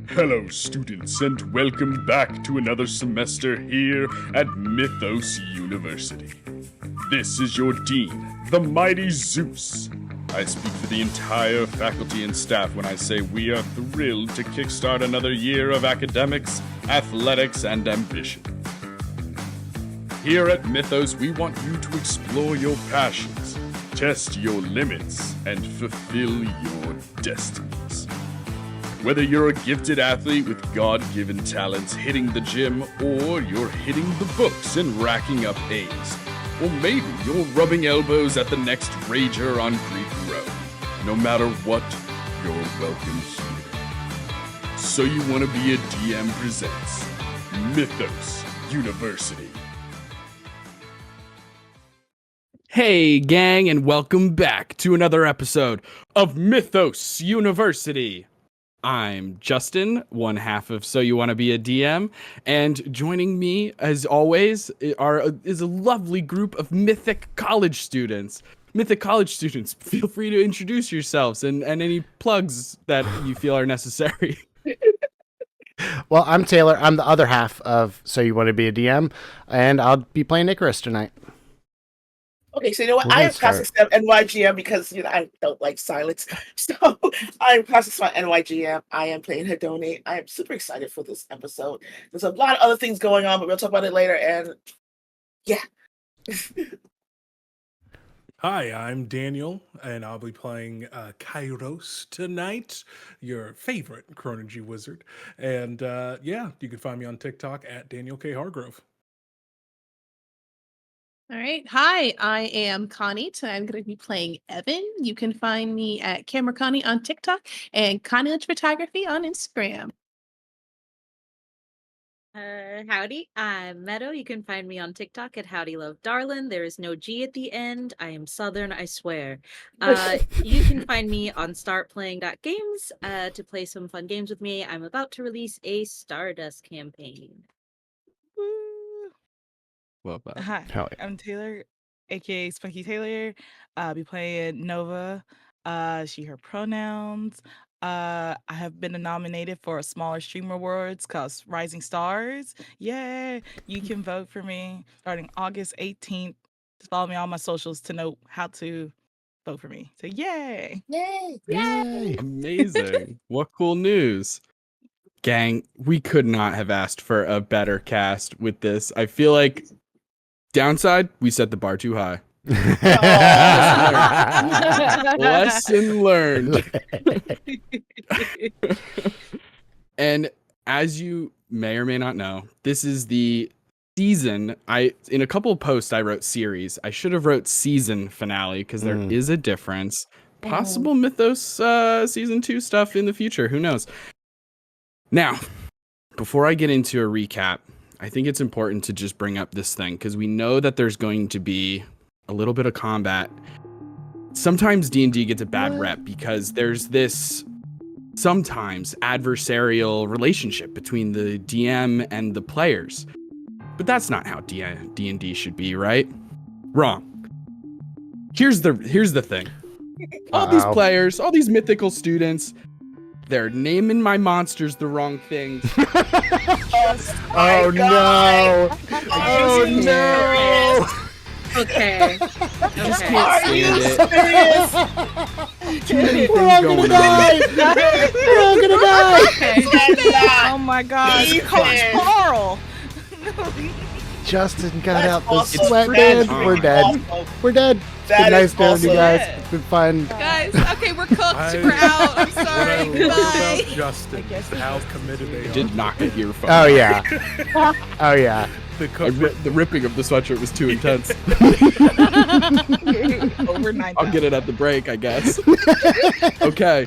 Hello, students, and welcome back to another semester here at Mythos University. This is your dean, the mighty Zeus. I speak for the entire faculty and staff when I say we are thrilled to kickstart another year of academics, athletics, and ambition. Here at Mythos, we want you to explore your passions, test your limits, and fulfill your destinies. Whether you're a gifted athlete with God-given talents hitting the gym, or you're hitting the books and racking up A's, or maybe you're rubbing elbows at the next rager on Greek Row. No matter what, you're welcome here. So You Want to Be a DM presents Mythos University. Hey gang, and welcome back to another episode of Mythos University. I'm Justin, one half of So You Want to Be a DM, and joining me, as always, is a lovely group of Mythic college students. Mythic college students, feel free to introduce yourselves and any plugs that you feel are necessary. Well, I'm Taylor. I'm the other half of So You Want to Be a DM, and I'll be playing Icarus tonight. Okay, so you know what? I am Classic Step NYGM because I don't like silence. So I'm Classic Step NYGM. I am playing Hedone. I am super excited for this episode. There's a lot of other things going on, but we'll talk about it later. And yeah. Hi, I'm Daniel, and I'll be playing Kairos tonight, your favorite Chronergy wizard. And yeah, you can find me on TikTok at Daniel K. Hargrove. All right. Hi, I am Connie. Today I'm going to be playing Evan. You can find me at Camera Connie on TikTok and Connie Photography on Instagram. Howdy, I'm Meadow. You can find me on TikTok at Howdy Love Darlin. There is no G at the end. I am Southern, I swear. You can find me on startplaying.games to play some fun games with me. I'm about to release a Stardust campaign. Hi, I'm Taylor, aka Spunky Taylor. I'll be playing Nova. She, her pronouns. I have been nominated for a smaller streamer awards called Rising Stars. Yeah, you can vote for me starting August 18th. Just follow me on my socials to know how to vote for me. So yay! Yay! Yay! Amazing. What cool news. Gang, we could not have asked for a better cast with this. I feel like downside, we set the bar too high. Lesson learned. And as you may or may not know, this is the season. In a couple of posts I wrote series. I should have wrote season finale because there is a difference. Possible Mythos season 2 stuff in the future. Who knows? Now, before I get into a recap, I think it's important to just bring up this thing because we know that there's going to be a little bit of combat. Sometimes D&D gets a bad rep because there's this sometimes adversarial relationship between the DM and the players. But that's not how D&D should be, right? Wrong. Here's the thing. All these players, all these mythical students, they're naming my monsters the wrong things. Oh no! Oh no! Okay. Just Okay. can't stand it. Too many We're all things gonna going die! on. We're all gonna die! Oh my gosh, Coach Carl! Justin got That's out the awesome. sweatband. That's We're dead. Awesome. We're dead. That Been nice is knowing you awesome. guys. It's been fun. Guys, okay, we're cooked. I- We're out. I'm What I sorry. love Goodbye. about Justin is how committed they are. Did not get your phone. Oh yeah. Oh yeah. The ripping of the sweatshirt was too intense. Over 9,000. I'll get it at the break, I guess. Okay.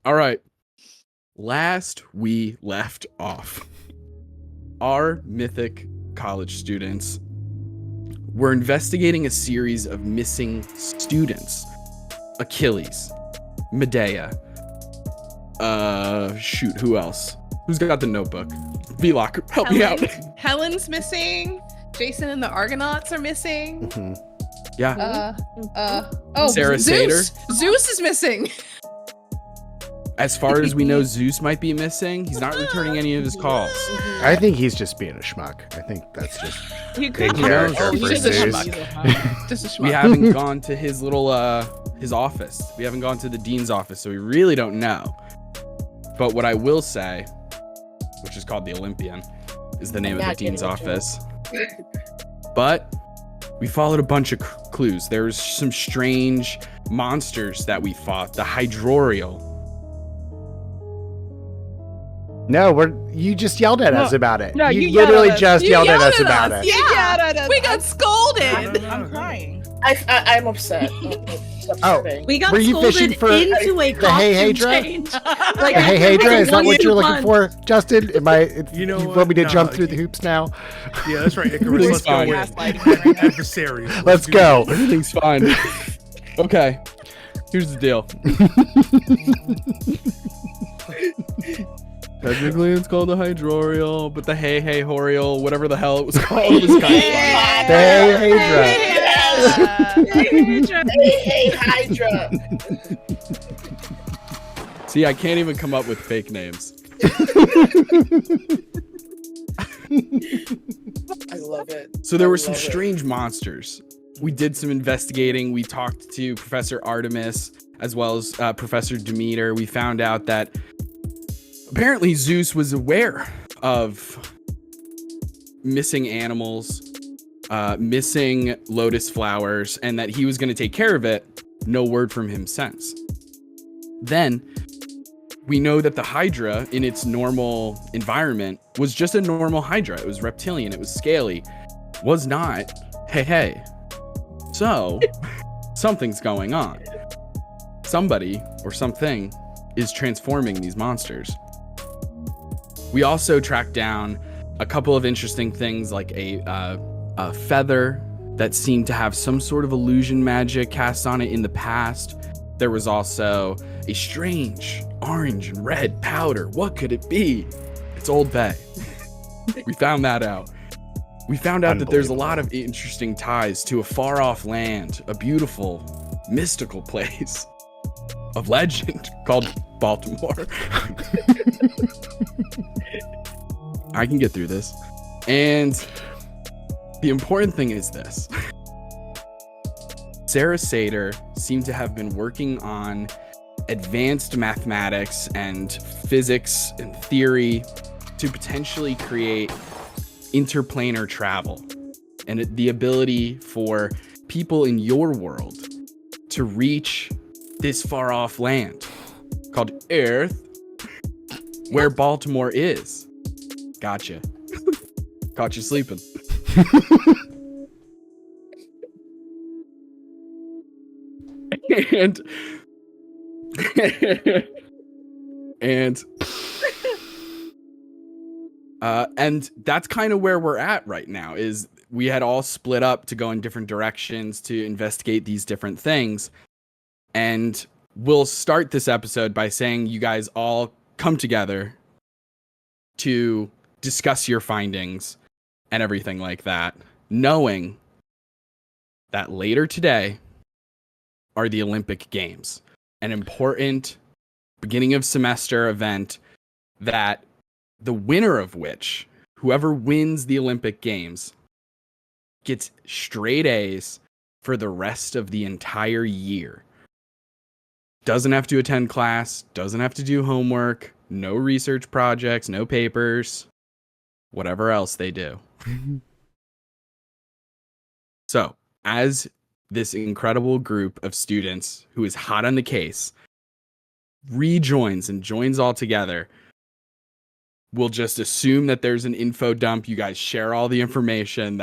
All right. Last we left off, our mythic college students were investigating a series of missing students. Achilles, Medea. Shoot, who else? Who's got the notebook? Vlock, help me out. Helen's missing. Jason and the Argonauts are missing. Yeah. Oh, Sarah Zeus. Sater. Zeus is missing. As far as we know, Zeus might be missing. He's not returning any of his calls. I think he's just being a schmuck. I think that's just He in could be character he's for just a Zeus. schmuck. Just a schmuck. We haven't gone to his little his office. We haven't gone to the dean's office, so we really don't know. But what I will say, which is called the Olympian, is the name of the dean's office. But we followed a bunch of clues. There's some strange monsters that we fought. The Hydrorial. No, you just yelled at us about it. No, you you yelled literally at us. just You yelled at yelled us at about us. it. Yeah, we got scolded. I'm crying. I'm upset. Oh. We got Were you scolded fishing for into a the Hey Hey costume Dra? change. Like, hey, hey, Dre, is that what you're looking for, Justin? You know you what? want me to No, jump through the hoops now? Yeah, that's right. Icarus, Everything's let's go fine. with Gaslighting right now. adversaries. Let's do go. this. Everything's fine. Okay, here's the deal. Technically, it's called the Hydrorial, but the Hey Hey Horial, whatever the hell it was called, was kind of Hey, hey, Dre. Hey, Hydra. See, I can't even come up with fake names. I love it. So there I were some love it. strange monsters. We did some investigating. We talked to Professor Artemis as well as Professor Demeter. We found out that apparently Zeus was aware of missing animals, missing lotus flowers, and that he was going to take care of it. No word from him since. Then we know that the Hydra in its normal environment was just a normal Hydra. It was reptilian. It was scaly. Was not Hey Hey. So something's going on. Somebody or something is transforming these monsters. We also tracked down a couple of interesting things like a feather that seemed to have some sort of illusion magic cast on it in the past. There was also a strange orange and red powder. What could it be? It's Old Bay. We found that out. We found out that there's a lot of interesting ties to a far off land, a beautiful, mystical place of legend called Baltimore. I can get through this. And the important thing is this. Sarah Sater seemed to have been working on advanced mathematics and physics and theory to potentially create interplanar travel and the ability for people in your world to reach this far off land called Earth, where Baltimore is. Gotcha. Caught you sleeping. and and that's kind of where we're at right now. Is we had all split up to go in different directions to investigate these different things, and we'll start this episode by saying you guys all come together to discuss your findings and everything like that, knowing that later today are the Olympic Games, an important beginning of semester event that the winner of which, whoever wins the Olympic Games, gets straight A's for the rest of the entire year. Doesn't have to attend class, doesn't have to do homework, no research projects, no papers, whatever else they do. So, as this incredible group of students who is hot on the case rejoins and joins all together, we'll just assume that there's an info dump. You guys share all the information.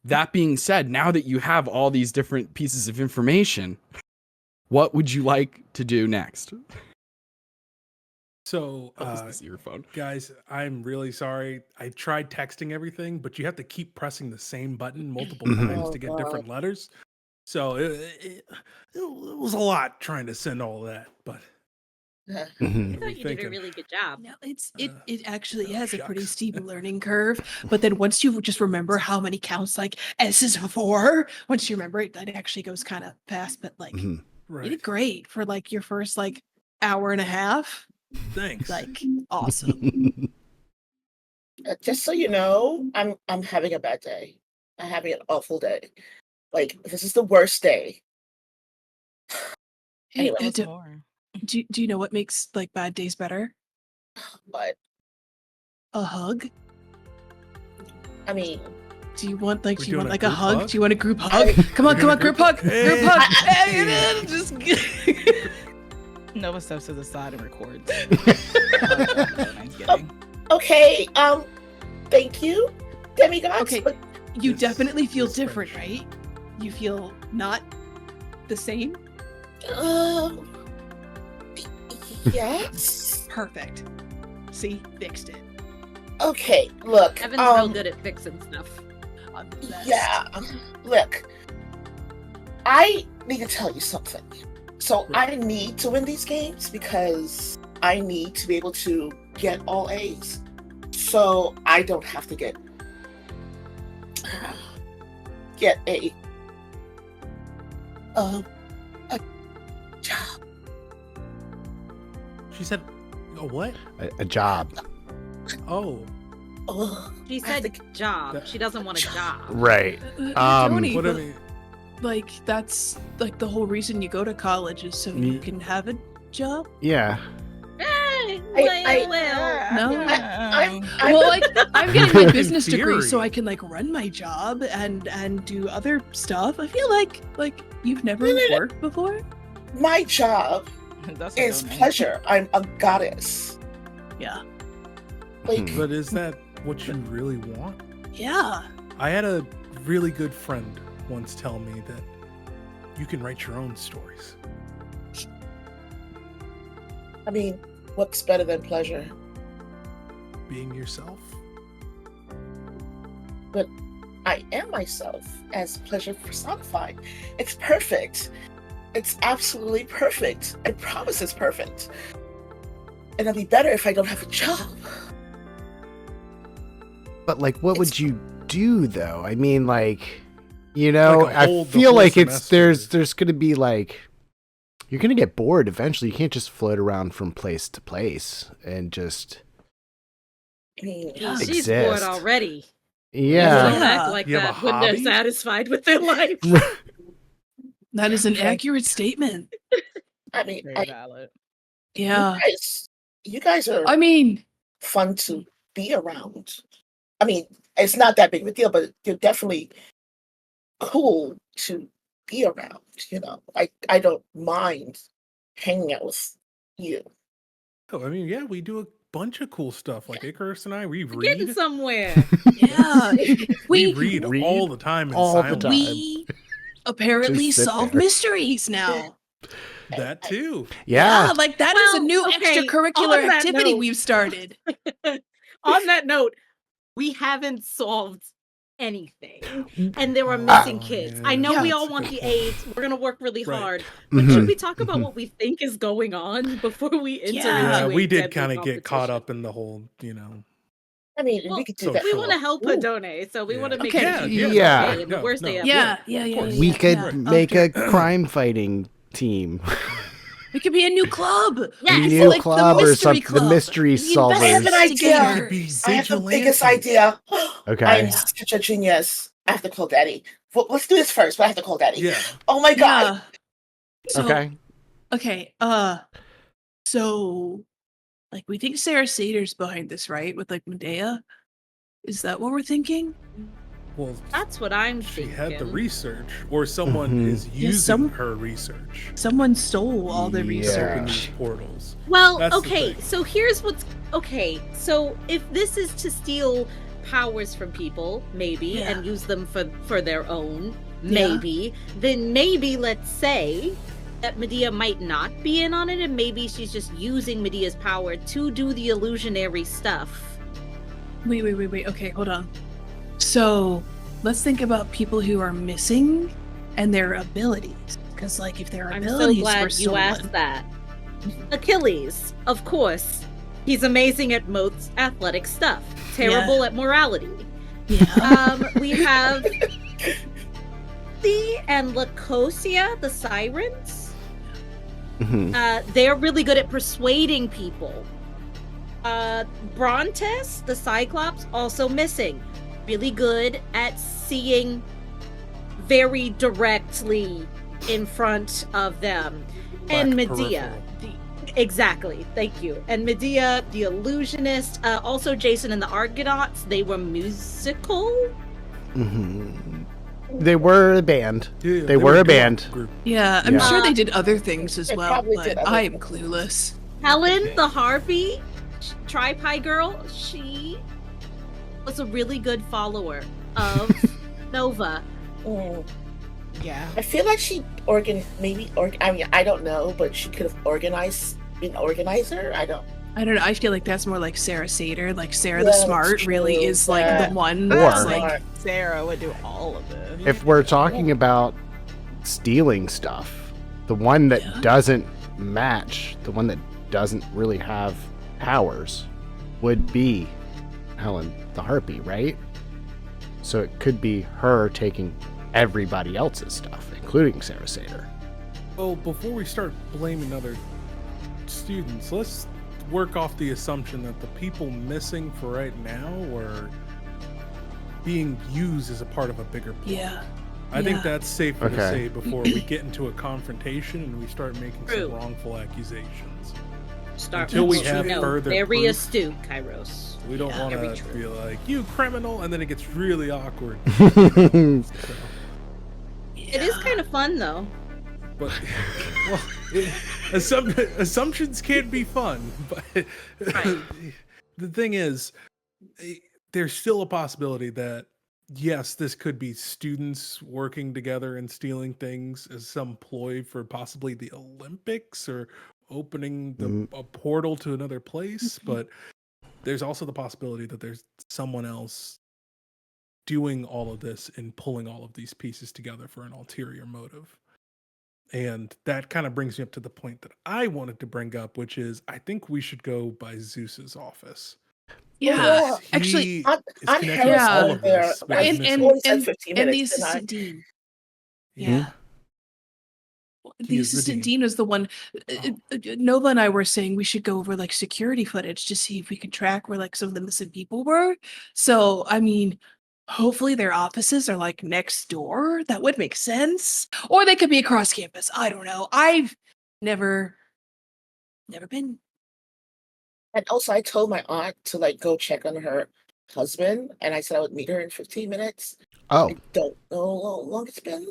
That being said, now that you have all these different pieces of information, what would you like to do next? So, Is this your phone? guys, I'm really sorry. I tried texting everything, but you have to keep pressing the same button multiple times to get different letters. So it was a lot trying to send all that, but I thought you did a thinking. really good job. No, it actually has a pretty shucks. steep learning curve. But then once you just remember how many counts like S is 4, once you remember it, that actually goes kind of fast. But like you Right. did great for like your first like hour and a half. Thanks. Like, awesome. Just so you know, I'm having a bad day. I'm having an awful day. Like, this is the worst day. Hey, Anyway, do you know what makes like bad days better? but A hug. I mean, Do you want like We're do you doing want a like a group hug? hug? Do you want a group hug? Come on, group hug. Group Hey. hug. Hey, just Nova steps to the side and records. I'm kidding. okay. Thank you, demigods. Okay. But You Yes, definitely feel it's different, French. right? You feel not the same? yes. Perfect. See, fixed it. Okay. Look. Evan's real good at fixing stuff. I'm the best. Yeah. Look. I need to tell you something. So I need to win these games because I need to be able to get all A's. So I don't have to get a job. She said, "A what? A job. Oh, Ugh, She I have said to- job. That- She doesn't want a job. Right. Tony, what I but, mean." like that's like the whole reason you go to college is so you can have a job. Yeah. Hey, I- well. No. I'm Well, like I'm getting my In business degree, so theory. I can like run my job and do other stuff. I feel like you've never worked before. my job That's is a donut. pleasure. I'm a goddess. Yeah. Like, But is that what you really want? Yeah. I had a really good friend once tell me that you can write your own stories. I mean, what's better than pleasure? Being yourself. But I am myself as pleasure personified. It's perfect. It's absolutely perfect. I promise it's perfect. And it'll be better if I don't have a job. But like, what would It's- you do though? I mean, like, you know, Like a I whole- the feel whole like it's semester. there's gonna be like, you're gonna get bored eventually. You can't just float around from place to place and just I mean, Yeah. She's bored exist. already. yeah. Don't act like You have that a when they're hobby? satisfied with their life. That is an Okay. accurate statement. I mean, Very valid. Yeah. you guys are I mean, fun to be around. I mean, it's not that big of a deal, but you're definitely cool to be around. You know, I don't mind hanging out with you. Oh, I mean, yeah, we do a bunch of cool stuff. Like Icarus and I, we We're getting read. somewhere. yeah. We we read all the time in all the silence. time. we apparently Just sit solve there. mysteries now. That too. Yeah. Like that is Well, a new okay, extracurricular on that activity note- we've started. On that note, we haven't solved anything. And there are missing Oh, kids. yeah. I know Yeah. we all That's a want good the point. AIDS. We're gonna work really Right. hard. But Mhm. should we talk about Mhm. what we think is going on before we enter Yeah. Yeah, into we a did deadly kind of get caught competition? up in the whole, you know. I mean, Well, we could do so that. We for- want to help Ooh. Hadone, so we Yeah. want to make Okay. it Yeah. yeah. And the No, worst no. day ever. Yeah, yeah, yeah. course. We yeah, could yeah. make a Okay. crime fighting team. We could be a new club. Yes. A new like the club or mystery something. club. The mystery The solvers. I have an idea. investigators. Be I have the biggest vigilantes. idea. Okay. I'm such a genius. I have to call Daddy. Well, let's do this first, but I have to call Daddy. Yeah. Oh my god. Yeah. So, Okay. Okay. So, like, we think Sarah Sater's behind this, right? With like Medea. Is that what we're thinking? Well, That's what I'm she thinking. had the research, or someone Mhm. is using some- her research Someone stole all the Yeah. to research. open these portals. Well, That's the okay, thing. so here's what's okay. So if this is to steal powers from people, maybe, Yeah. and use them for their own, Yeah. maybe, then maybe let's say that Medea might not be in on it, and maybe she's just using Medea's power to do the illusionary stuff. Wait. Okay, hold on. So, let's think about people who are missing and their abilities. Because, like, if their I'm so abilities were glad you stolen, asked that. Achilles, of course. He's amazing at most athletic stuff. Terrible at morality. yeah, We have the and Lacosia, the sirens. They're really good at persuading people. Brontes, the Cyclops, also missing. Really good at seeing very directly in front of them. And Medea. Exactly, thank you. And Medea, the illusionist, also Jason and the Argonauts, they were musical. They were a band. Yeah, they were a band. Yeah, I'm Yeah. sure they did other things as They well, probably but did other I am things. clueless. Helen, the Harpy, Tri-Pie Girl, she was a really good follower of Nova. Mm. Yeah. I feel like she I don't know, but she could have been an organizer. I don't know. I feel like that's more like Sarah Sater. Like Sarah Yeah, the that's Smart really true. is like Yeah. the one Or- that's Like like Sarah would do all of it. If we're talking about stealing stuff, the one that Yeah. doesn't match, the one that doesn't really have powers, would be Helen the Harpy, right? So it could be her taking everybody else's stuff, including Sarah Sater. Well, before we start blaming other students, let's work off the assumption that the people missing for right now were being used as a part of a bigger plot. yeah. I think Yeah. that's safer to Okay. say before we get into a confrontation and we start making True. some wrongful accusations. Until we have further very proof. astute, Kairos. We don't want very to true. be like, you criminal, and then it gets really awkward. It is kind of fun though. But well, assumptions can be fun, but Right. the thing is, there's still a possibility that yes, this could be students working together and stealing things as some ploy for possibly the Olympics or opening a portal to another place. But there's also the possibility that there's someone else doing all of this and pulling all of these pieces together for an ulterior motive. And that kind of brings me up to the point that I wanted to bring up, which is I think we should go by Zeus's office. Yeah. He Actually, is on connected Harris to all over of there, this. with I his and missing- only said and 15 and the minutes, didn't I? assistant dean. Yeah. Yeah. He The is the assistant dean. dean was the one. Nova and I were saying we should go over like security footage to see if we could track where like some of the missing people were. So, I mean, hopefully their offices are like next door. That would make sense. Or they could be across campus. I don't know. I've never been. And also, I told my aunt to like go check on her husband, and I said I would meet her in 15 minutes. Oh, I don't know how long it's been.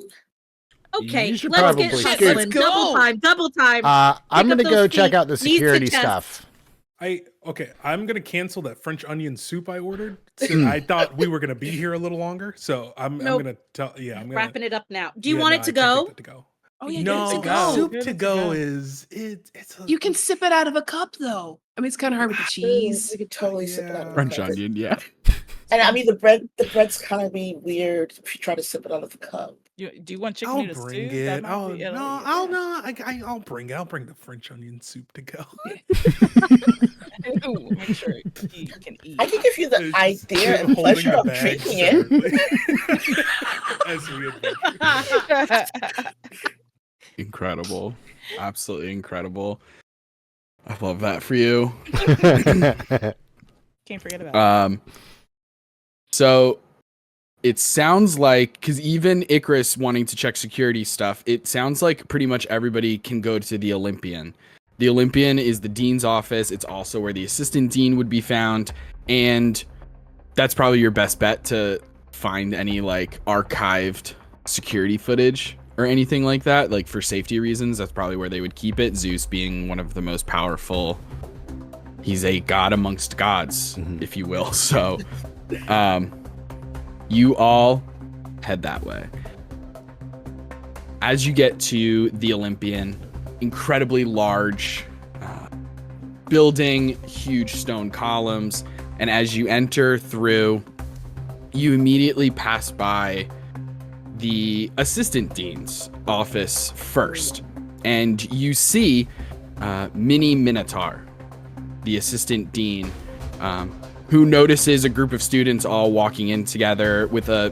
Okay, You should let's get probably shuffling. Let's go. Double time. I'm Pick up gonna those go check feet. out the Needs to security test. stuff. I'm gonna cancel that French onion soup I ordered. I thought we were gonna be here a little longer, so I'm Nope. gonna tell. Yeah, I'm gonna Wrapping it up now. Do you yeah, want no, it to I can't go? take that to go. Oh yeah, No, get it to go. soup Get to it to go go. is it's a, You can sip it out of a cup though. I mean, it's kind of hard with the cheese. We could totally sip it out. of the French cup. onion, yeah. And I mean, the bread's kind of be weird if you try to sip it out of the cup. Do you want chicken I'll noodle bring stew? it. That might I'll be- no, yeah. I'll no. I'll bring the French onion soup to go. Ooh, make sure you can eat. I can give you the It's idea just and holding pleasure the of bag drinking it. separately. As we adventure. Incredible. Absolutely incredible. I love that for you. Can't forget about it. So it sounds like, because even Icarus wanting to check security stuff, it sounds like pretty much everybody can go to the Olympian. The Olympian is the dean's office. It's also where the assistant dean would be found. And that's probably your best bet to find any like archived security footage or anything like that. Like for safety reasons, that's probably where they would keep it. Zeus being one of the most powerful. He's a god amongst gods, if you will. So, you all head that way. As you get to the Olympian, incredibly large building, huge stone columns, and as you enter through, you immediately pass by the assistant dean's office first, and you see Mini Minotaur, the assistant dean, who notices a group of students all walking in together with a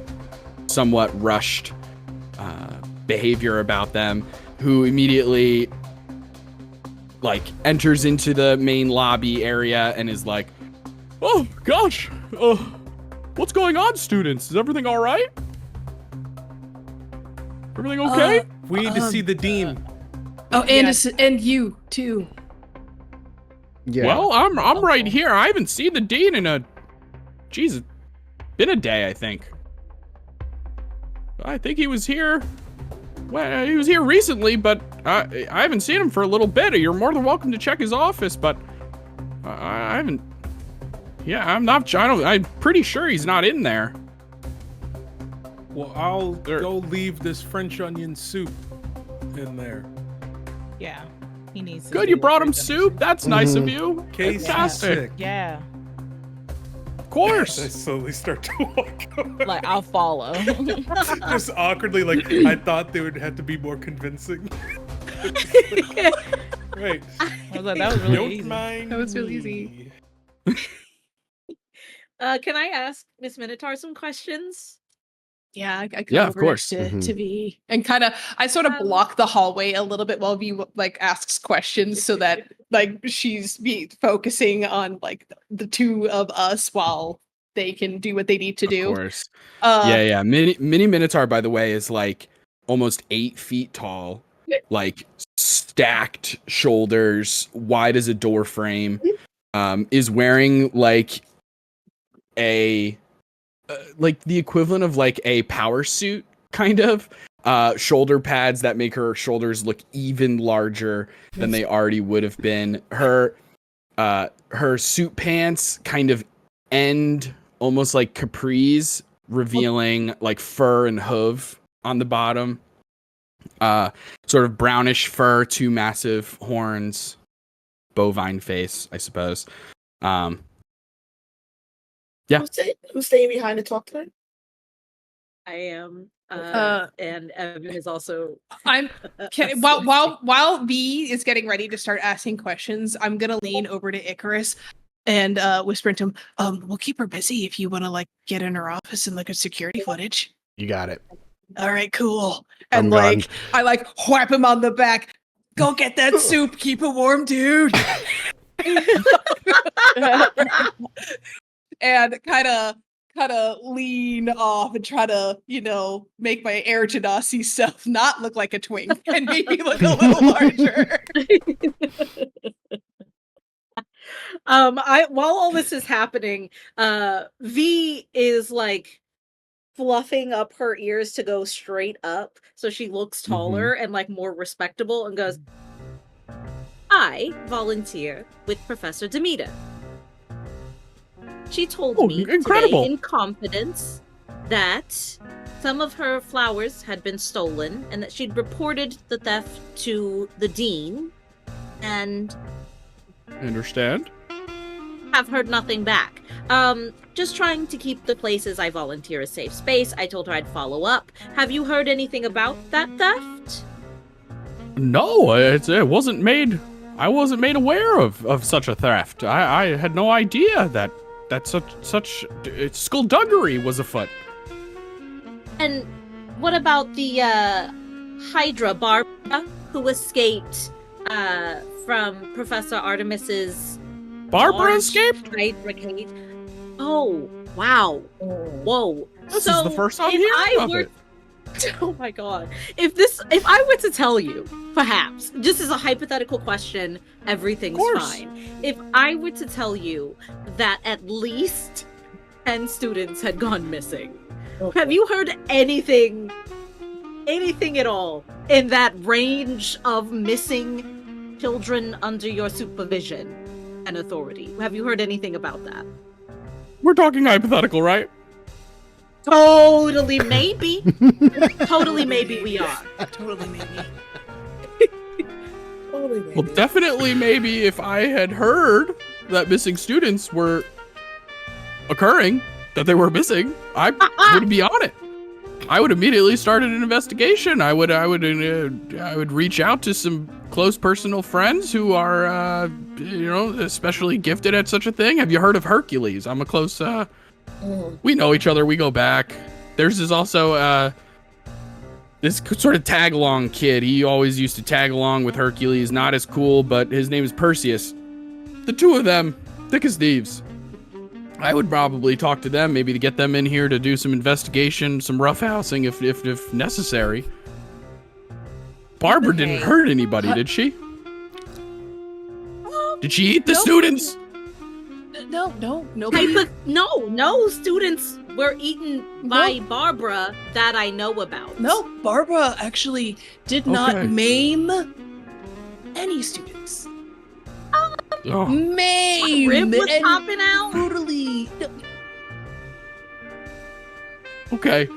somewhat rushed behavior about them, who immediately like enters into the main lobby area and is like, "Oh gosh, what's going on, students? Is everything all right? Everything okay?" We need to see the dean. And you too. Yeah. Well, I'm right here. I haven't seen the dean in it's been a day, I think. I think he was here. Well, he was here recently, but I haven't seen him for a little bit. You're more than welcome to check his office, but I haven't. Yeah, I'm pretty sure he's not in there. Well, I'll go leave this French onion soup in there. Yeah. He needs to Good, do you the brought him French soup. That's nice of you. Casey's Fantastic. sick. Yeah. Of I course. slowly start to walk away. Like, I'll follow. Just awkwardly, like, I thought they would have to be more convincing. Right. I was like, that was really Don't easy. mind That was really me. Can I ask Miss Minotaur some questions? Yeah, I come Yeah, of over course. next to V and kind of I sort of block the hallway a little bit while V like asks questions so that like she's focusing on like the two of us while they can do what they need to do. Of course. Yeah. Mini Minotaur, by the way, is like almost 8 feet tall, like stacked shoulders, wide as a door frame. Is wearing like like the equivalent of like a power suit, kind of. Shoulder pads that make her shoulders look even larger than they already would have been. Her suit pants kind of end almost like capris, revealing like fur and hoof on the bottom. Sort of brownish fur, 2 massive horns, bovine face, I suppose. Yeah. Who's staying behind to talk to her? I am. And Evan is also. I'm while V is getting ready to start asking questions, I'm gonna lean over to Icarus and whisper to him, we'll keep her busy if you want to like get in her office and look at security footage. You got it. All right, cool. I'm And like I like whap him on the back. Go get that soup. Keep it warm, dude. And kind of lean off and try to, make my air Genasi self not look like a twink and maybe look a little larger. While all this is happening, V is like fluffing up her ears to go straight up so she looks taller and like more respectable and goes, "I volunteer with Professor Demita. She told me incredible. today in confidence that some of her flowers had been stolen and that she'd reported the theft to the dean and I understand. have heard nothing back. Just trying to keep the places I volunteer a safe space. I told her I'd follow up. Have you heard anything about that theft?" No, it wasn't made. I wasn't made aware of such a theft. I had no idea that such skullduggery was afoot. And what about the Hydra Barbara who escaped from Professor Artemis's Barbara large escaped? Hydra cage? Oh, wow. Whoa. This is the first I'm hearing of it. Oh my god. If I were to tell you, perhaps, just as a hypothetical question, everything's fine. If I were to tell you that at least 10 students had gone missing, have you heard anything at all in that range of missing children under your supervision and authority? Have you heard anything about that? We're talking hypothetical, right? Totally maybe. Totally maybe we are. Totally maybe. Well, definitely maybe if I had heard that missing students were occurring, that they were missing, I would be on it. I would immediately start an investigation. I would reach out to some close personal friends who are, especially gifted at such a thing. Have you heard of Hercules? I'm a close. We know each other. We go back. Theirs is also this sort of tag along kid. He always used to tag along with Hercules. Not as cool, but his name is Perseus. The two of them, thick as thieves. I would probably talk to them, maybe to get them in here to do some investigation, some roughhousing if necessary. Barbara didn't hurt anybody, did she? Did she eat the students? No. No students were eaten by Barbara that I know about. No, Barbara actually did not maim any students. Maim Rib was and popping out. brutally. Okay.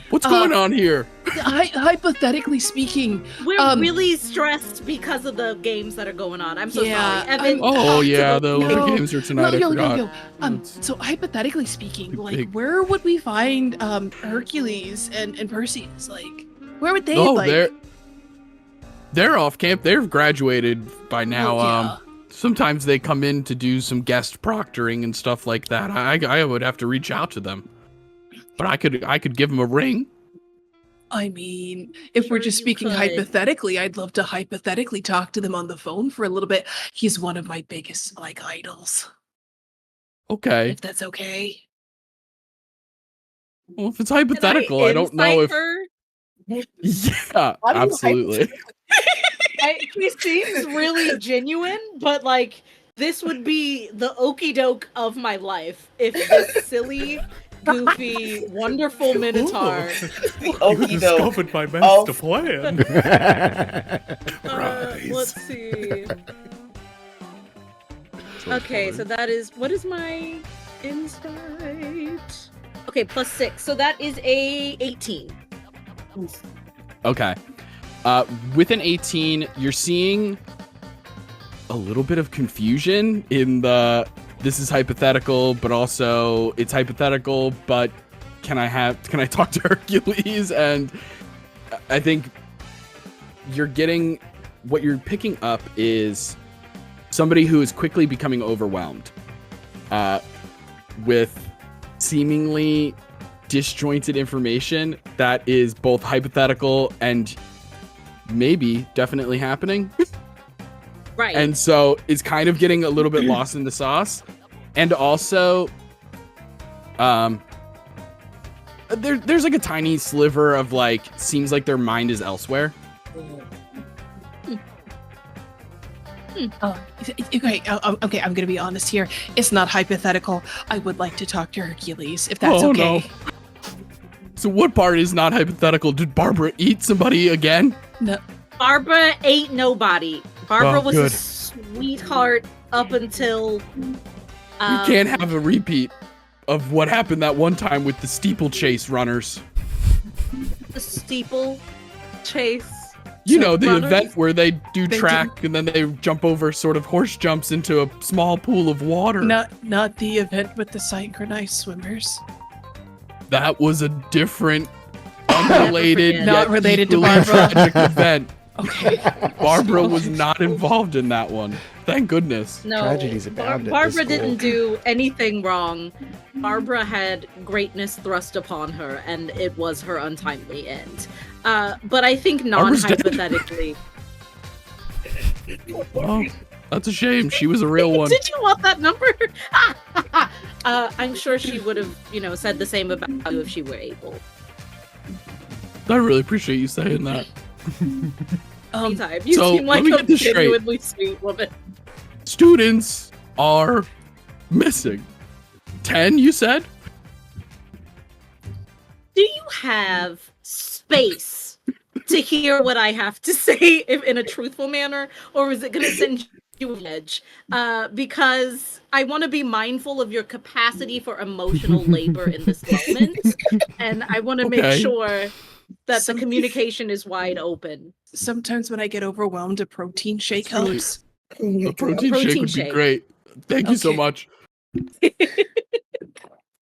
What's going on here? Hypothetically speaking, We're really stressed because of the games that are going on. I'm so sorry, Evan. The Olympic Games are tonight. I forgot. So hypothetically speaking, like, Big. where would we find Hercules and Perseus? Like, where would they? They're off camp. They've graduated by now. Yeah. Sometimes they come in to do some guest proctoring and stuff like that. I would have to reach out to them, but I could give them a ring. I mean, if we're just speaking hypothetically, I'd love to hypothetically talk to them on the phone for a little bit. He's one of my biggest idols. Okay. If that's okay. Well, if it's hypothetical, I don't know if. Yeah, absolutely. He seems really genuine, but like this would be the okey doke of my life if this silly, goofy, wonderful Minotaur. You discovered my master plan. Let's see. Okay, so that is what is my insight? Okay, +6. So that is a 18. Okay. With an 18, you're seeing a little bit of confusion in the this is hypothetical, but also it's hypothetical, but can I talk to Hercules? And I think what you're picking up is somebody who is quickly becoming overwhelmed with seemingly disjointed information that is both hypothetical and maybe definitely happening. Right. And so it's kind of getting a little bit lost in the sauce. And also there's like a tiny sliver of seems like their mind is elsewhere. Okay, I'm gonna be honest here. It's not hypothetical. I would like to talk to Hercules, if that's okay. No. So what part is not hypothetical? Did Barbara eat somebody again? No. Barbara ate nobody. Barbara was good. a sweetheart up until... You can't have a repeat of what happened that one time with the steeplechase runners. The steeple chase. You know, the runners? event where they do track and then they jump over sort of horse jumps into a small pool of water. Not the event with the synchronized swimmers. That was a different, unrelated, not yet related to equally Barbara. tragic event. Okay. Barbara was not involved in that one. Thank goodness. No, Tragedies abound at Barbara this school. didn't do anything wrong. Barbara had greatness thrust upon her, and it was her untimely end. But I think Barbara's dead. non-hypothetically... Oh, that's a shame. She was a real one. Did you want that number? I'm sure she would have, said the same about you if she were able. I really appreciate you saying that. Anytime. You so seem like let me a get this straight. genuinely sweet woman. Students are missing. 10, you said? Do you have space to hear what I have to say in a truthful manner, or is it going to send you an edge? Because I want to be mindful of your capacity for emotional labor in this moment, and I want to make sure that the communication is wide open. Sometimes when I get overwhelmed, a protein shake helps. A protein shake would be great. Thank you so much.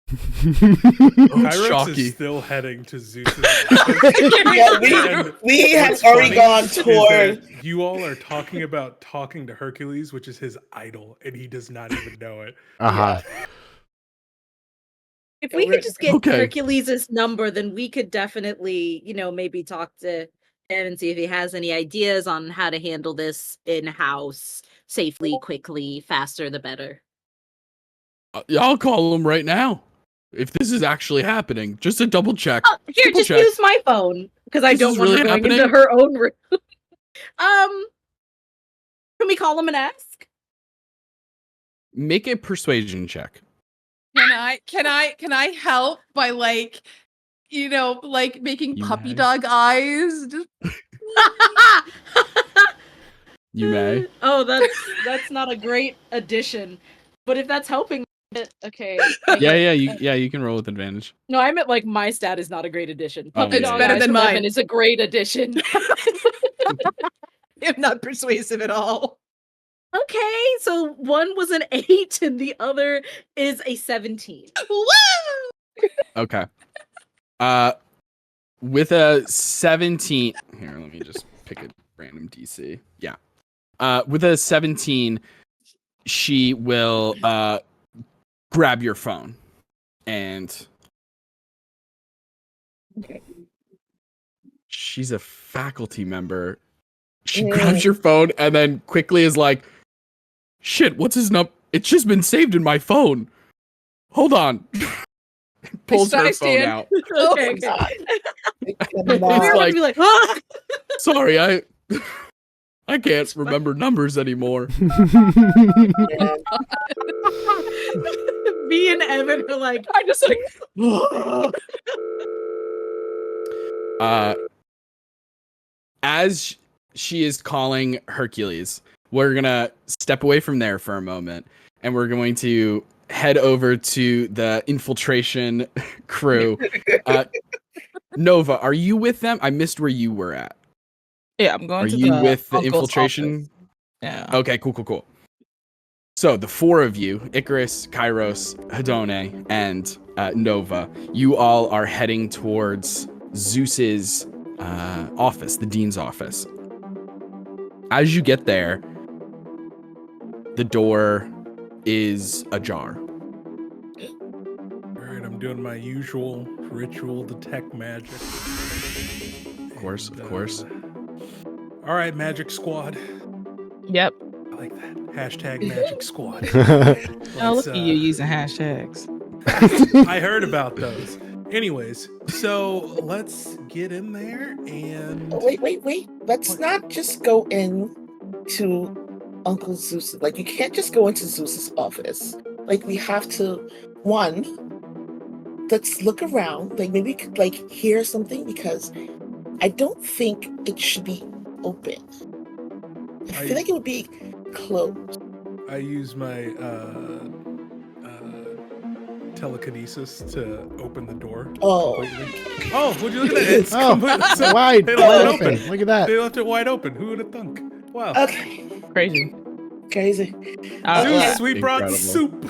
Kairos Shocky. is still heading to Zeus's Yeah, we have already gone toward. You all are talking about talking to Hercules, which is his idol, and he does not even know it. Uh-huh. If Yeah, we could just get Okay. Hercules' number, then we could definitely, maybe talk to him and see if he has any ideas on how to handle this in-house safely, quickly, faster the better. I'll call him right now. If this is actually happening, just to double check. Oh, here, Double just check. use my phone because I This don't is want her really going into happening? her own room. Can we call him and ask? Make a persuasion check. Can I help by like making You puppy may. dog eyes? Just You may. Oh, that's not a great addition. But if that's helping it, okay. Yeah, you can roll with advantage. No, I meant like my stat is not a great addition. Oh, Puppy yeah, dog yeah. better eyes than from mine. Evan is a great addition. I'm not persuasive at all. Okay, so one was an 8 and the other is a 17. Woo! Okay. With a 17. Here, let me just pick a random DC. Yeah. With a 17, she will grab your phone and she's a faculty member. She grabs your phone and then quickly is like, shit, what's his number? It's just been saved in my phone. Hold on. Pulls her phone stand. out. Okay, God. I It's We're cannot. about like- to be like, ah! Sorry, I can't remember numbers anymore. Man. Me and Evan are like, I just like As she is calling Hercules, we're gonna step away from there for a moment, and we're going to head over to the infiltration crew. Nova, are you with them? I missed where you were at. Yeah, I'm going Are to you the with the uncle's infiltration? office. Yeah. Okay, cool. So the four of you, Icarus, Kairos, Hedone, and Nova, you all are heading towards Zeus's office, the dean's office. As you get there, the door is ajar. All right, I'm doing my usual ritual detect magic. Of course. All right, Magic Squad. Yep. I like that. Hashtag Magic Squad. Oh, look Let's, at you using hashtags. I heard about those. Anyways, so let's get in there and Oh, wait. Let's not just go in to Uncle Zeus. Like, you can't just go into Zeus's office. Like, we have to, let's look around. Like, maybe we could, like, hear something because I don't think it should be open. I feel like it would be closed. I use my telekinesis to open the door. Oh. Completely. Oh, would you look at that? It's Oh, completely wide They left it open. open. Look at that. They left it wide open. Who would have thunk? Wow. Okay. Crazy. Crazy. Zeus, we brought Incredible. soup.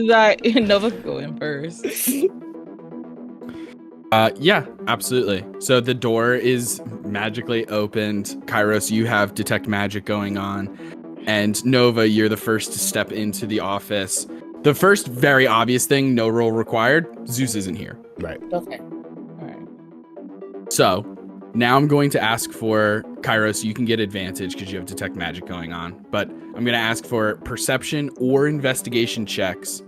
Like, Nova could go in first. Yeah, absolutely. So the door is magically opened. Kairos, you have detect magic going on. And Nova, you're the first to step into the office. The first very obvious thing, no roll required, Zeus isn't here. Right. Okay. All right. So now I'm going to ask for Kairos, you can get advantage because you have detect magic going on. But I'm going to ask for perception or investigation checks.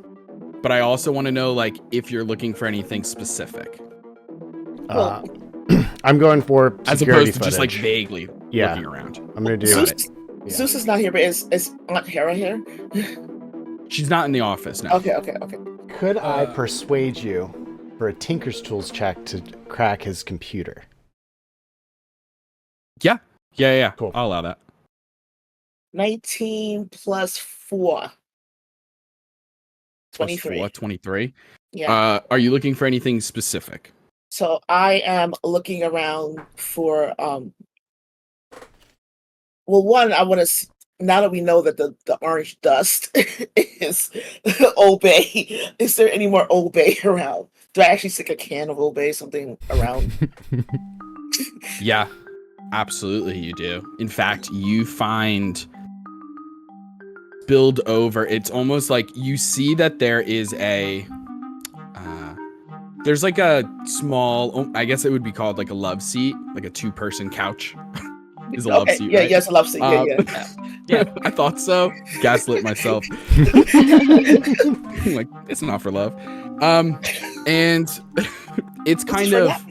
But I also want to know, like, if you're looking for anything specific. I'm going for As security opposed to just like footage. vaguely Yeah. looking around. I'm gonna do Zeus, it. Yeah. Zeus is not here, but is Aunt Hera here? She's not in the office now. Okay. Could I persuade you for a Tinker's Tools check to crack his computer? Yeah. Cool. I'll allow that. 19 plus 4. Plus 23. 4, 23. Yeah. Are you looking for anything specific? So I am looking around for well, one, I want to now that we know that the orange dust is Old Bay, is there any more Old Bay around? Do I actually stick a can of Old Bay, something around? Yeah, absolutely you do. In fact, you find spilled over. It's almost like you see that there is a There's like a small, I guess it would be called like a love seat, like a 2-person couch. Is a love seat, yeah, right? yes, a love seat. Yeah. Yeah. I thought so. Gaslit myself. I'm like, it's not for love. And it's kind for of that?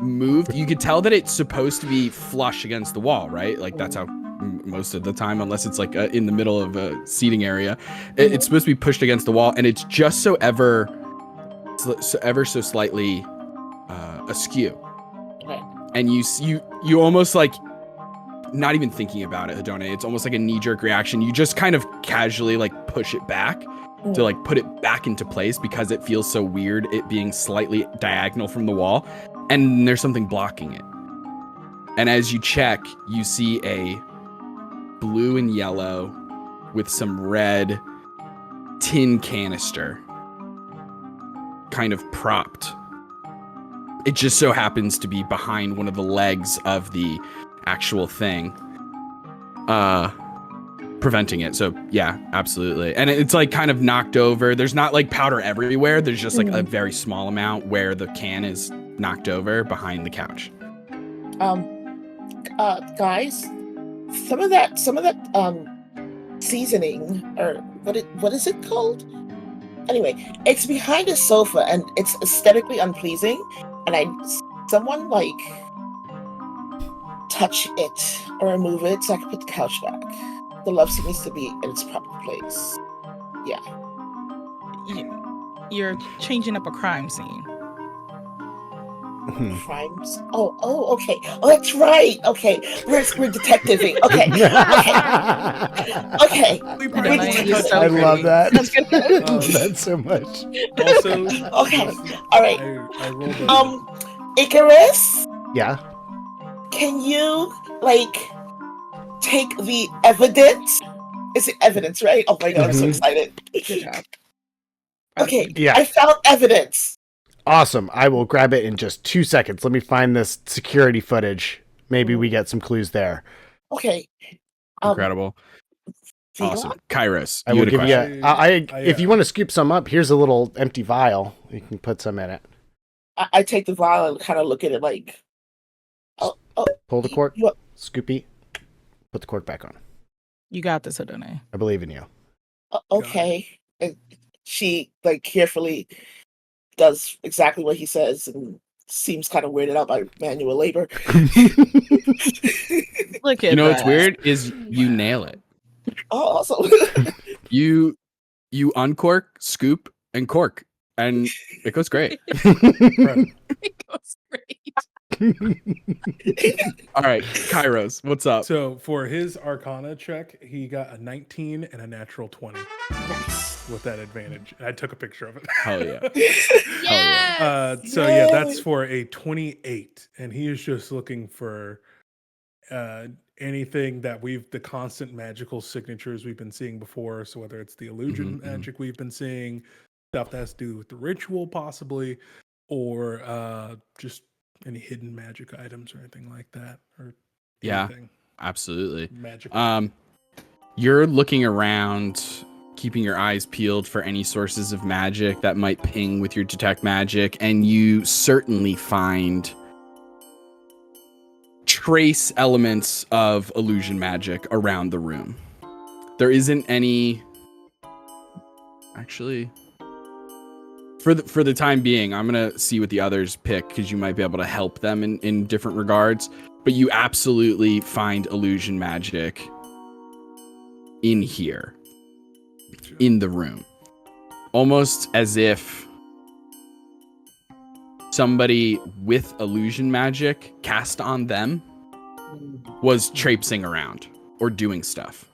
moved. You could tell that it's supposed to be flush against the wall, right? Like that's how most of the time, unless it's like in the middle of a seating area, it's supposed to be pushed against the wall, and it's just so ever so slightly askew. Okay. And you almost like, not even thinking about it, Hedone, it's almost like a knee-jerk reaction. You just kind of casually like push it back to like put it back into place because it feels so weird, it being slightly diagonal from the wall, and there's something blocking it. And as you check, you see a blue and yellow with some red tin canister kind of propped. It just so happens to be behind one of the legs of the actual thing, preventing it. So yeah, absolutely. And it's like kind of knocked over. There's not like powder everywhere. There's just like a very small amount where the can is knocked over behind the couch. Guys, some of that seasoning, or what is it called? Anyway, it's behind a sofa and it's aesthetically unpleasing, and someone like touch it or remove it so I can put the couch back. The love seat needs to be in its proper place. Yeah. You're changing up a crime scene. Crimes. Oh, okay. Oh, that's right. Okay, we're detectiving. Okay. Okay. I love that. I love that so much. Also, Okay. All right. I rolled Icarus, Yeah. can you like take the evidence? Is it evidence, right? Oh my god, I'm so excited. Good job. Okay. Yeah. I found evidence. Awesome. I will grab it in just 2 seconds. Let me find this security footage. Maybe we get some clues there. Okay. Incredible. Awesome. Kairos, I you will had a give question. you if you want to scoop some up, here's a little empty vial. You can put some in it. I take the vial and kind of look at it like, Pull the cork. What? Scoopy. Put the cork back on. You got this, Adone. I believe in you. Okay. And she like carefully does exactly what he says and seems kind of weirded out by manual labor. Look at You know what's that. weird is you nail it. Oh, awesome. You uncork, scoop, and cork, and it goes great. It goes great. All right, Kairos, what's up? So for his Arcana check, he got a 19 and a natural 20 with that advantage. And I took a picture of it. Hell yeah. So yeah, that's for a 28, and he is just looking for anything that the constant magical signatures we've been seeing before. So whether it's the illusion magic we've been seeing, stuff that has to do with the ritual possibly, or just any hidden magic items or anything like that, or anything absolutely magical. You're looking around, keeping your eyes peeled for any sources of magic that might ping with your detect magic, and you certainly find trace elements of illusion magic around the room. There isn't any, actually. For the time being, I'm going to see what the others pick, because you might be able to help them in different regards. But you absolutely find illusion magic in here, in the room. Almost as if somebody with illusion magic cast on them was traipsing around or doing stuff.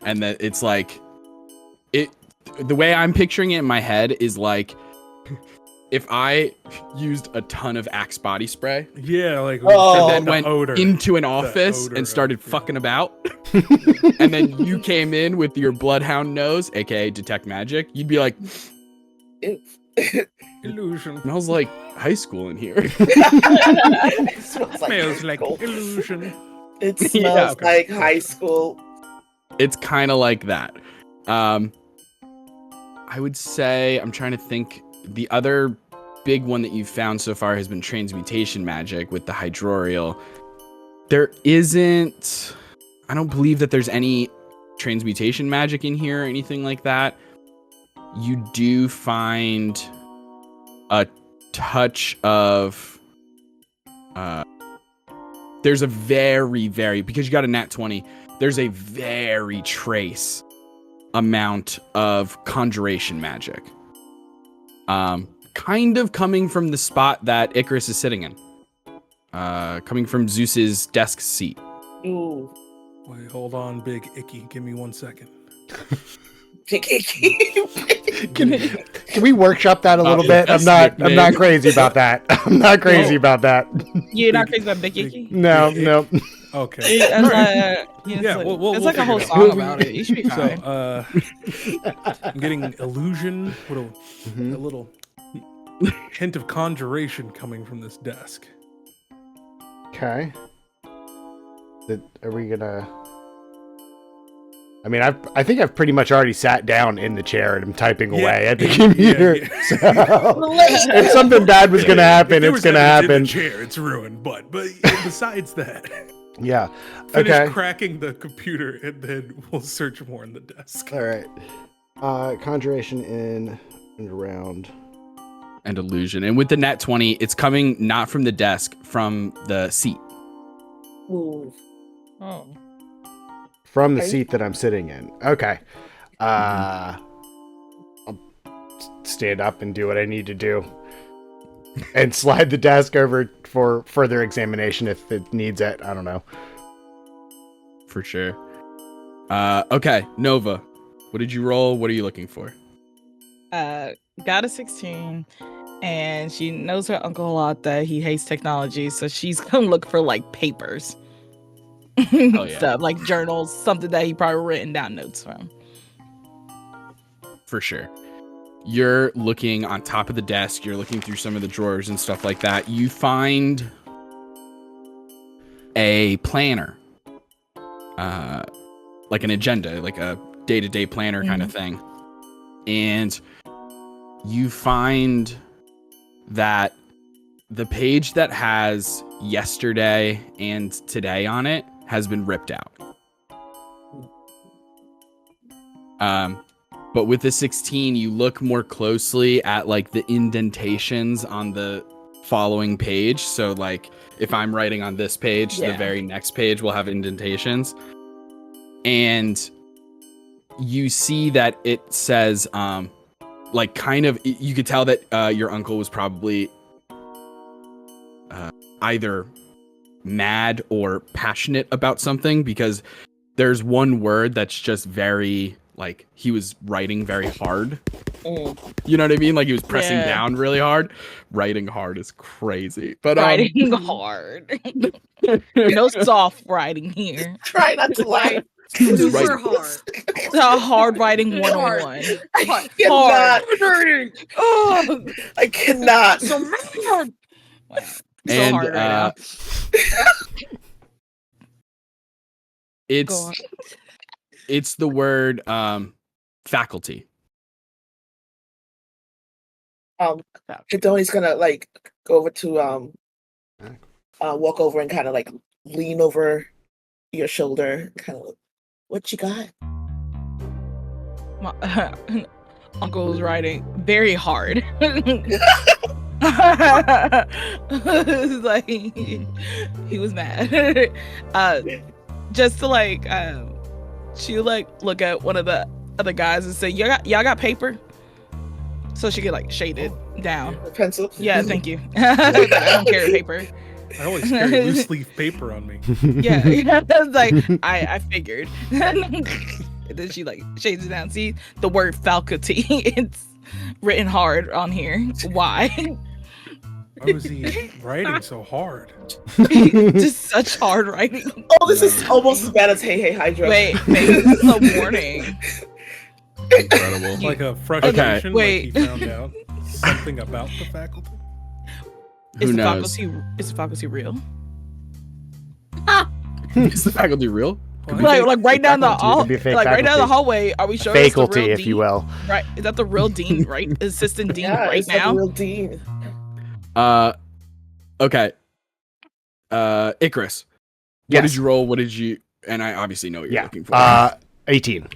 And that it's like... The way I'm picturing it in my head is like if I used a ton of Axe body spray, And then went into an office and started fucking about, and then you came in with your bloodhound nose, aka detect magic, you'd be like, illusion smells like high school in here. It smells like illusion. It smells like high school. It's kind of like that. I would say, I'm trying to think, the other big one that you've found so far has been transmutation magic with the hydrorial. There isn't, I don't believe that there's any transmutation magic in here or anything like that. You do find a touch of, there's a very, because you got a nat 20, there's a very trace amount of conjuration magic. Kind of coming from the spot that Icarus is sitting in. Coming from Zeus's desk seat. Ooh. Wait, hold on, Big Icky. Give me 1 second. Can we workworkshop that a little bit? I'm not crazy about that. I'm not crazy about that. You're not crazy about Big Icky? No. Okay. It's like a whole song about it. You should be fine. So, I'm getting illusion with a little hint of conjuration coming from this desk. Okay. Are we gonna? I mean, I think I've pretty much already sat down in the chair and I'm typing away at the computer. So if something bad was gonna happen, it's gonna happen. In the chair, it's ruined. But besides that, yeah. Finish cracking the computer and then we'll search more in the desk. All right. Conjuration in and around. And illusion. And with the nat 20, it's coming not from the desk, from the seat. Ooh. Oh. From the seat that I'm sitting in. Okay. I'll stand up and do what I need to do. And slide the desk over for further examination if it needs it. I don't know. For sure. Okay, Nova. What did you roll? What are you looking for? Got a 16. And she knows her uncle a lot that he hates technology. So she's going to look for like papers. Stuff like journals, something that he probably written down notes from. For sure. You're looking on top of the desk, you're looking through some of the drawers and stuff like that. You find a planner, like an agenda, like a day-to-day planner kind of thing. And you find that the page that has yesterday and today on it has been ripped out. But with the 16, you look more closely at like the indentations on the following page. So like if I'm writing on this page, the very next page will have indentations. And you see that it says, like kind of, you could tell that your uncle was probably either mad or passionate about something, because there's one word that's just very, like, he was writing very hard. You know what I mean? Like he was pressing down really hard. Writing hard is crazy. But writing hard. No soft writing here. Try not to lie. Super hard. It's a hard writing 101. I cannot. Oh, I cannot. So mad. Wow. So and hard right now. It's the word faculty. Hidoni's gonna like go over to walk over and kind of like lean over your shoulder, kind of, what you got? My uncle was writing very hard. Like he was mad. Just to like she like look at one of the other guys and say, y'all got paper? So she could like shade it down. A pencil? Yeah, thank you. I don't carry paper. I always carry loose leaf paper on me. Yeah. That's like I figured. And then she like shades it down. See the word faculty. It's written hard on here. Why? Why was he writing so hard? Just such hard writing. Oh, this is almost as bad as Hey Hey Hydra. Wait, maybe this is a warning. Incredible. Like a frustration. Wait. Like he found out something about the faculty. Who knows? Is the faculty real? Is the faculty real? What? Like right down the Faculty, it could be a fake right down the faculty. hallway. Are we sure that's the Faculty, real if you dean? will. Right? Is that the real dean? Right? Assistant dean Yeah, right it's like now. a real dean. Okay. Icarus. What Yes. did you roll? What did you? And I obviously know what you're looking for. 18.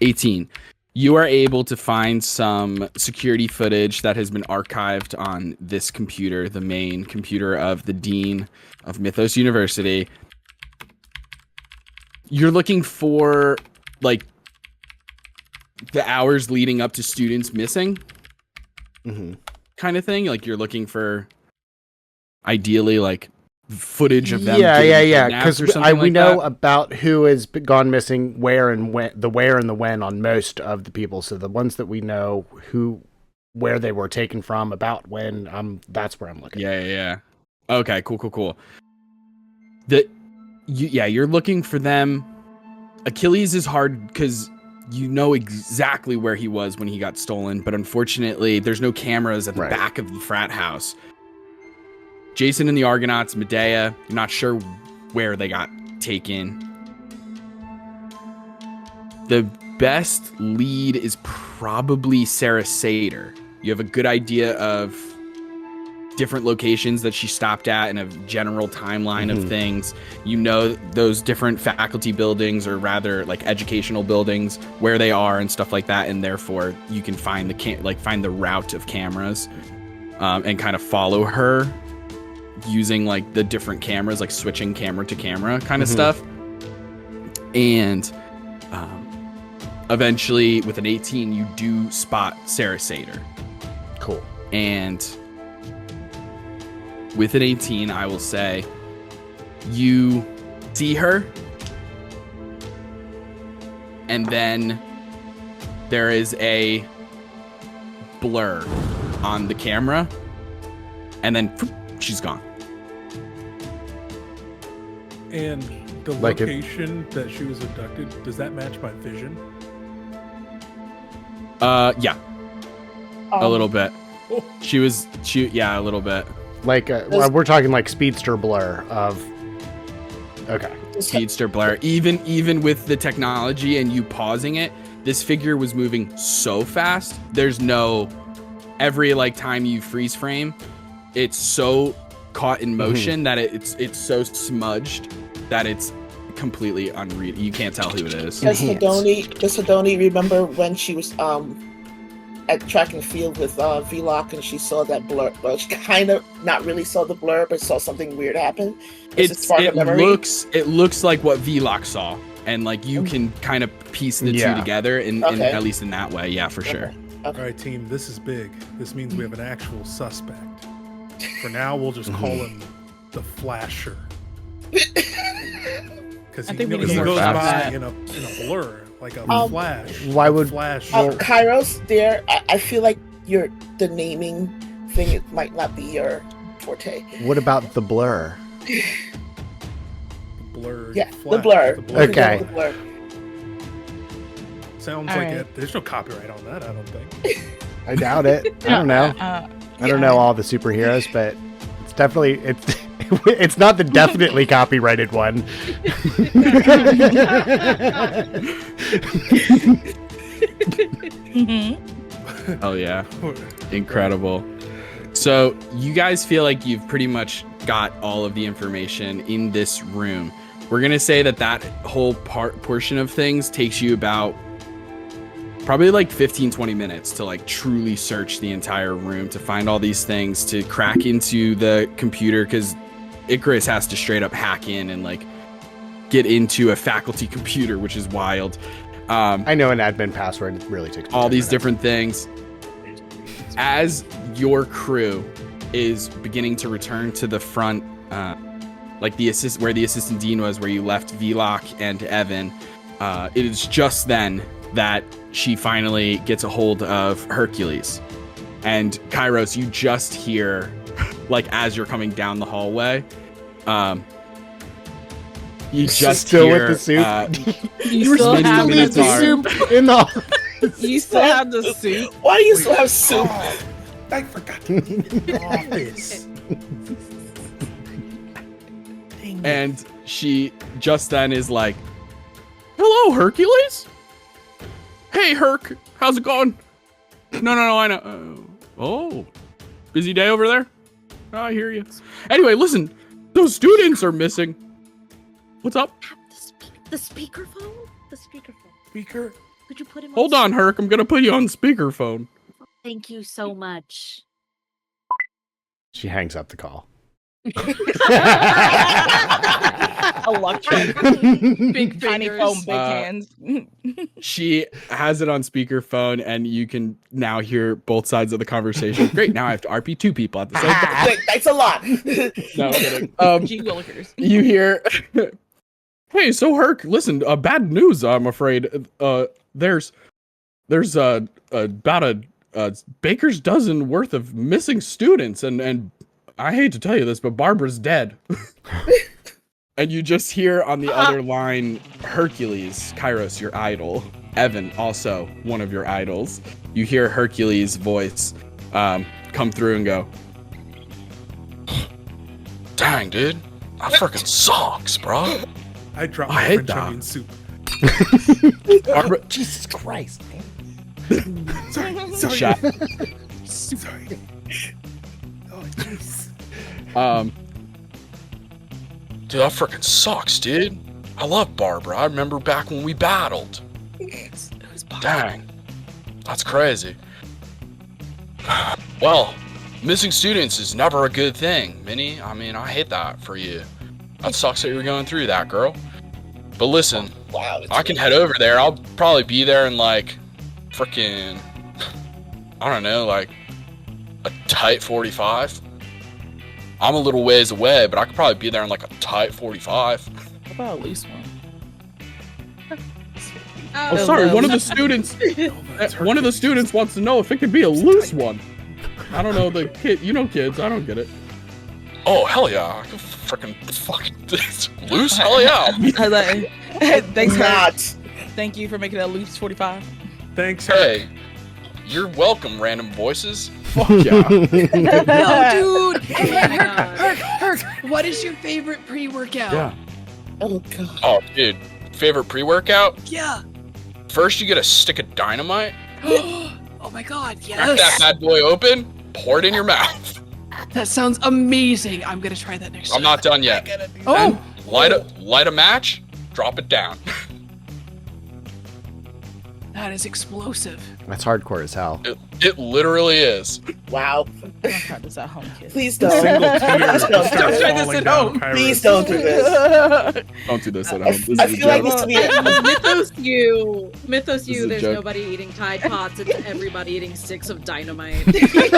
18. You are able to find some security footage that has been archived on this computer, the main computer of the dean of Mythos University. You're looking for like the hours leading up to students missing, kind of thing. Like you're looking for ideally like footage of them. Yeah. Because we know that. about who has gone missing, where and when, the where and the when on most of the people. So the ones that we know where they were taken from, about when, that's where I'm looking. Yeah. Okay, cool. You're looking for them. Achilles is hard because you know exactly where he was when he got stolen, but unfortunately, there's no cameras at the back of the frat house. Jason and the Argonauts, Medea, you're not sure where they got taken. The best lead is probably Sarah Sater. You have a good idea of different locations that she stopped at and a general timeline of things. You know those different faculty buildings, or rather like educational buildings, where they are and stuff like that, and therefore you can find find the route of cameras and kind of follow her using like the different cameras, like switching camera to camera kind of stuff. And eventually with an 18 you do spot Sarah Sater. Cool. And with an 18, I will say you see her, and then there is a blur on the camera, and then she's gone. And the Like location that she was abducted, does that match my vision? Yeah, a little bit. Oh. Yeah, a little bit. Like we're talking like speedster blur of. Okay. Speedster blur. Even with the technology and you pausing it, this figure was moving so fast. There's no every like time you freeze frame, it's so caught in motion that it's so smudged that it's completely unreadable. You can't tell who it is. Does Hedoni remember when she was at track and field with Vlock and she saw that blur? Well, she kind of not really saw the blur, but saw something weird happen. It looks like what Vlock saw, and like you can kind of piece the two together, in at least in that way. Yeah, for sure. Okay. All right, team, this is big. This means we have an actual suspect. For now, we'll just call him the Flasher. Because he goes by in a blur, like a flash. Why would Flash? Kairos, there, I feel like the naming thing, it might not be your forte. What about the blur? Blur. Yeah, Flash, the blur. Okay. The blur. Sounds like it. There's no copyright on that, I don't think. I doubt it. I don't know. I don't know all the superheroes, but it's definitely it's not the definitely copyrighted one. Oh yeah, incredible. So you guys feel like you've pretty much got all of the information in this room. We're gonna say that whole portion of things takes you about probably like 15-20 minutes to like truly search the entire room to find all these things, to crack into the computer, because Icarus has to straight up hack in and like get into a faculty computer, which is wild. I know an admin password. It really takes all these different things. As your crew is beginning to return to the front, like where the assistant dean was, where you left Vlock and Evan, it is just then that she finally gets a hold of Hercules. And Kairos, you just hear, like as you're coming down the hallway, you just still hear, with the soup. You still have the soup in the. You still have the soup. Why do you still have soup? Oh, I forgot to eat the office. And she just then is like, "Hello, Hercules. Hey, Herc, how's it going? No, I know. Oh, busy day over there. I hear you. Anyway, listen, those students are missing. What's up? The speakerphone? The speakerphone. Speaker. Could you put him Hold on, Herc. I'm gonna put you on speakerphone. Thank you so much. She hangs up the call. Electric. Big Tiny fingers. phone, big hands. She has it on speakerphone, and you can now hear both sides of the conversation. Great. Now I have to RP 2 people at the same time. Wait, that's a lot. No, I'm kidding. Gee willikers. You hear, "Hey, so Herc, listen, bad news, I'm afraid. There's about a baker's dozen worth of missing students, and I hate to tell you this, but Barbara's dead." And you just hear on the other line, Hercules, Kairos, your idol, Evan, also one of your idols. You hear Hercules' voice come through and go, "Dang, dude, that freaking sucks, bro." I dropped I my hate French that. onion soup. Barbara, Jesus Christ, man. Sorry. Shot. Sorry. Oh, jeez. Dude, that freaking sucks, dude. I love Barbara. I remember back when we battled. Dang. That's crazy. Well, missing students is never a good thing, Minnie. I mean, I hate that for you. That sucks that you're going through that, girl. But listen, Wow. I can head over there. I'll probably be there in like freaking, I don't know, like a tight 45. I'm a little ways away, but I could probably be there in like a tight 45. What about a loose one? Oh, sorry, one of the students wants to know if it could be a loose one. I don't know, the kid, you know kids, I don't get it. Oh, hell yeah. I can freaking fucking loose? Hell yeah. I like, thanks, Herc. Not. Thank you for making that loose 45. Thanks, Herc. Hey, you're welcome, random voices. Fuck yeah. Yo, dude. Hey, Oh my Herc, what is your favorite pre-workout? Yeah. Oh god. Oh, dude. Favorite pre-workout? Yeah. First, you get a stick of dynamite. Oh my god, Crack that yes. bad boy open. Pour it in your mouth. That sounds amazing. I'm gonna try that next time. I'm not done yet. Oh, Light a match. Drop it down. that is explosive. That's hardcore as hell. It literally is. Wow. Don't try this at home, kids. Please The don't. single tear Please don't. starts try this falling at down home. Kairos. Please don't do this. Don't do this at I, home. This I is a feel like joke. this to be a Mythos you. This is a There's joke. nobody eating Tide Pods. It's everybody eating sticks of dynamite.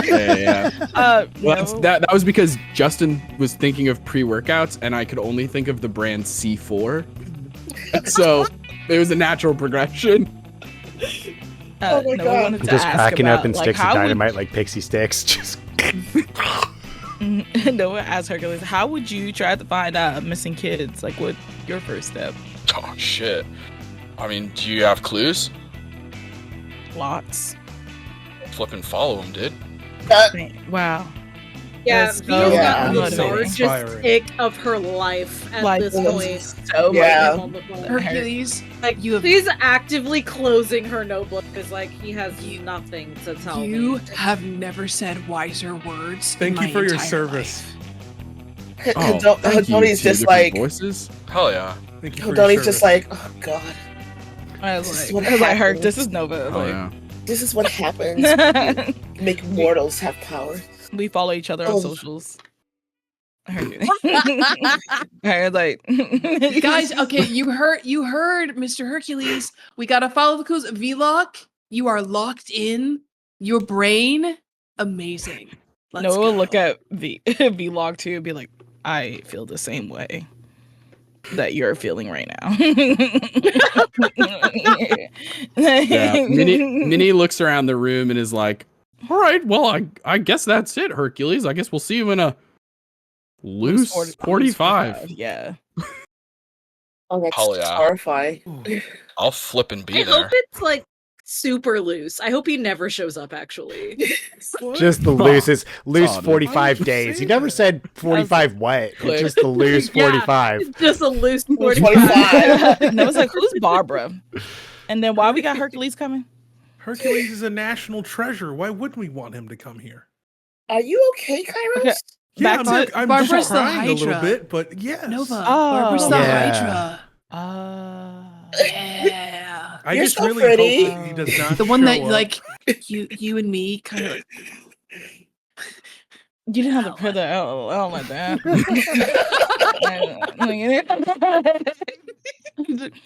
Yeah. Well, No. that was because Justin was thinking of pre-workouts, and I could only think of the brand C4. So it was a natural progression. Oh my no, God. I wanted to Just ask cracking about, up in like, sticks of how would- dynamite like pixie sticks. Just No, ask Hercules, how would you try to find missing kids? Like, what your first step? Oh, shit. I mean, do you have clues? Lots. Flipping follow him, dude. Wow. Yeah, That's Via's so got the motivating. largest Inspiring. pick of her life at Like, this this point. is so Yeah. On the phone. Hercules, Like, you have she's actively closing her notebook because, like, he has nothing to tell you me. have never said wiser words. Thank in you my for your entire service. life. Oh, thank you, Hodoni's two just different like voices. Hell yeah. Thank you for your Hodoni's service. just like, oh god, I This is was what like, Herc, happens. this is Nova. Oh Like, yeah. this is what happens. Make mortals have power. we follow each other on Oh. socials. Hercules. I was like, Guys, okay, you heard, Mr. Hercules. We gotta follow the clues. V-Lock, you are locked in. Your brain, amazing. Let's no, go. we'll look at Vlog too and be like, I feel the same way that you're feeling right now. Yeah. Minnie looks around the room and is like, "All right, well, I guess that's it, Hercules. I guess we'll see you in a loose 45." Yeah. Oh, that's Hell yeah. horrifying. I'll flip and be I there. hope it's like super loose. I hope he never shows up, actually. Just the loose 45 you days. say He never that? said 45 what? Click. Just the loose Yeah. 45. Just a loose 45. No, it's like, who's Barbara? And then why we got Hercules coming? Hercules is a national treasure. Why wouldn't we want him to come here? Are you okay, Kairos? Okay. Yeah, Back to I'm Barbara's just the crying a little Hydra. bit, but yes. Nova. Oh. Barbara's the Yeah. Hydra. Yeah. I You're just so really pretty. hope he does not The one that show up. like you and me kind of like You didn't have to put the LOL like that.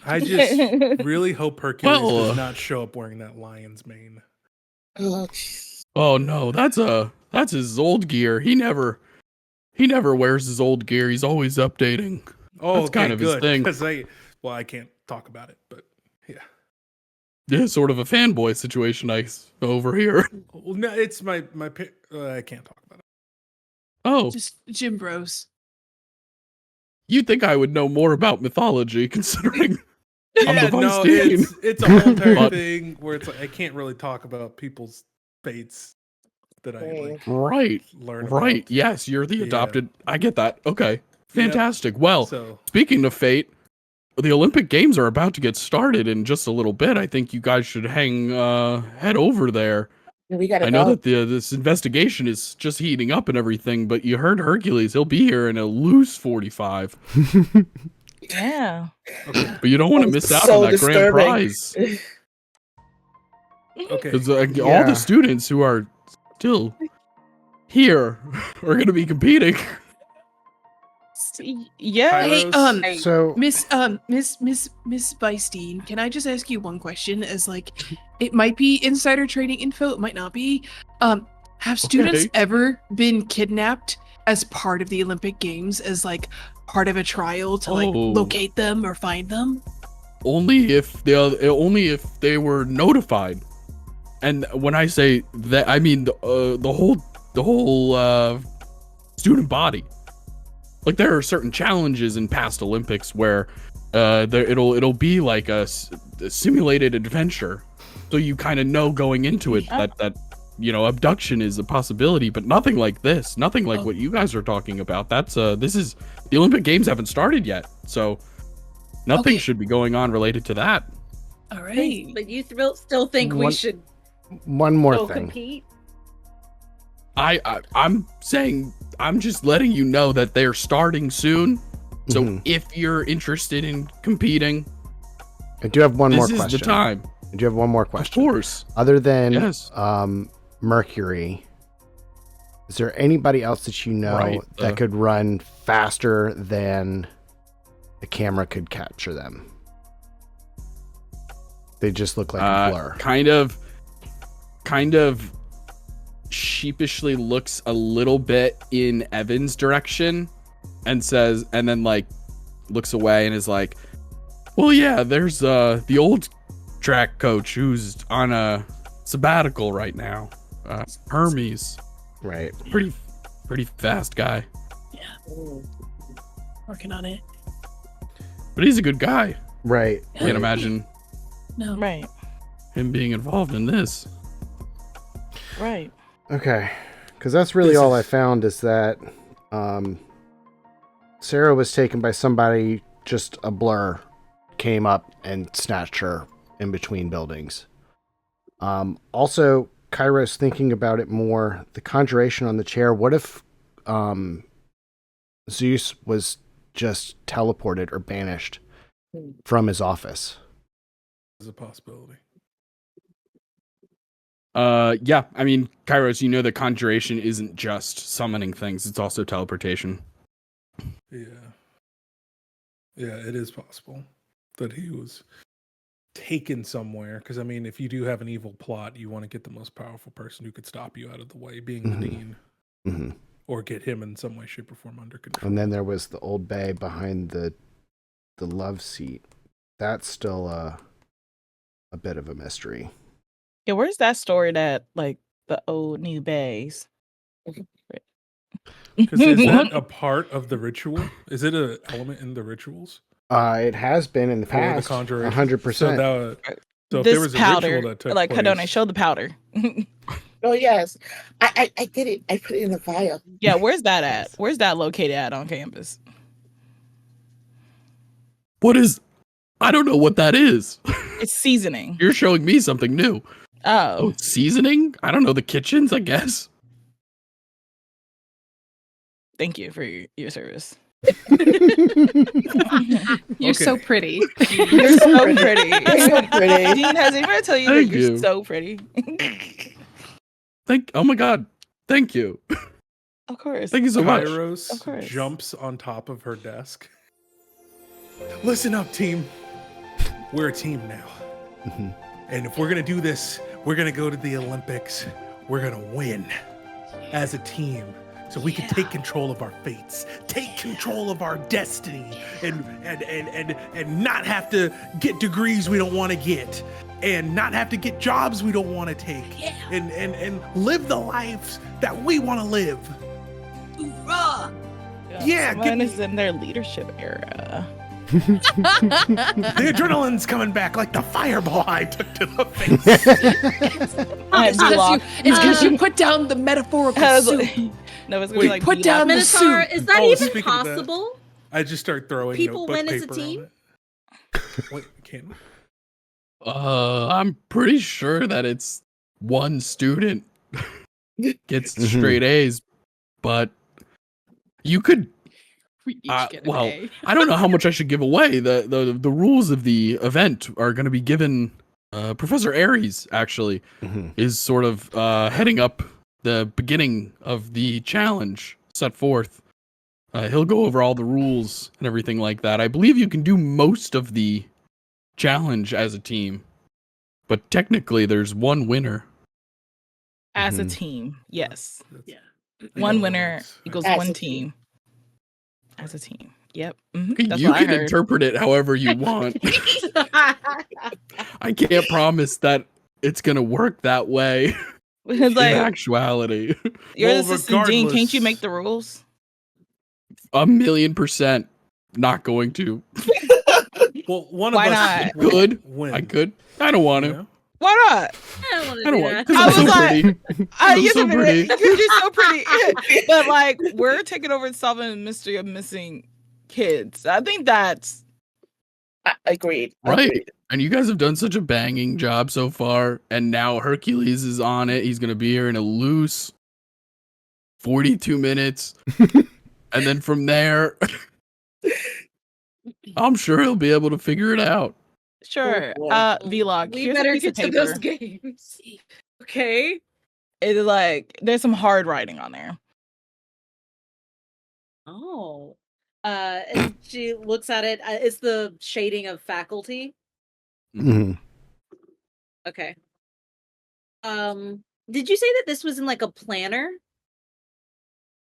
I just really hope Hercules Well, does not show up wearing that lion's mane. Oh, jeez. Oh no, that's his old gear. He never wears his old gear. He's always updating. Oh, That's okay, kind of his good. thing. Because I can't talk about it, but yeah. Yeah, sort of a fanboy situation over here. Well, no, it's my I can't talk about it. Oh, just Jim Bros. you'd think I would know more about mythology, considering I'm Yeah, the Vice no, Dean. it's a whole entire But- thing where it's like I can't really talk about people's fates that I like Right, learn right. about. Yes, you're the Yeah. adopted. I get that. Okay, Yep. fantastic. Well, So speaking of fate, the Olympic Games are about to get started in just a little bit. I think you guys should head over there. We gotta I know go. that this investigation is just heating up and everything, but you heard Hercules. He'll be here in a loose 45. Yeah. okay, But you don't want to That's miss out so on that grand disturbing. prize. okay. Because all Yeah. the students who are still here are going to be competing. Yeah. Hey, Kairos. So Miss Beistein, can I just ask you one question? As like, it might be insider trading info, it might not be. Have students Okay. ever been kidnapped as part of the Olympic Games as like part of a trial to like Oh. locate them or find them? only if they were notified. And when I say that, I mean the whole student body. Like there are certain challenges in past Olympics where it'll be like a simulated adventure, so you kind of know going into it that abduction is a possibility, but nothing like this, nothing like what you guys are talking about. That's this is the Olympic Games haven't started yet, so nothing Okay. should be going on related to that. All right. But you still think we One- should one more go thing. compete? I'm saying, I'm just letting you know that they're starting soon. So Mhm. if you're interested in competing, I do have one more this is question. the time. I do have one more Of question. course. Other than Yes. Mercury, is there anybody else that you know Right, that could run faster than the camera could capture them? They just look like a blur. Kind of sheepishly looks a little bit in Evan's direction and says, and then like looks away and is like, well, yeah, there's the old track coach who's on a sabbatical right now, Hermes. Right. Pretty fast guy, Working on it. but he's a good guy. Right. Can't imagine No. Right. him being involved in this. Right. Okay. Because that's really This all I is- found is that Sarah was taken by somebody, just a blur, came up and snatched her in between buildings. Also, Kairos, thinking about it more, the conjuration on the chair, what if Zeus was just teleported or banished from his office? Is a possibility. Yeah, I mean, Kairos, you know that conjuration isn't just summoning things, it's also teleportation. Yeah. Yeah, it is possible that he was taken somewhere. Because, I mean, if you do have an evil plot, you want to get the most powerful person who could stop you out of the way, being Mhm. the dean, Mm-hmm. or get him in some way, shape, or form under control. And then there was the old bay behind the love seat. That's still a bit of a mystery. Yeah, where's that story that like the old new bays? Because is that a part of the ritual? Is it an element in the rituals? It has been in the For the past. conjuration? 100%. So So if there this was a powder, ritual that took like place, Hadone, show the powder. Oh yes, I did it. I put it in the vial. Yeah, where's that at? Where's that located at on campus? What is? I don't know what that is. It's seasoning. You're showing me something new. Oh, it's seasoning? I don't know. The kitchens, I guess. thank you for your service. You're Okay. so pretty. You're so pretty. You're so pretty. Dean, has anybody tell you Thank that you're you. so pretty? Oh my God. Thank you. Of course. Thank you so much. Of Kairos course. jumps on top of her desk. Listen up, team. We're a team now. Mhm. And if we're going to do this, we're going to go to the Olympics. We're going to win as a team so we can take control of our fates, take control of our destiny, and not have to get degrees we don't want to get, and not have to get jobs we don't want to take, and live the lives that we want to live. Hoorah! Yeah, Someone is in their leadership era. The adrenaline's coming back like the fireball I took to the face. It's because you put down the metaphorical soup. No, it's gonna be like Put down the Minotaur, soup. is that Oh, even speaking of that, possible? I just start throwing People notebook win as a paper team? on it. Wait, can I'm pretty sure that it's one student gets Mhm. straight A's, but you could. We each get an Well, A. I don't know how much I should give away. The rules of the event are going to be given. Professor Aries actually Mhm. is sort of heading up the beginning of the challenge set forth. He'll go over all the rules and everything like that. I believe you can do most of the challenge as a team, but technically there's one winner. As a Mhm. team, yes. Yeah. One winner equals As one a team. As a team. Yep. That's You what I can heard. interpret it however you want. I can't promise that it's gonna work that way It's in like, actuality. you're Well, the assistant dean. Can't you regardless- make the rules? 1,000,000% not going to. Well, one Why of us not? will Could. win. I could. I don't want to. you know? Why not? I don't want I to don't do want that. because I I'm so was like- pretty. I'm so pretty. You're just so pretty. But like, we're taking over and solving the mystery of missing kids. I think that's Agreed. Right. Agreed. And you guys have done such a banging job so far. And now Hercules is on it. He's going to be here in a loose 42 minutes. And then from there, I'm sure he'll be able to figure it out. sure. boy. Vlog. We Here's a better piece of get to those paper. games. Okay. It's like there's some hard writing on there. Oh. And she looks at it. It's the shading of faculty. Mhm. Okay. Did you say that this was in like a planner?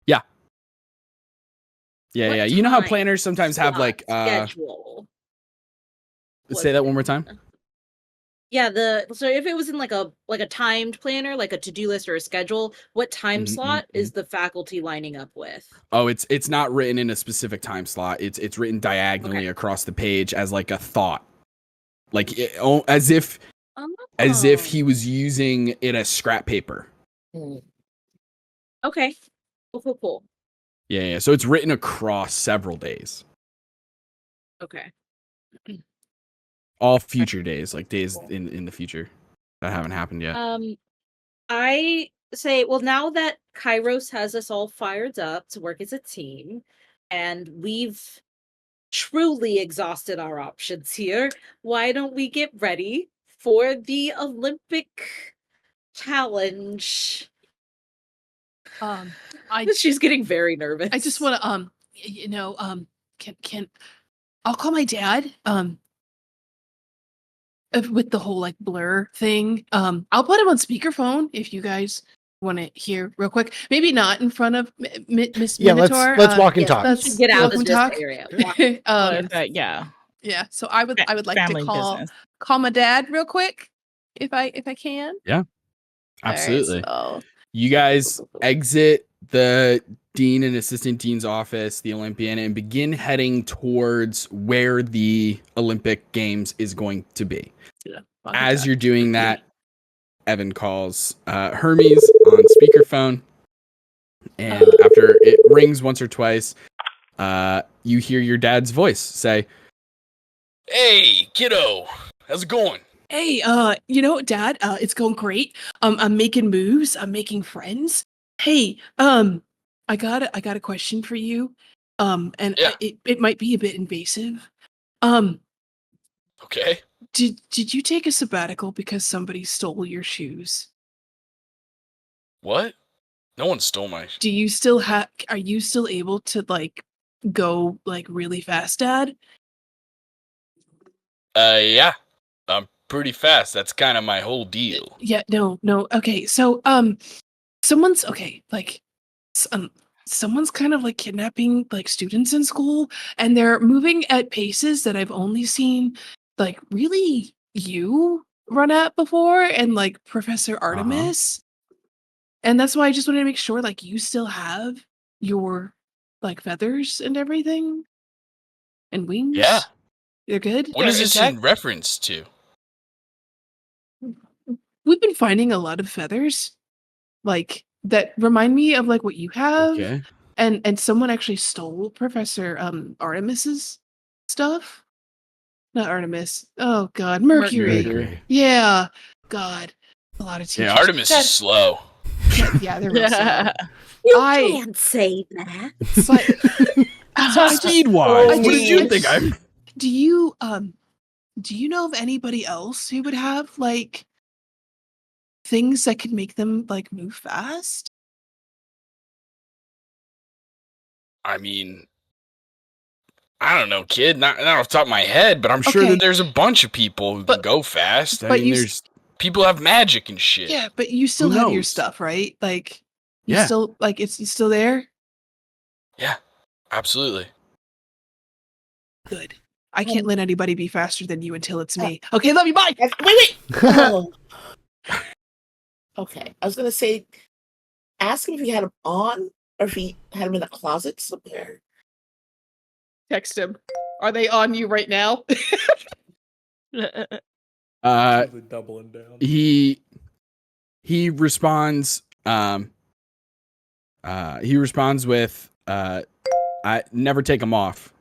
Yeah, What yeah. You know how time? planners sometimes have like Schedule. say that one more time. Yeah, so if it was in like a timed planner, like a to-do list or a schedule, what time Mhm, slot mhm, is the faculty lining up with? Oh, it's not written in a specific time slot. It's written diagonally Okay. across the page as like a thought. Like as if Oh. he was using it as scrap paper. Mm. Okay. Cool. Yeah, yeah. So it's written across several days. Okay. All future days, like days in the future that haven't happened yet. I say, well, now that Kairos has us all fired up to work as a team, and we've truly exhausted our options here, why don't we get ready for the Olympic challenge? She's getting very nervous. I just want to can I'll call my dad with the whole like blur thing. I'll put him on speakerphone if you guys want to hear real quick. Maybe not in front of Miss Yeah, Minotaur. let's walk and talk. Let's get out walk of and this talk. area. Yeah. Yeah. So I would like Family to call business. my dad real quick if I can. Absolutely. All right, so You guys exit the dean and assistant dean's office, the Olympian, and begin heading towards where the Olympic Games is going to be. Yeah, pocket As chat. you're doing that, Evan calls Hermes on speakerphone, and after it rings once or twice, you hear your dad's voice say, Hey, kiddo, how's it going? Hey, Dad, it's going great. I'm making moves. I'm making friends. Hey, I got a question for you. And Yeah. it might be a bit invasive. Um, Okay. did you take a sabbatical because somebody stole your shoes? What? No one stole my. Do you are you still able to like go like really fast, Dad? Yeah. I'm pretty fast. That's kind of my whole deal. Yeah, no. Okay, so someone's okay, like um someone's kind of like kidnapping like students in school, and they're moving at paces that I've only seen like really you run at before, and like Professor Artemis. And that's why I just wanted to make sure like you still have your like feathers and everything and wings. Yeah. They're good. What They're is this intact. in reference to? We've been finding a lot of feathers like that remind me of like what you have. "Okay, And someone actually stole Professor Artemis's stuff. Not Artemis. Oh God, Mercury. Mercury." Yeah, God, a lot of teachers. Yeah, Artemis is slow. Yeah, they're real slow. You I- can't say that. But I just- Speed-wise, I what did just- you I think? just- do you know of anybody else who would have like things that could make them like move fast? I mean, I don't know, kid. Not off the top of my head, but I'm sure Okay. that there's a bunch of people who can But- go fast. I but mean, you s- there's People have magic and shit. Yeah, but you still Who have your knows? stuff, right? Like you Yeah. still like it's still there? Yeah, absolutely. Good. I can't let anybody be faster than you until it's me. Okay, love you. Bye. Wait. Oh. Okay, I was gonna say, ask him if he had them on or if he had them in a closet somewhere. Text him. Are they on you right now? Really doubling down. he responds with I never take them off.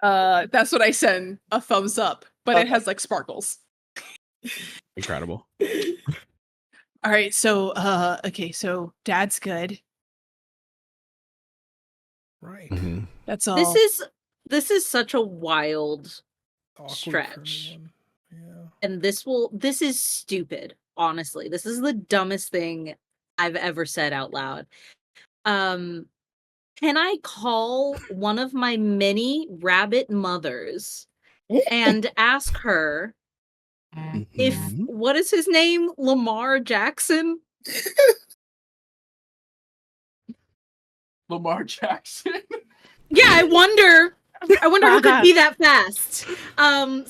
That's what I send. A thumbs up, but Okay. it has like sparkles. Incredible. All right, so okay, so Dad's good. Right. That's all. This is such a wild Awkward for stretch. anyone. Yeah. And this is stupid, honestly. This is the dumbest thing I've ever said out loud. Can I call one of my many rabbit mothers and ask her if Mhm. what is his name? Lamar Jackson? Lamar Jackson. Yeah, I wonder who could be that fast.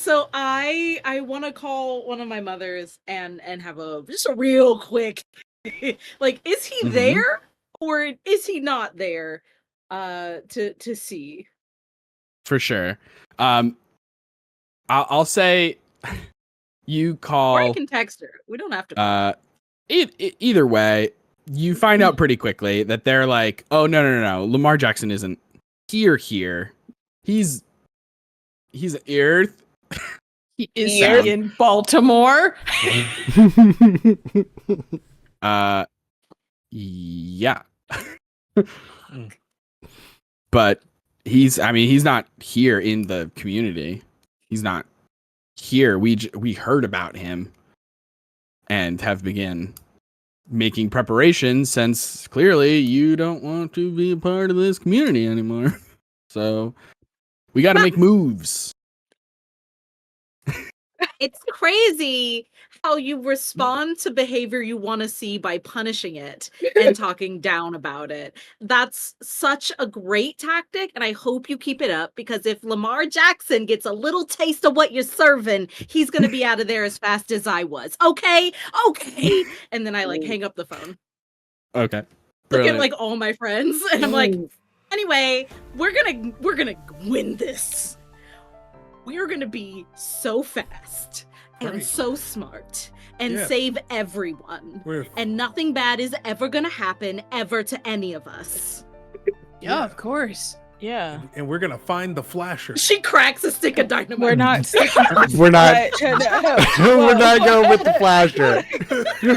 So I want to call one of my mothers and have just a real quick like, is he Mhm. there or is he not there? To see. For sure. I'll say you Or I call can text her. We don't have to. either way, you find out pretty quickly that they're like, oh no. Lamar Jackson isn't here. He's Earth. He is Sam. in Baltimore. Yeah. But he's not here in the community. He's not here. We heard about him and have begun making preparations since clearly you don't want to be a part of this community anymore. So we got to make moves. It's crazy how you respond to behavior you want to see by punishing it and talking down about it. That's such a great tactic, and I hope you keep it up, because if Lamar Jackson gets a little taste of what you're serving, he's going to be out of there as fast as I was. Okay? And then I like hang up the phone. Okay. Look at Brilliant. like all my friends, and I'm like, anyway, we're gonna win this. we're gonna be so fast and Right. so smart and Yeah. save everyone. We're And nothing bad is ever gonna happen ever to any of us. Yeah, of course. Yeah. and we're gonna find the flasher. She cracks a stick of dynamite. We're not sticking with We're not. the We're not going with the flasher.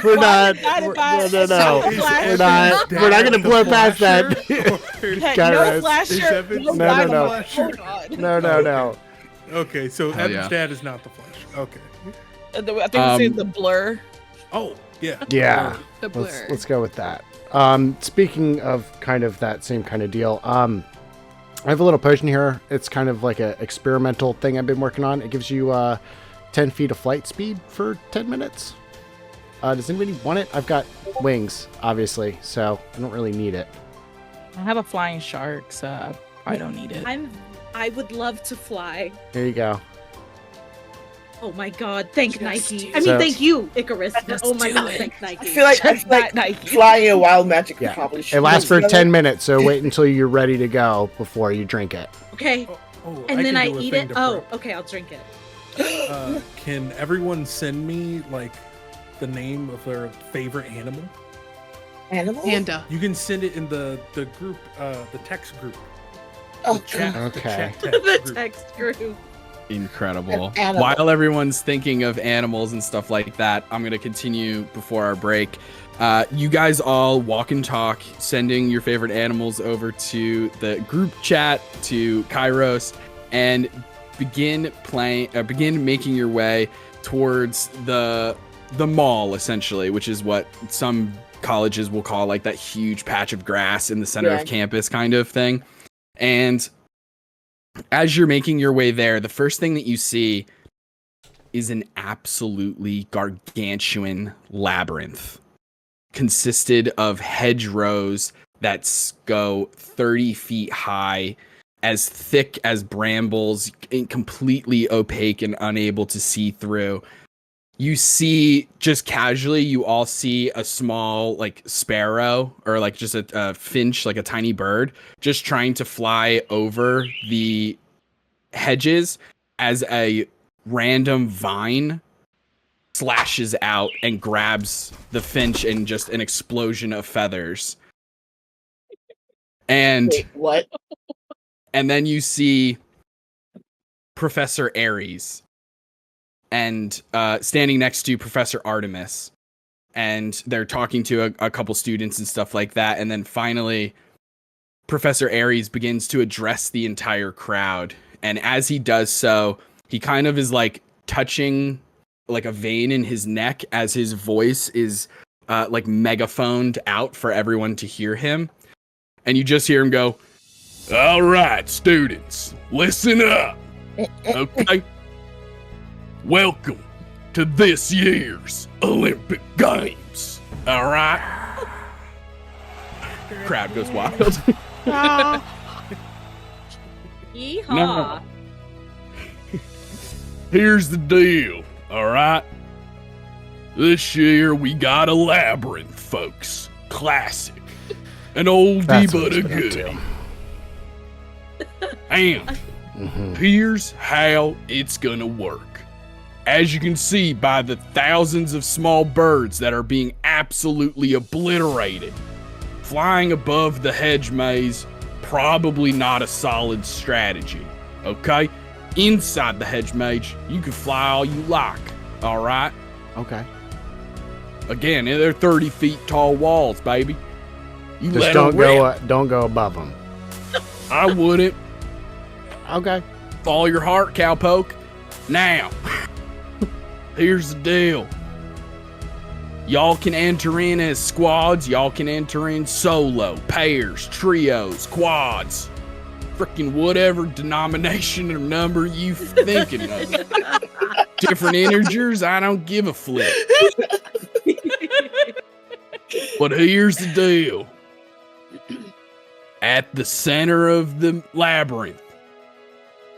We're not. not No, about no, no. the flasher? We're not. We're not going to blow past that. Heck, Kairos. no Is flasher. Evan- No, No, no, no. flasher. Hold on. No, no, no. Okay, so Hell Evan's yeah. dad is not the flasher. Okay. I think it's the blur. Oh, yeah. Yeah. The blur. Let's go with that. Speaking of kind of that same kind of deal, I have a little potion here. It's kind of like an experimental thing I've been working on. It gives you 10 feet of flight speed for 10 minutes. Does anybody want it? I've got wings, obviously, so I don't really need it. I have a flying shark, so I don't need it. I would love to fly. Here you go. Oh my god, thank Nike. I mean, So- thank you, Icarus. But Just oh my do god, it. thank I Nike. feel like Nike. flying in wild magic Yeah. probably should. It lasts for be 10 minutes, so wait until you're ready to go before you drink it. Okay, Oh, and then can I do a eat thing it. to Oh, prep. okay, I'll drink it. Can everyone send me like the name of their favorite animal? Animal? Panda. You can send it in the group, the text group. Oh, Chat, the Okay. chat text The group. text group. Incredible. An animal. While everyone's thinking of animals and stuff like that, I'm going to continue before our break. You guys all walk and talk, sending your favorite animals over to the group chat, to Kairos, and begin making your way towards the mall, essentially, which is what some colleges will call like that huge patch of grass in the center Yeah. of campus kind of thing. And as you're making your way there, the first thing that you see is an absolutely gargantuan labyrinth, consisted of hedgerows that go 30 feet high, as thick as brambles, completely opaque and unable to see through. You see, just casually, you all see a small, like, sparrow, or like just a finch, like a tiny bird, just trying to fly over the hedges as a random vine slashes out and grabs the finch in just an explosion of feathers. And Wait, what? and then you see Professor Ares and standing next to Professor Artemis, and they're talking to a couple students and stuff like that. And then finally, Professor Ares begins to address the entire crowd. And as he does so, he kind of is like touching like a vein in his neck as his voice is like megaphoned out for everyone to hear him. And you just hear him go, "All right, students, listen up. Okay? Welcome to this year's Olympic Games. All right?" Crowd goes wild. Yeehaw. No. Here's the deal, all right? This year we got a labyrinth, folks. Classic. An oldie That's what but a it's been up goodie. And Mhm. here's how it's gonna work. As you can see by the thousands of small birds that are being absolutely obliterated, flying above the hedge maze, probably not a solid strategy, okay? Inside the hedge maze, you can fly all you like, all right? Okay. Again, they're 30 feet tall walls, baby. You Just let don't 'em go. rip. Don't go above them. I wouldn't. Okay. Follow your heart, cowpoke. Now, here's the deal. Y'all can enter in as squads. Y'all can enter in solo, pairs, trios, quads. Freaking whatever denomination or number you thinking of. Different integers, I don't give a flip. But here's the deal. At the center of the labyrinth,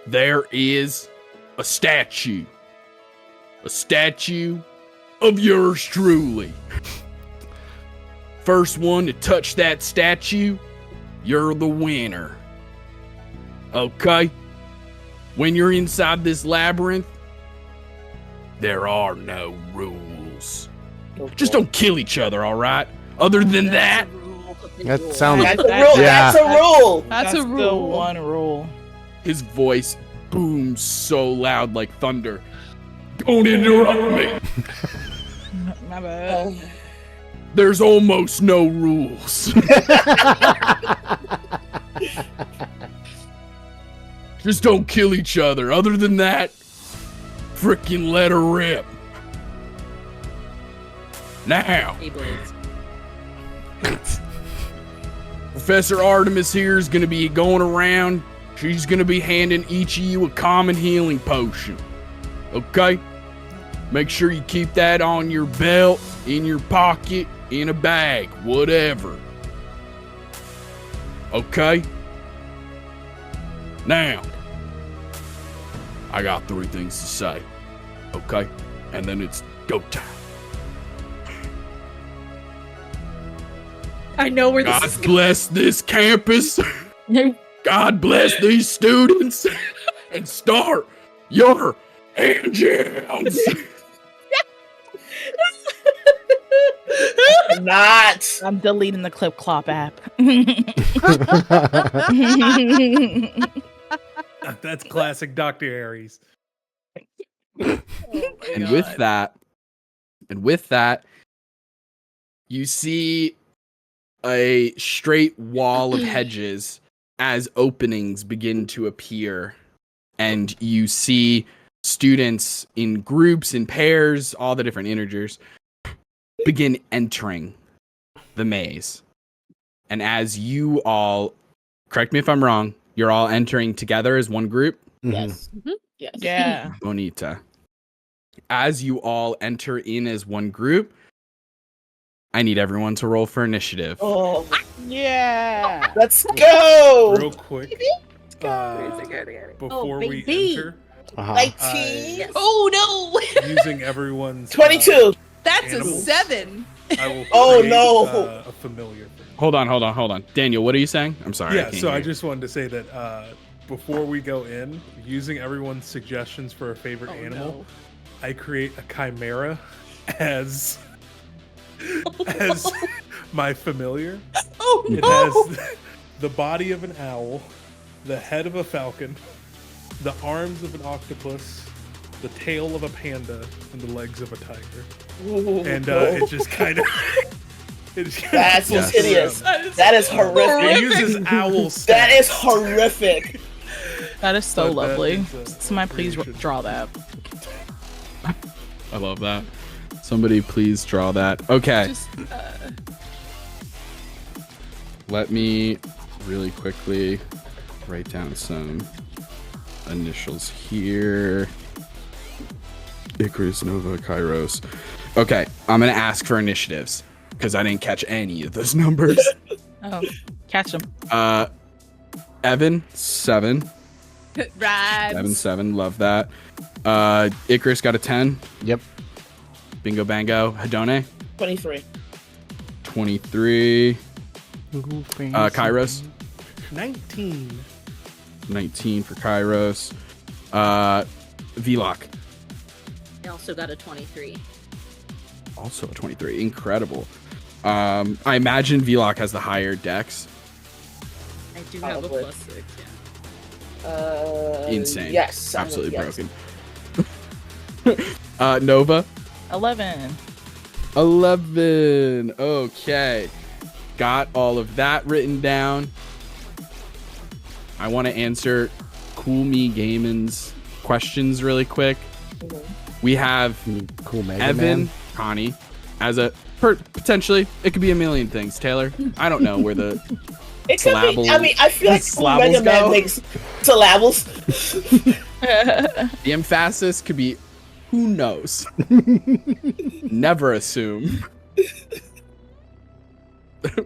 there is a statue. A statue of yours truly. First one to touch that statue, you're the winner. Okay? when you're inside this labyrinth, there are no rules. Just don't kill each other, all right? Other than that, That sounds. That's a rule. Yeah. That's a rule. That's a the rule. one rule. his voice booms so loud like thunder. Don't interrupt me. My bad. There's almost no rules. Just don't kill each other. Other than that, frickin' let her rip. Now, Beyblades. Professor Artemis here is gonna be going around. She's gonna be handing each of you a common healing potion. Okay? Make sure you keep that on your belt, in your pocket, in a bag, whatever. Okay? Now, I got 3 things to say. Okay? And then it's go time. I know where God this is bless this campus. God bless these students. And start your engines. Not. I'm deleting the Clip Clop app. That's classic Dr. Aries. And with that, you see a straight wall of hedges as openings begin to appear. And you see students in groups, in pairs, all the different integers, begin entering the maze. And as you all, correct me if I'm wrong, you're all entering together as one group? Yes. Yes. Yeah. Bonita. As you all enter in as one group, I need everyone to roll for initiative. Oh, Yeah. let's go. Real quick. Before we baby. enter, 19. Oh no! using everyone's 22. That's Animals. a 7. I will Oh, create, no. a familiar. Hold on. Daniel, what are you saying? I'm sorry. Yeah, can't so I hear. just wanted to say that before we go in, using everyone's suggestions for a favorite animal, I create a chimera as my familiar. Oh It no! has the body of an owl, the head of a falcon, the arms of an octopus, the tail of a panda, and the legs of a tiger. And it just kind of. That's just hideous. That is It horrific. uses owl stats. That is horrific. That is so But that lovely. is a Somebody please creation. draw that. I love that. Somebody please draw that. Okay. Just, Let me really quickly write down some initials here. Icarus, Nova, Kairos. Okay, I'm going to ask for initiatives because I didn't catch any of those numbers. Oh, catch them. Evan, 7. Rads. 7, love that. Icarus got a 10. Yep. Bingo bango. Hedone, 23. 23. Kairos, 19. 19 for Kairos. Vlock, I also got a 23. also a 23. Incredible. I imagine Vlock has the higher dex. I do have a Probably. +6, yeah. Insane. Yes. Absolutely yes. broken. Nova, 11. 11. Okay. Got all of that written down. I want to answer Cool Me Gamin's questions really quick. We have Cool Mega Evan, Man. Connie, as a potentially, it could be a million things. Taylor, I don't know where the It could be. I mean, I feel like Syllables Mega Man go. makes syllables. the emphasis could be. Who knows? Never assume.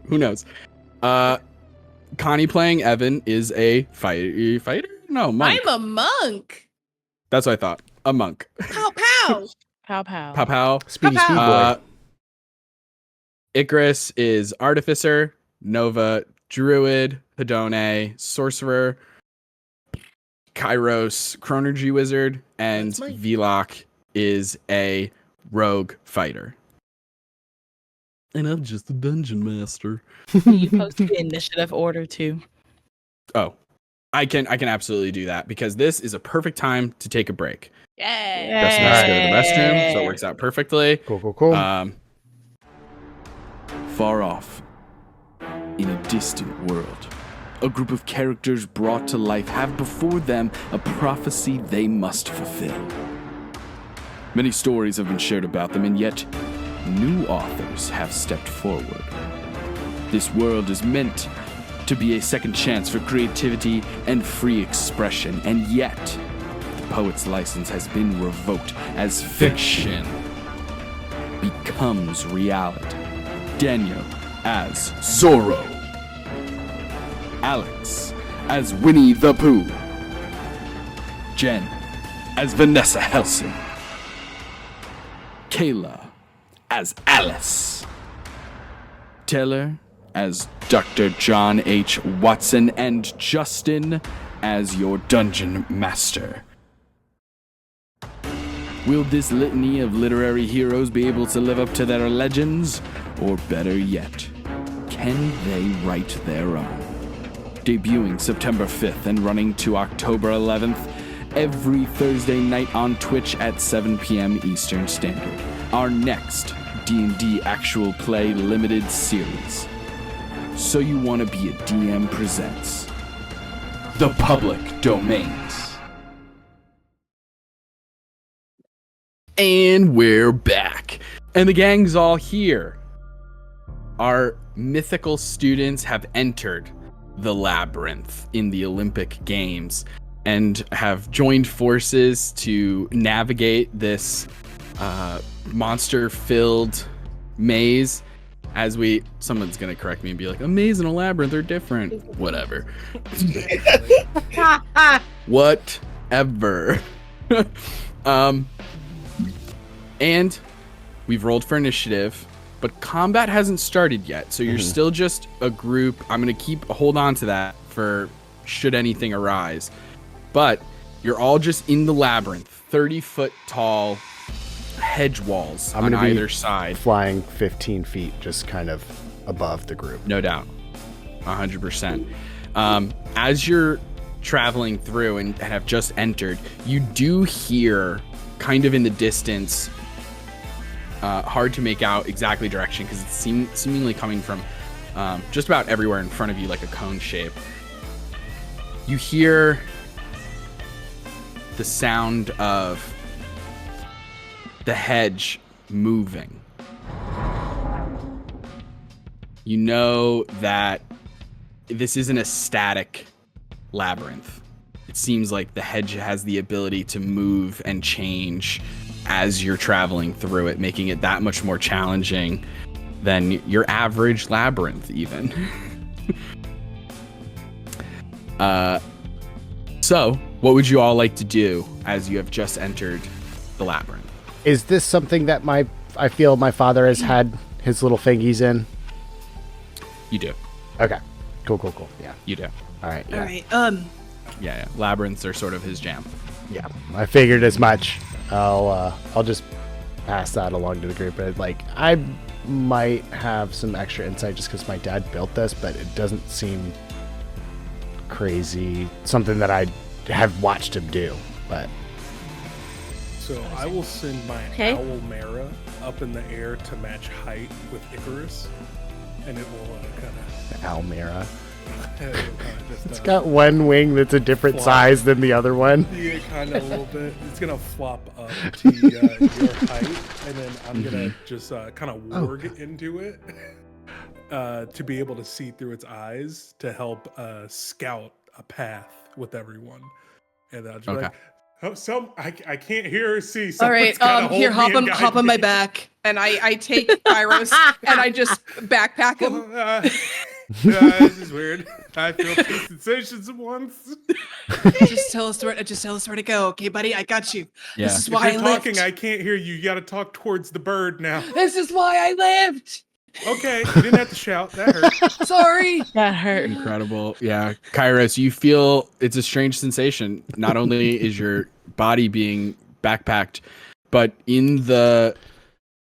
Who knows? Connie playing Evan is a fighter? No, monk. I'm a monk. That's what I thought. A monk. Pow pow. Pow pow. Pow pow. Speedy Pow, Speed pow. Boy. Icarus is artificer. Nova druid. Hedone sorcerer. Kairos Chronergy Wizard, and Velok is a rogue fighter. And I'm just a dungeon master. You post the initiative order too. Oh, I can absolutely do that because this is a perfect time to take a break. Yay! Just needs to go to the restroom, so it works out perfectly. Cool. Far off, in a distant world, a group of characters brought to life have before them a prophecy they must fulfill. Many stories have been shared about them, and yet new authors have stepped forward. This world is meant to be a second chance for creativity and free expression, and yet the poet's license has been revoked as fiction becomes reality. Daniel as Zorro. Alex as Winnie the Pooh. Jen as Vanessa Helsing. Kayla as Alice. Taylor as Dr. John H. Watson, and Justin as your dungeon master. Will this litany of literary heroes be able to live up to their legends? Or better yet, can they write their own? Debuting September 5th and running to October 11th, every Thursday night on Twitch at 7 p.m. Eastern Standard. Our next D&D Actual Play Limited Series. So You Wanna Be a DM presents The Public Domains. And we're back. And the gang's all here. Our mythical students have entered the Labyrinth in the Olympic Games and have joined forces to navigate this monster-filled maze. As someone's gonna correct me and be like, a maze and a labyrinth are different. Whatever. Whatever. And we've rolled for initiative, but combat hasn't started yet. So you're still just a group. I'm gonna hold on to that for should anything arise. But you're all just in the labyrinth, 30-foot tall hedge walls on either side. Flying 15 feet, just kind of above the group. No doubt. 100%. As you're traveling through and have just entered, you do hear kind of in the distance, hard to make out exactly direction because it's seemingly coming from just about everywhere in front of you, like a cone shape. You hear the sound of the hedge moving. You know that this isn't a static labyrinth. It seems like the hedge has the ability to move and change as you're traveling through it, making it that much more challenging than your average labyrinth even. So, what would you all like to do as you have just entered the labyrinth? Is this something that I feel my father has had his little fingies in? You do. Okay. Cool. Yeah. You do. All right. Yeah. All right. Yeah. Labyrinths are sort of his jam. Yeah. I figured as much. I'll just pass that along to the group. But I might have some extra insight just because my dad built this, but it doesn't seem crazy. Something that I have watched him do, but. So I will send my owl Mara up in the air to match height with Icarus, and it will kind of... Almira. It's got one wing that's a different size than the other one. Yeah, kind of a little bit. It's going to flop up to your height, and then I'm going to just kind of warg into it to be able to see through its eyes to help scout a path with everyone. And then I'll just be like, I can't hear or see. All right, here, hop on my back, and I take Kairos and I just backpack him. This is weird. I feel two sensations at once. Just tell us where to go, okay, buddy? I got you. Yeah. This is why if you're I talking, lived. I can't hear you. You got to talk towards the bird now. This is why I lived. Okay, you didn't have to shout. That hurt. Sorry. That hurt. Incredible. Yeah. Kairos, you feel it's a strange sensation. Not only is your body being backpacked, but in the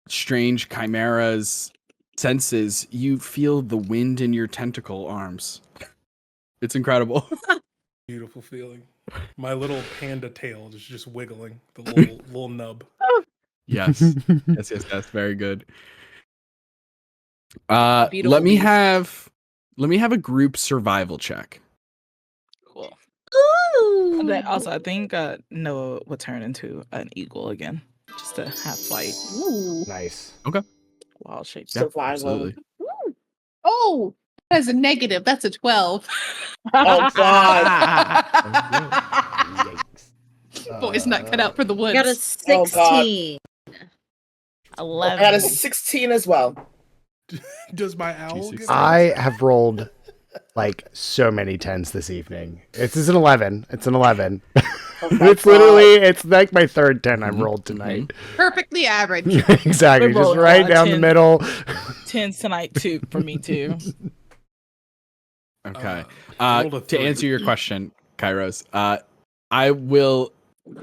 strange chimera's senses, you feel the wind in your tentacle arms. It's incredible. Beautiful feeling. My little panda tail is just wiggling. The little nub. Yes. Yes. Very good. Let Beautiful me beast. have a group survival check. Cool. Ooh. And then also, I think Noah would turn into an eagle again, just to have flight. Ooh. Nice. Wild shapes. Yeah, Survival. absolutely. Oh, that's a negative. That's a 12. Oh, God. Yikes. Boy's not cut out for the woods. I got a Oh, God. 16. 11. I got a 16 as well. Does my owl Jesus. get I have rolled like so many 10s this evening. It's an 11. It's an 11. Oh my It's literally, it's like my third 10 I've rolled tonight. Perfectly average. Exactly. We're Just rolling right on down the 10. middle. 10s tonight too for me too. Okay. rolled a To three. answer your question, Kairos, I will,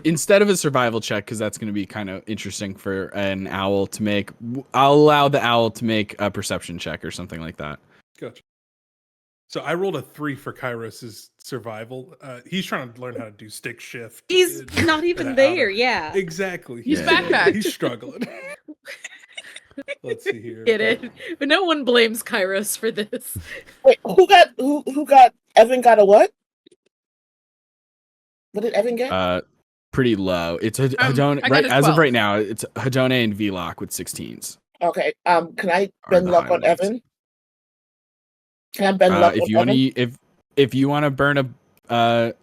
instead of a survival check, because that's going to be kind of interesting for an owl to make, I'll allow the owl to make a perception check or something like that. Gotcha. So I rolled a 3 for Kairos' survival. He's trying to learn how to do stick shift. He's in- not even in there. outer- Yeah. Exactly. He's backpacked. He's struggling. Let's see here. Get it? But no one blames Kairos for this. Wait, who got Evan got a what? What did Evan get? Pretty low. It's Hadone, I got right, a as of 12. right now, it's Hadone and Vlock with 16s. Okay. Can I Are bend the luck high on ones. Evan? Can I bend luck If on you want Evan? to, if you want to burn a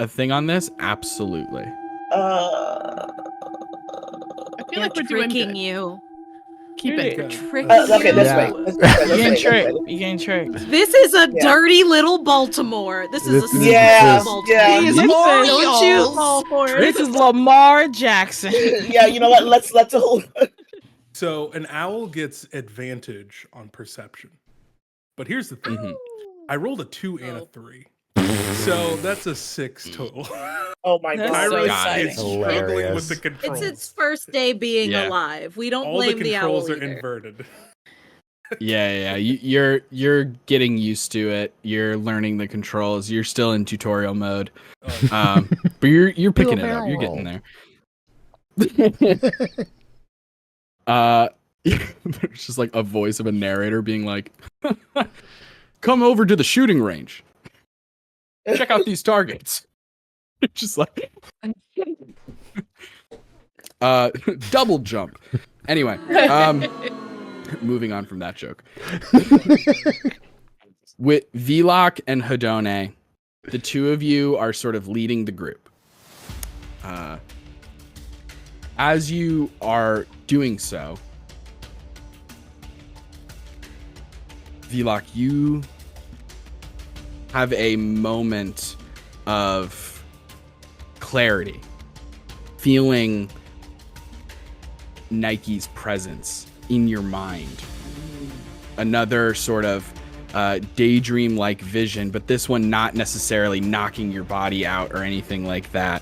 thing on this, absolutely. Uh, I feel They're like we're doing tricking good. you. Keep it Okay. tricky. okay, let's Yeah. wait. Let's You getting wait. tricked. You getting tricked. This is a Yeah. dirty little Baltimore. This is This a is- Yeah, small Baltimore. yeah. He is This Lawrence. is Don't you Orioles. fall for it. This is Lamar Jackson. Yeah, you know what? Let's hold. So an owl gets advantage on perception. But here's the thing. Mhm. I rolled a 2 and a Oh. 3. So that's a 6 total. Oh my That's god. so Kairos exciting. is struggling with Hilarious. the It's controls. its first day being Yeah. alive. We don't All the blame the owl controls are either. inverted. Yeah. You're getting used to it. You're learning the controls. You're still in tutorial mode. Oh, But you're picking it up. You're getting there. There's just like a voice of a narrator being like, "Come over to the shooting range. Check out these targets." Just like, double jump. Anyway, moving on from that joke. With Vlock and Hadone, the two of you are sort of leading the group. As you are doing so, Vlock, you have a moment of clarity, feeling Nike's presence in your mind. Another sort of daydream-like vision, but this one not necessarily knocking your body out or anything like that.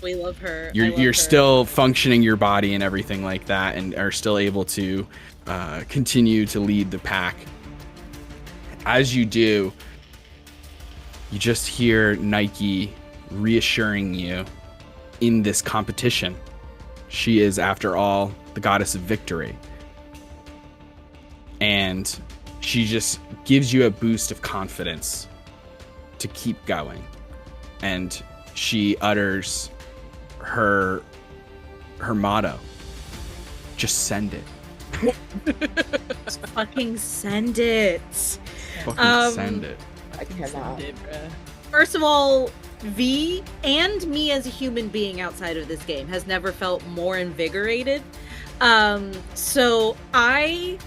We love her. I You're love her. still functioning your body and everything like that, and are still able to continue to lead the pack. As you do, you just hear Nike reassuring you in this competition. She is, after all, the goddess of victory. And she just gives you a boost of confidence to keep going. And she utters her motto. Just send it. Fucking send it. Fucking send it. I cannot. First of all, V and me as a human being outside of this game has never felt more invigorated. So I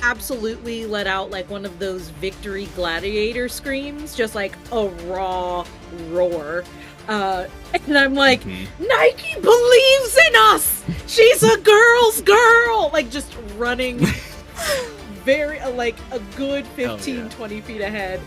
absolutely let out like one of those victory gladiator screams, just like a raw roar. And I'm like, Nike believes in us. She's a girl's girl. Like just running very like a good 15, 20 feet ahead.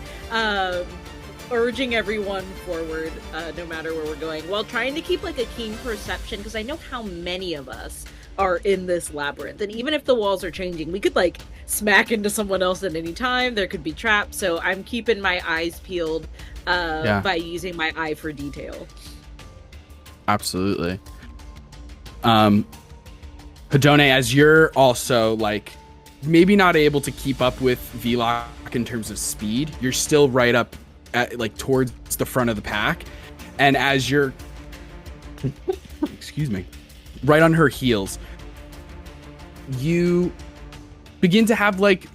Urging everyone forward, no matter where we're going, while trying to keep like a keen perception, because I know how many of us are in this labyrinth, and even if the walls are changing, we could like smack into someone else at any time. There could be traps, so I'm keeping my eyes peeled by using my eye for detail. Absolutely. Hedone, as you're also like maybe not able to keep up with Vlock in terms of speed, you're still right up at, like towards the front of the pack, and as you're excuse me, right on her heels, you begin to have like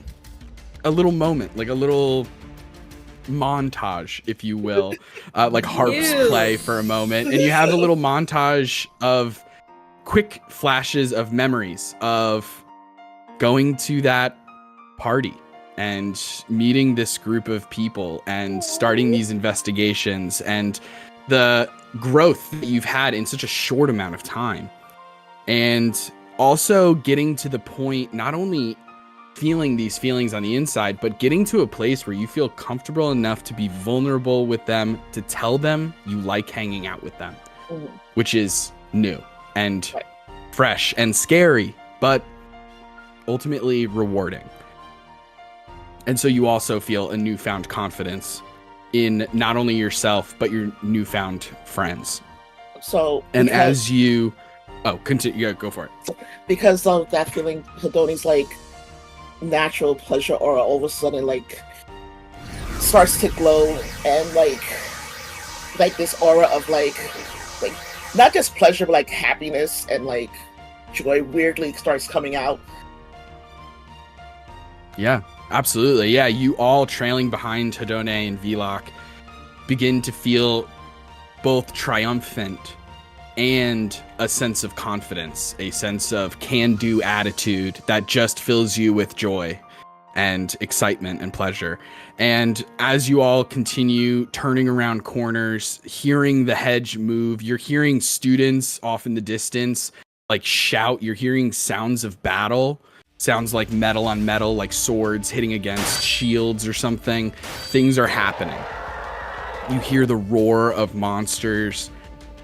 a little moment, like a little montage, if you will, like harps play for a moment, and you have a little montage of quick flashes of memories of going to that party and meeting this group of people and starting these investigations and the growth that you've had in such a short amount of time. And also getting to the point, not only feeling these feelings on the inside, but getting to a place where you feel comfortable enough to be vulnerable with them, to tell them you like hanging out with them, which is new and fresh and scary, but ultimately rewarding. And so you also feel a newfound confidence in not only yourself, but your newfound friends. So, and as you, continue, go for it. Because of that feeling, Hedone's like natural pleasure aura all of a sudden like starts to glow, and like this aura of like not just pleasure, but like happiness and like joy weirdly starts coming out. Yeah. Absolutely. Yeah, you all trailing behind Hedone and Vlock begin to feel both triumphant and a sense of confidence, a sense of can-do attitude that just fills you with joy and excitement and pleasure. And as you all continue turning around corners, hearing the hedge move, you're hearing students off in the distance like shout, you're hearing sounds of battle. Sounds like metal on metal, like swords hitting against shields or something. Things are happening. You hear the roar of monsters.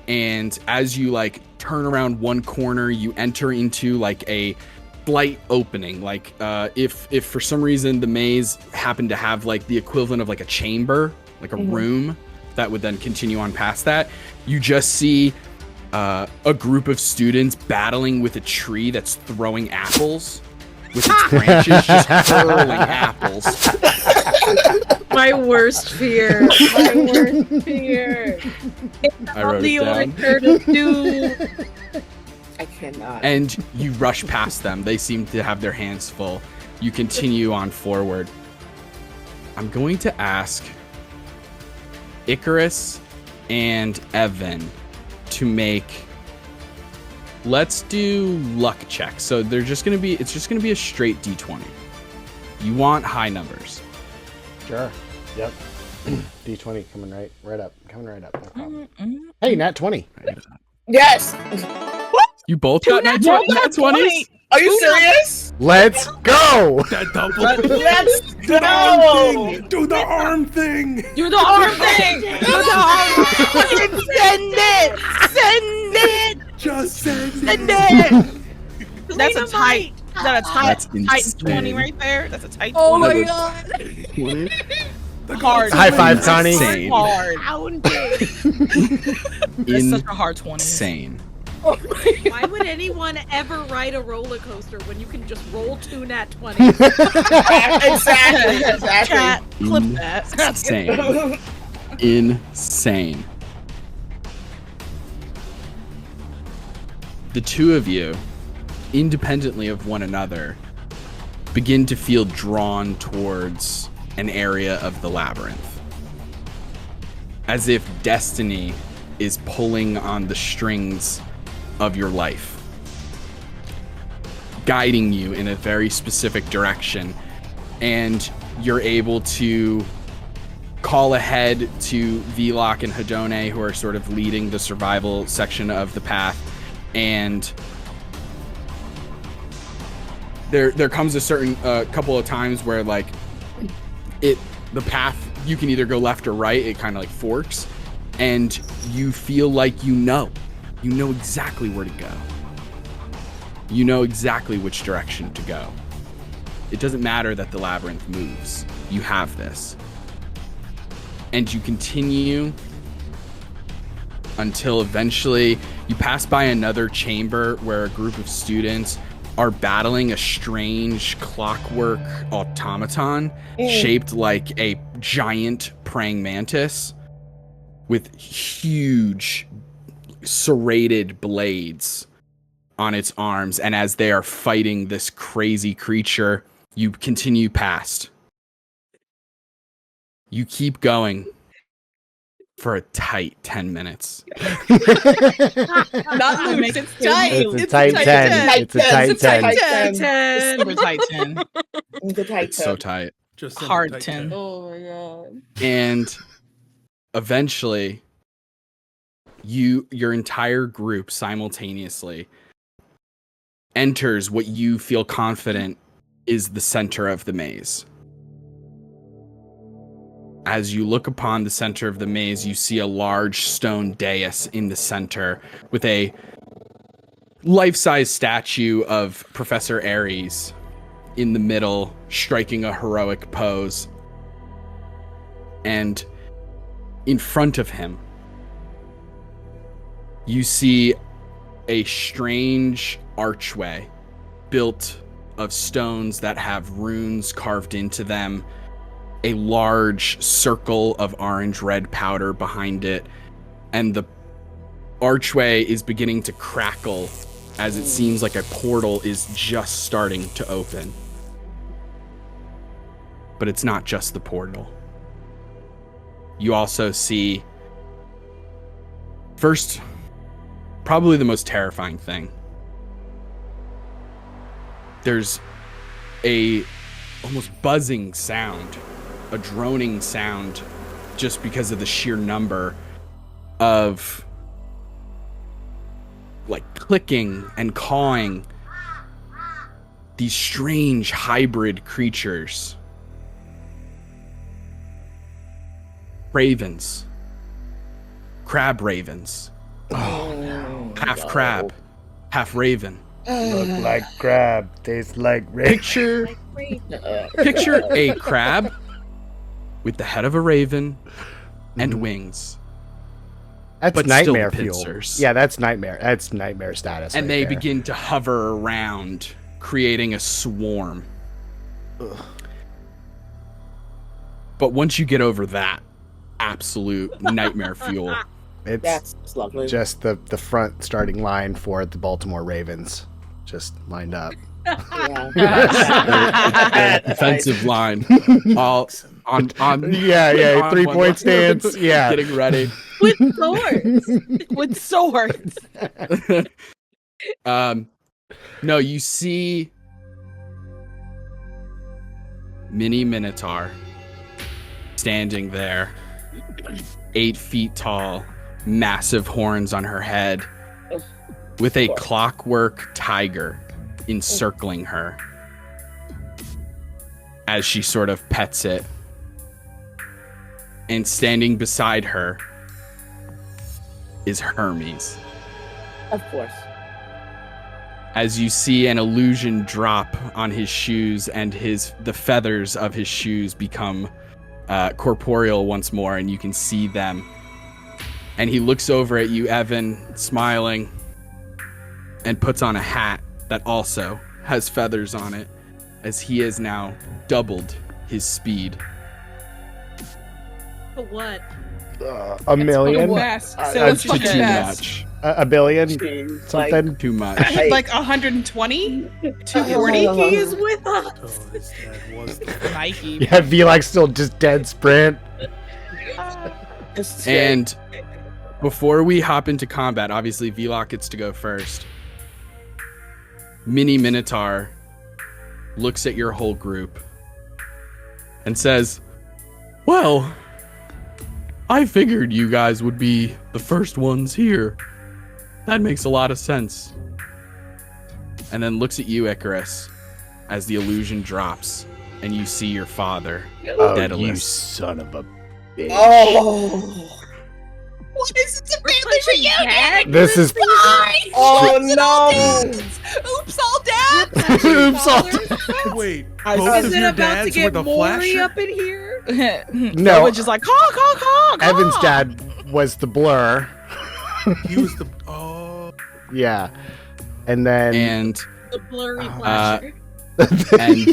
And as you like turn around one corner, you enter into like a slight opening. Like if for some reason the maze happened to have like the equivalent of like a chamber, like a room that would then continue on past that, you just see a group of students battling with a tree that's throwing apples. With its branches just hurling apples. My worst fear. My worst fear. I wrote the it down. I cannot. And you rush past them. They seem to have their hands full. You continue on forward. I'm going to ask Icarus and Evan to make... Let's do luck checks. So it's just gonna be a straight D20. You want high numbers. Sure. Yep. D20 coming right up. Coming right up. No problem. Hey, nat 20. Yes. You both got nat 20s? Are you serious? Let's go. That double. Let's Do the arm go. thing. Do the arm thing. Do the arm thing. Do the arm thing. Send it. Send it. Just send Send it. it. That's a tight. That's a tight That's 20 insane. right there. That's a tight 20. Oh my god. 20? Hard. High five, Connie. Insane. Hard. That's such a hard 20. Insane. Why would anyone ever ride a roller coaster when you can just roll 2 nat 20s? Exactly. Chat, clip that. Insane. Insane. The two of you, independently of one another, begin to feel drawn towards an area of the labyrinth. As if destiny is pulling on the strings of your life, guiding you in a very specific direction, and you're able to call ahead to Vlock and Hedone, who are sort of leading the survival section of the path, and there comes a certain couple of times where like the path, you can either go left or right, it kind of like forks, and you feel like you know exactly where to go. You know exactly which direction to go. It doesn't matter that the labyrinth moves. You have this. And you continue until eventually you pass by another chamber where a group of students are battling a strange clockwork automaton shaped like a giant praying mantis with huge serrated blades on its arms. And as they are fighting this crazy creature, you continue past. You keep going for a tight 10 minutes. Not loose. It's tight. It's a tight 10. It's a tight 10. Super tight 10. It's a tight 10. So tight. Just send a Hard tight 10. Oh my god. And eventually, your entire group simultaneously enters what you feel confident is the center of the maze. As you look upon the center of the maze, you see a large stone dais in the center with a life-size statue of Professor Ares in the middle, striking a heroic pose. And in front of him, you see a strange archway built of stones that have runes carved into them, a large circle of orange-red powder behind it, and the archway is beginning to crackle as it seems like a portal is just starting to open. But it's not just the portal. You also see, first, probably the most terrifying thing. There's a almost buzzing sound, a droning sound, just because of the sheer number of like clicking and cawing, these strange hybrid creatures. Ravens. Crab ravens. Oh, no. Half crab, half raven. Look like crab, tastes like raven. Picture a crab with the head of a raven and wings. That's but nightmare still fuel. pincers. Yeah, that's nightmare. That's nightmare status. And right they there. begin to hover around, creating a swarm. Ugh. But once you get over that, absolute nightmare fuel. It's That's lovely. just the front starting line for the Baltimore Ravens, just lined up. Yeah. Defensive line, all on Yeah, on 3 one point line. stance. Yeah, Getting ready. With swords. With swords. No, you see Mini Minotaur standing there, 8 feet tall, massive horns on her head, with a clockwork tiger encircling her as she sort of pets it. And standing beside her is Hermes. Of course. As you see an illusion drop on his shoes, and the feathers of his shoes become corporeal once more, and you can see them. And he looks over at you, Evan, smiling, and puts on a hat that also has feathers on it, as he has now doubled his speed. For what? a million, West. So that's it's Too fast. much. a billion, Jeez, something. Too much. Like 120? 240? He is with us. Oh, his dad was Nike. Yeah, V-like still just dead sprint. Like, And before we hop into combat, obviously Vlock gets to go first. Mini Minotaur looks at your whole group and says, "Well, I figured you guys would be the first ones here. That makes a lot of sense. And then looks at you, Icarus, as the illusion drops, and you see your father, Oh, you Daedalus. son of a bitch. Oh. What is it to We're family punching reunion? back? This is Fine. Oh, Oops, all no. dads. Oops, all dads. Oops, all Wait, I- both Is of it your about to dads get were the Maury flasher? up in here? No. So it's just like honk, honk, honk, Evan's honk. dad was the blur. He was the Yeah. And then And The blurry flasher. and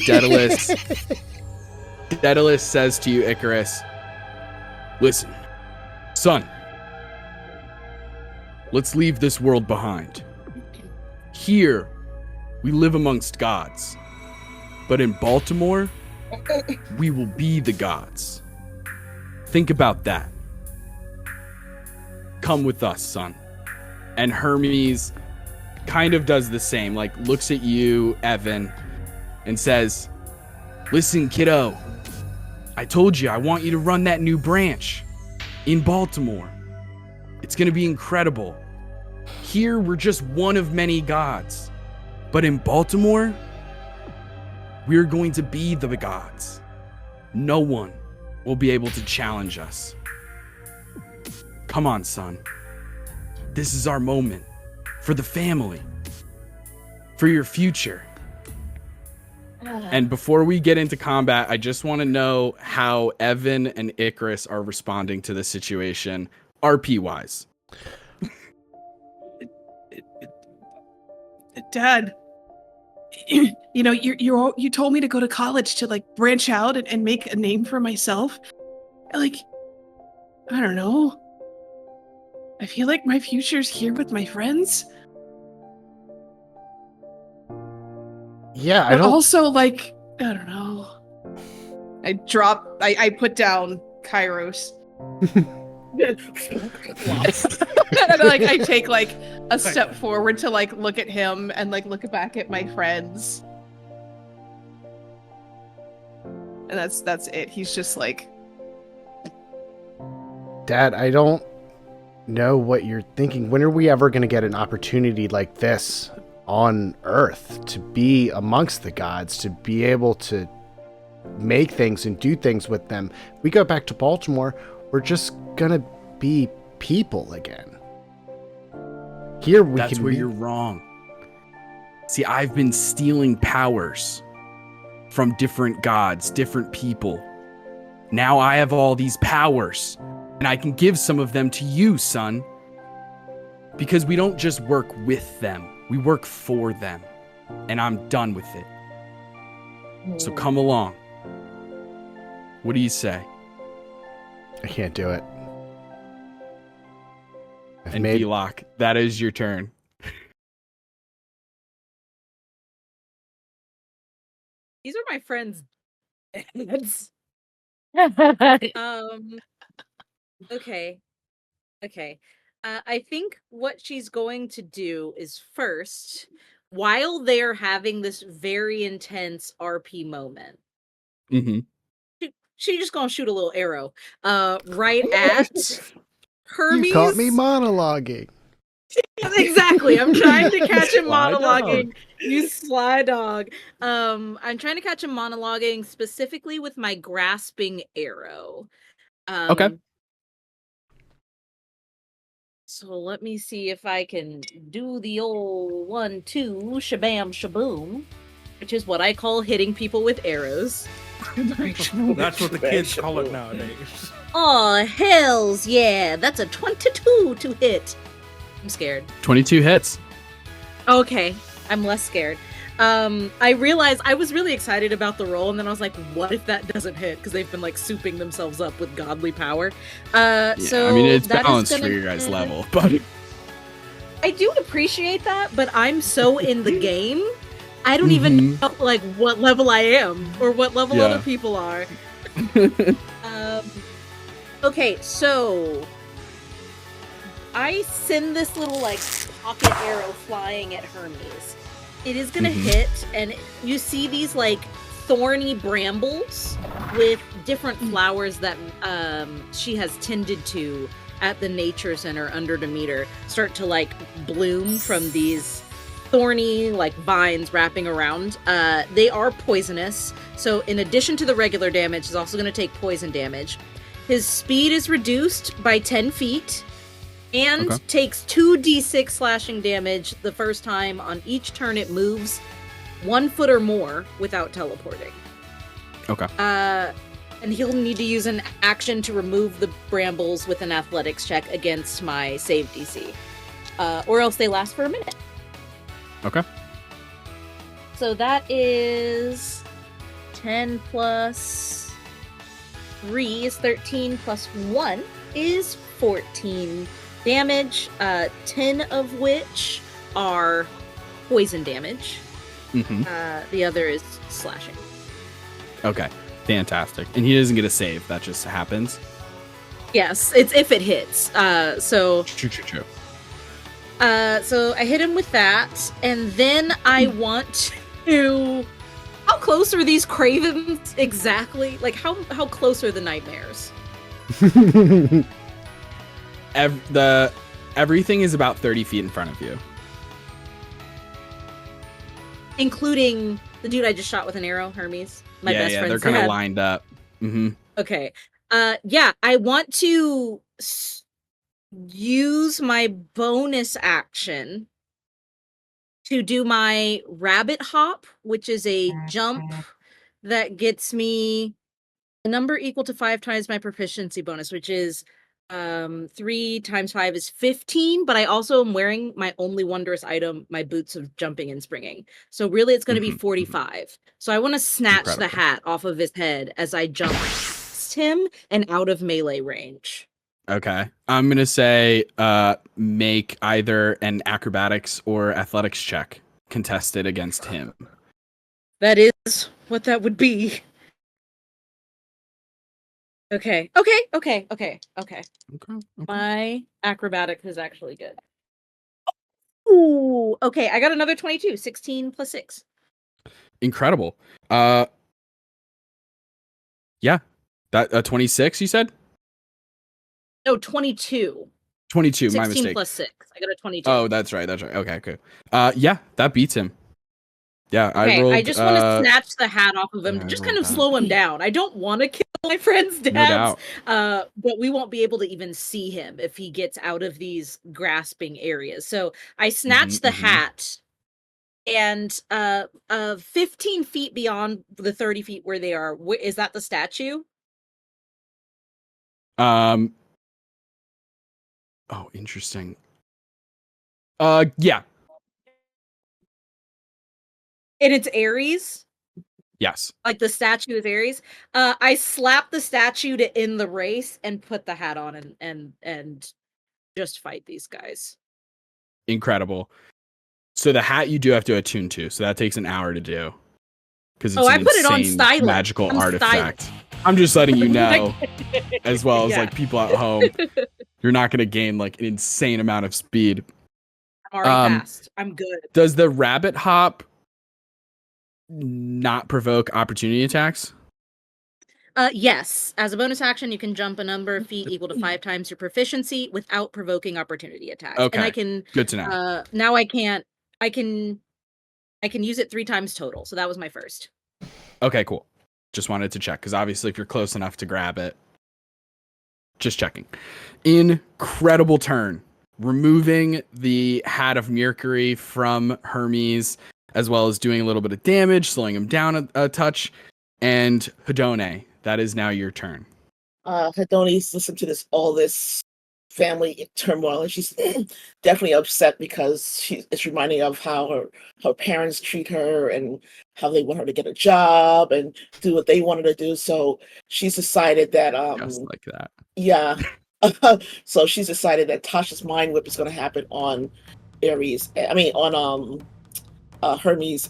Daedalus says to you, Icarus, listen, son, let's leave this world behind. Here, we live amongst gods. But in Baltimore, we will be the gods. Think about that. Come with us, son. And Hermes kind of does the same, like looks at you, Evan, and says, listen, kiddo, I told you I want you to run that new branch in Baltimore. It's going to be incredible. Here, we're just one of many gods. But in Baltimore, we're going to be the gods. No one will be able to challenge us. Come on, son. This is our moment. For the family. For your future. And before we get into combat, I just want to know how Evan and Icarus are responding to the situation, RP-wise. Dad, you know, you told me to go to college to like branch out and make a name for myself. Like, I don't know. I feel like my future's here with my friends. yeah, I But don't also, like, I don't know. I put down Kairos. And like I take like a step forward to like look at him and like look back at my friends. And that's it. He's just like, Dad, I don't know what you're thinking. When are we ever going to get an opportunity like this on Earth to be amongst the gods, to be able to make things and do things with them? We go back to Baltimore, we're just going to be people again. Here we That's can where be... you're wrong. See, I've been stealing powers from different gods, different people. Now I have all these powers, and I can give some of them to you, son. Because we don't just work with them, we work for them. And I'm done with it. So come along. What do you say? I can't do it. I've And made... Veloc, that is your turn. These are my friends' dads. Okay. Okay. I think what she's going to do is first, while they're having this very intense RP moment, Mm-hmm. she's just gonna shoot a little arrow right at Hermes. You caught me monologuing. Exactly. I'm trying to catch him Sly monologuing. dog. You sly dog. I'm trying to catch him monologuing specifically with my grasping arrow. Okay. So let me see if I can do the old 1-2 shabam shaboom, which is what I call hitting people with arrows. That's what the kids call it nowadays. Oh, hells yeah. That's a 22 to hit. I'm scared. 22 hits. Okay, I'm less scared. I realized I was really excited about the roll, and then I was like, what if that doesn't hit? Because they've been like souping themselves up with godly power. So I mean, it's that is balanced gonna for your guys' hit. level, but I do appreciate that, but I'm so in the game, I don't even know like what level I am or what level Yeah. other people are. Okay, so I send this little like pocket arrow flying at Hermes. It is gonna hit, and you see these like thorny brambles with different flowers that she has tended to at the nature center under Demeter start to like bloom from these thorny like vines wrapping around. They are poisonous, so in addition to the regular damage, he's also going to take poison damage. His speed is reduced by 10 feet and takes 2d6 slashing damage the first time on each turn it moves 1 foot or more without teleporting. Okay. And he'll need to use an action to remove the brambles with an athletics check against my save DC. Or else they last for a minute. Okay. So that is 10 plus 3 is 13 plus 1 is 14 damage, 10 of which are poison damage. The other is slashing. Okay. Fantastic. And he doesn't get a save. That just happens. Yes, it's if it hits. So True. So I hit him with that, and then I want to. How close are these cravens exactly? Like how close are the nightmares? Everything is about 30 feet in front of you, including the dude I just shot with an arrow, Hermes. My best friend. They're kind of lined up. Okay. Yeah, I want to use my bonus action to do my rabbit hop, which is a jump that gets me a number equal to 5 times my proficiency bonus, which is 3 times 5 is 15, but I also am wearing my only wondrous item, my boots of jumping and springing. So really it's going to be 45. So I want to snatch the hat off of his head as I jump past him and out of melee range. Okay. I'm going to say make either an acrobatics or athletics check contested against him. That is what that would be. Okay. My acrobatics is actually good. Ooh, okay. I got another 22. 16 plus 6. Incredible. Yeah. That 26 you said? No, 22. 22, 16 my mistake. plus 6. I got a 22. Oh, that's right. Okay, cool. Yeah, that beats him. Yeah, okay, I just want to snatch the hat off of him, just kind of slow him down. I don't want to kill my friend's dabs, but we won't be able to even see him if he gets out of these grasping areas. So I snatch the hat, and 15 feet beyond the 30 feet where they are, is that the statue? Oh, interesting. Yeah. And it's Ares? Yes. Like the statue is Ares. I slap the statue to end the race and put the hat on and just fight these guys. Incredible. So the hat you do have to attune to, so that takes an hour to do. Because it's I put it on silent. Magical artifact. Silent. I'm just letting you know, as well as like people at home, you're not going to gain like an insane amount of speed. I'm already fast. I'm good. Does the rabbit hop not provoke opportunity attacks? Yes. As a bonus action, you can jump a number of feet equal to 5 times your proficiency without provoking opportunity attacks. Okay. And I can. Good to know. Now I can't. I can use it 3 times total. So that was my first. Okay, cool. Just wanted to check because obviously, if you're close enough to grab it, just checking. Incredible turn, removing the hat of Mercury from Hermes, as well as doing a little bit of damage, slowing him down a touch. And Hedone, that is now your turn. Hedone's listened to all this family turmoil, and she's definitely upset because it's reminding of how her parents treat her and how they want her to get a job and do what they wanted to do. So she's decided that just like that. Yeah. So she's decided that Tasha's mind whip is going to happen on Hermes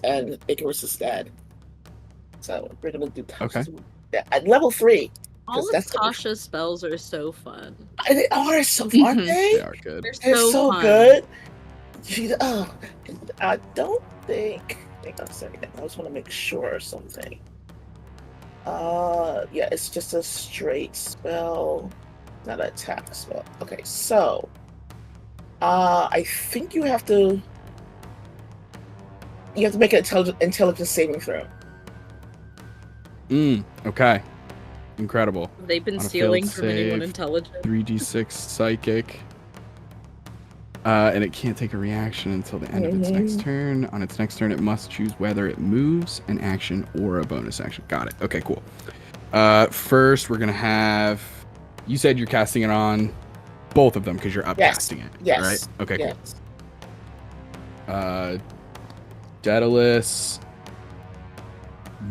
and Icarus's dad. So we're gonna do Tasha's at level 3. All of Tasha's spells are so fun. They are so fun, aren't they? They are good. They're so good. I don't think I'm saying that. I just want to make sure of something. Yeah, it's just a straight spell, not an attack spell. Okay, so I think you have to make an intelligence saving throw. Okay. Incredible. They've been On a stealing failed from anyone save, intelligent. 3d6 psychic. And it can't take a reaction until the end of its next turn. On its next turn, it must choose whether it moves, an action, or a bonus action. Got it. Okay, cool. First, we're going to have... You said you're casting it on both of them because you're upcasting it. Yes. Right? Okay, Yes. cool. Daedalus.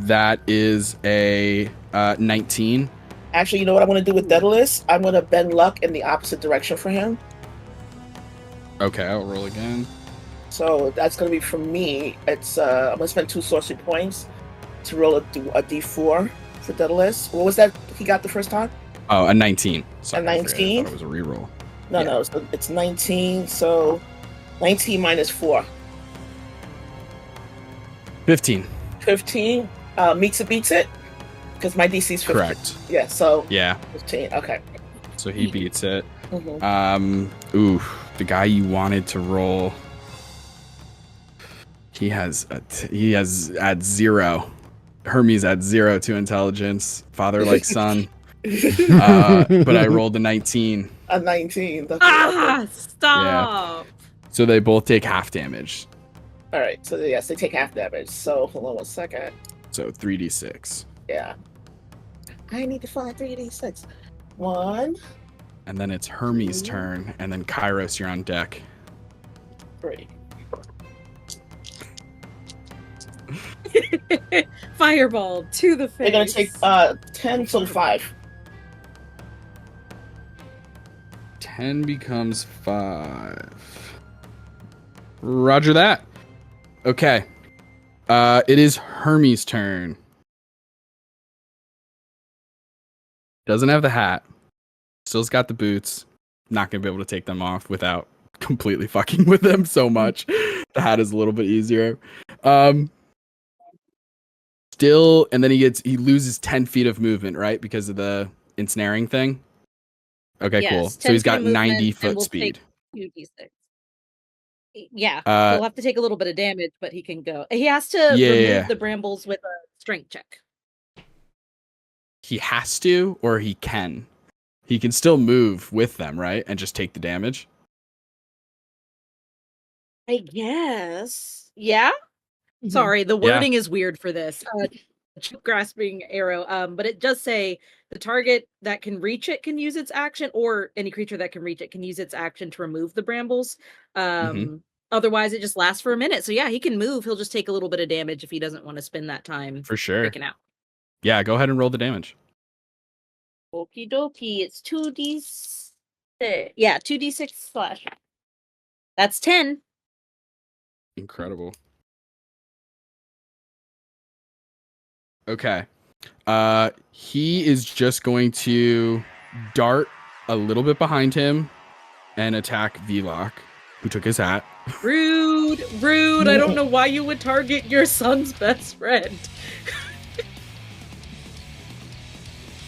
That is a 19. Actually, you know what I'm going to do with Daedalus? I'm going to bend luck in the opposite direction for him. Okay, I'll roll again. So that's going to be for me. It's I'm going to spend 2 sorcery points to roll a D4 for Daedalus. What was that he got the first time? Oh, a 19. Sorry, A 19? I thought it was a reroll. No, so it's 19. So 19 minus 4. 15. 15. Meets it, beats it? Because my DC is 15. Correct. Yeah, so Yeah. 15. Okay. So he beats it. Mhm. The guy you wanted to roll. He has at 0. Hermes at 0 to intelligence. Father like son. But I rolled a 19. A 19. Stop. So they both take half damage. All right. So yes, they take half damage. So hold on 1 second. So 3d6. Yeah. I need to find 3d6. 1, And then it's Hermes' turn, and then Kairos, you're on deck. 3. Fireball to the face. They're gonna take 10, so 5. 10 becomes 5. Roger that. Okay. It is Hermes' turn. Doesn't have the hat. Still's got the boots. Not gonna be able to take them off without completely fucking with them so much. The hat is a little bit easier. Still, and then he loses 10 feet of movement, right? Because of the ensnaring thing. Okay, Yes, cool. 10 So he's feet got of movement, 90 and foot we'll speed. take 2d6. Yeah, Uh, he'll have to take a little bit of damage, but he can go. He has to Yeah, remove yeah. the brambles with a strength check. He has to, or he can. He can still move with them, right? And just take the damage. I guess. Yeah. Mhm. Sorry, the Yeah. wording is weird for this. Grasping arrow. But it does say the target that can reach it can use its action, or any creature that can reach it can use its action to remove the brambles. Otherwise, it just lasts for a minute. So yeah, he can move. He'll just take a little bit of damage if he doesn't want to spend that time For sure. freaking out. Yeah, go ahead and roll the damage. Okie dokie. It's 2d6. Yeah, 2d6 slash. That's 10. Incredible. Okay. He is just going to dart a little bit behind him and attack Vlock, who took his hat. Rude. I don't know why you would target your son's best friend.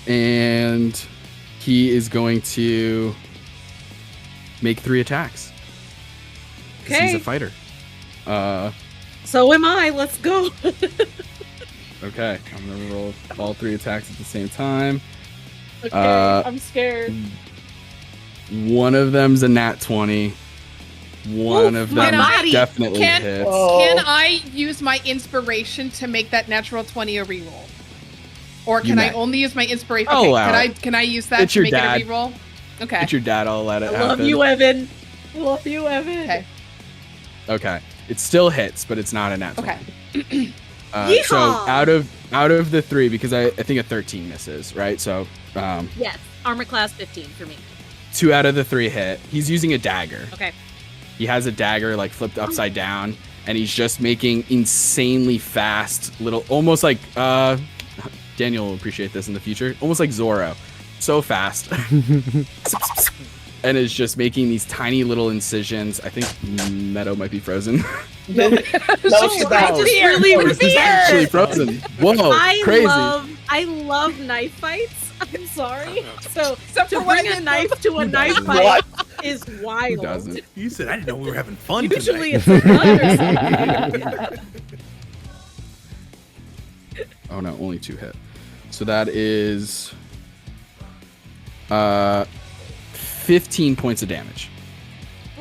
And he is going to make 3 attacks. 'Cause he's a Okay. fighter. So am I. Let's go. Okay. I'm going to roll all 3 attacks at the same time. Okay, Uh, I'm scared. One of them's a nat 20. One Oof, of my them body. definitely Can- hits. Can I use my inspiration to make that natural 20 a reroll? Or You can I may. only use my inspiration? I'll Okay, allow can I use that It's to your make dad. it a reroll? Okay. It's your dad. I'll let it I happen. love you, Evan. Love you, Evan. Okay. Okay. It still hits, but it's not a nat 20. Okay. So Yeehaw! out of the 3, because I think a 13 misses, right? So Yes, armor class 15 for me. 2 out of the 3 hit. He's using a dagger. Okay. He has a dagger like flipped upside down, and he's just making insanely fast little, almost like Daniel will appreciate this in the future, almost like Zorro, so fast, and is just making these tiny little incisions. I think Meadow might be frozen. No, she's I not. just really Oh, she's actually frozen. Whoa, crazy. I love knife fights. I'm sorry. So Except to for when bring I a get knife to a knife What? fight is Who wild. doesn't? You said I didn't know we were having fun Usually tonight. it's a gun or something. Oh no, only 2 hit. So that is 15 points of damage.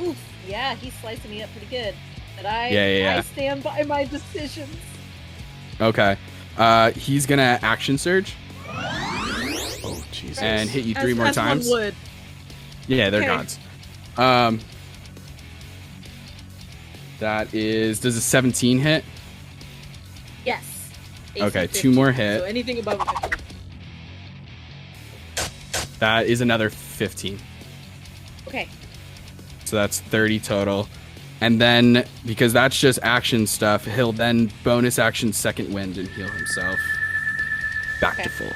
Oof, yeah, he's slicing me up pretty good. But I Yeah. stand by my decisions. Okay. He's gonna action surge Oh, Jesus. and hit you 3 more as times. One would. Yeah, they're Okay. gods. That is, does a 17 hit? Yes. AC Okay, 2 15, more hit. So anything above 15. That is another 15. Okay. So that's 30 total. And then, because that's just action stuff, he'll then bonus action second wind and heal himself back to Okay. full.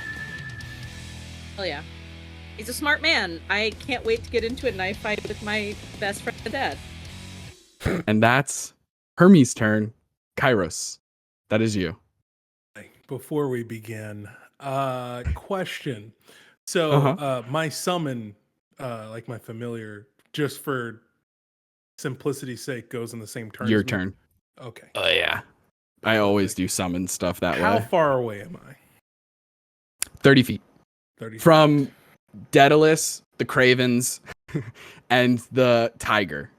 Oh yeah. He's a smart man. I can't wait to get into a knife fight with my best friend Dad. And that's Hermes' turn. Kairos, that is you. Before we begin, question. So my summon, like my familiar, just for simplicity's sake, goes in the same turn. Your as me? turn. Okay. Oh, yeah. I always do summon stuff that How way. far away am I? 30 feet. 30 From Daedalus, the Cravens, and the Tiger.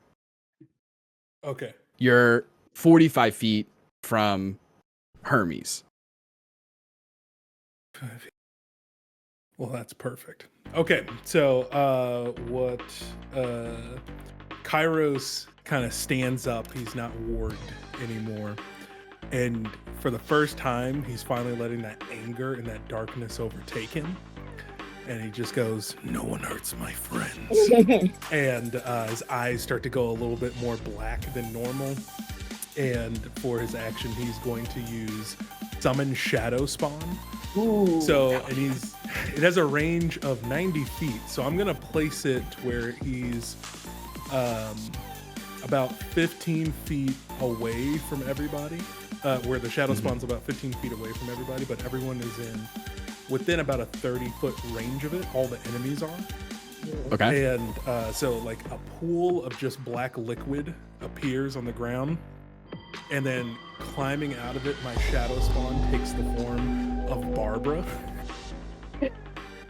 Okay. You're 45 feet from Hermes. Well, that's perfect. Okay, so Kairos kind of stands up. He's not warged anymore. And for the first time, he's finally letting that anger and that darkness overtake him. And he just goes, "No one hurts my friends." And his eyes start to go a little bit more black than normal. And for his action, he's going to use Summon Shadow Spawn. Ooh. So, and it has a range of 90 feet. So I'm going to place it where he's about 15 feet away from everybody. Where the Shadow Spawn's about 15 feet away from everybody, but everyone is within about a 30-foot range of it. All the enemies are. Okay. And so like a pool of just black liquid appears on the ground. And then climbing out of it, my Shadow Spawn takes the form of Barbara.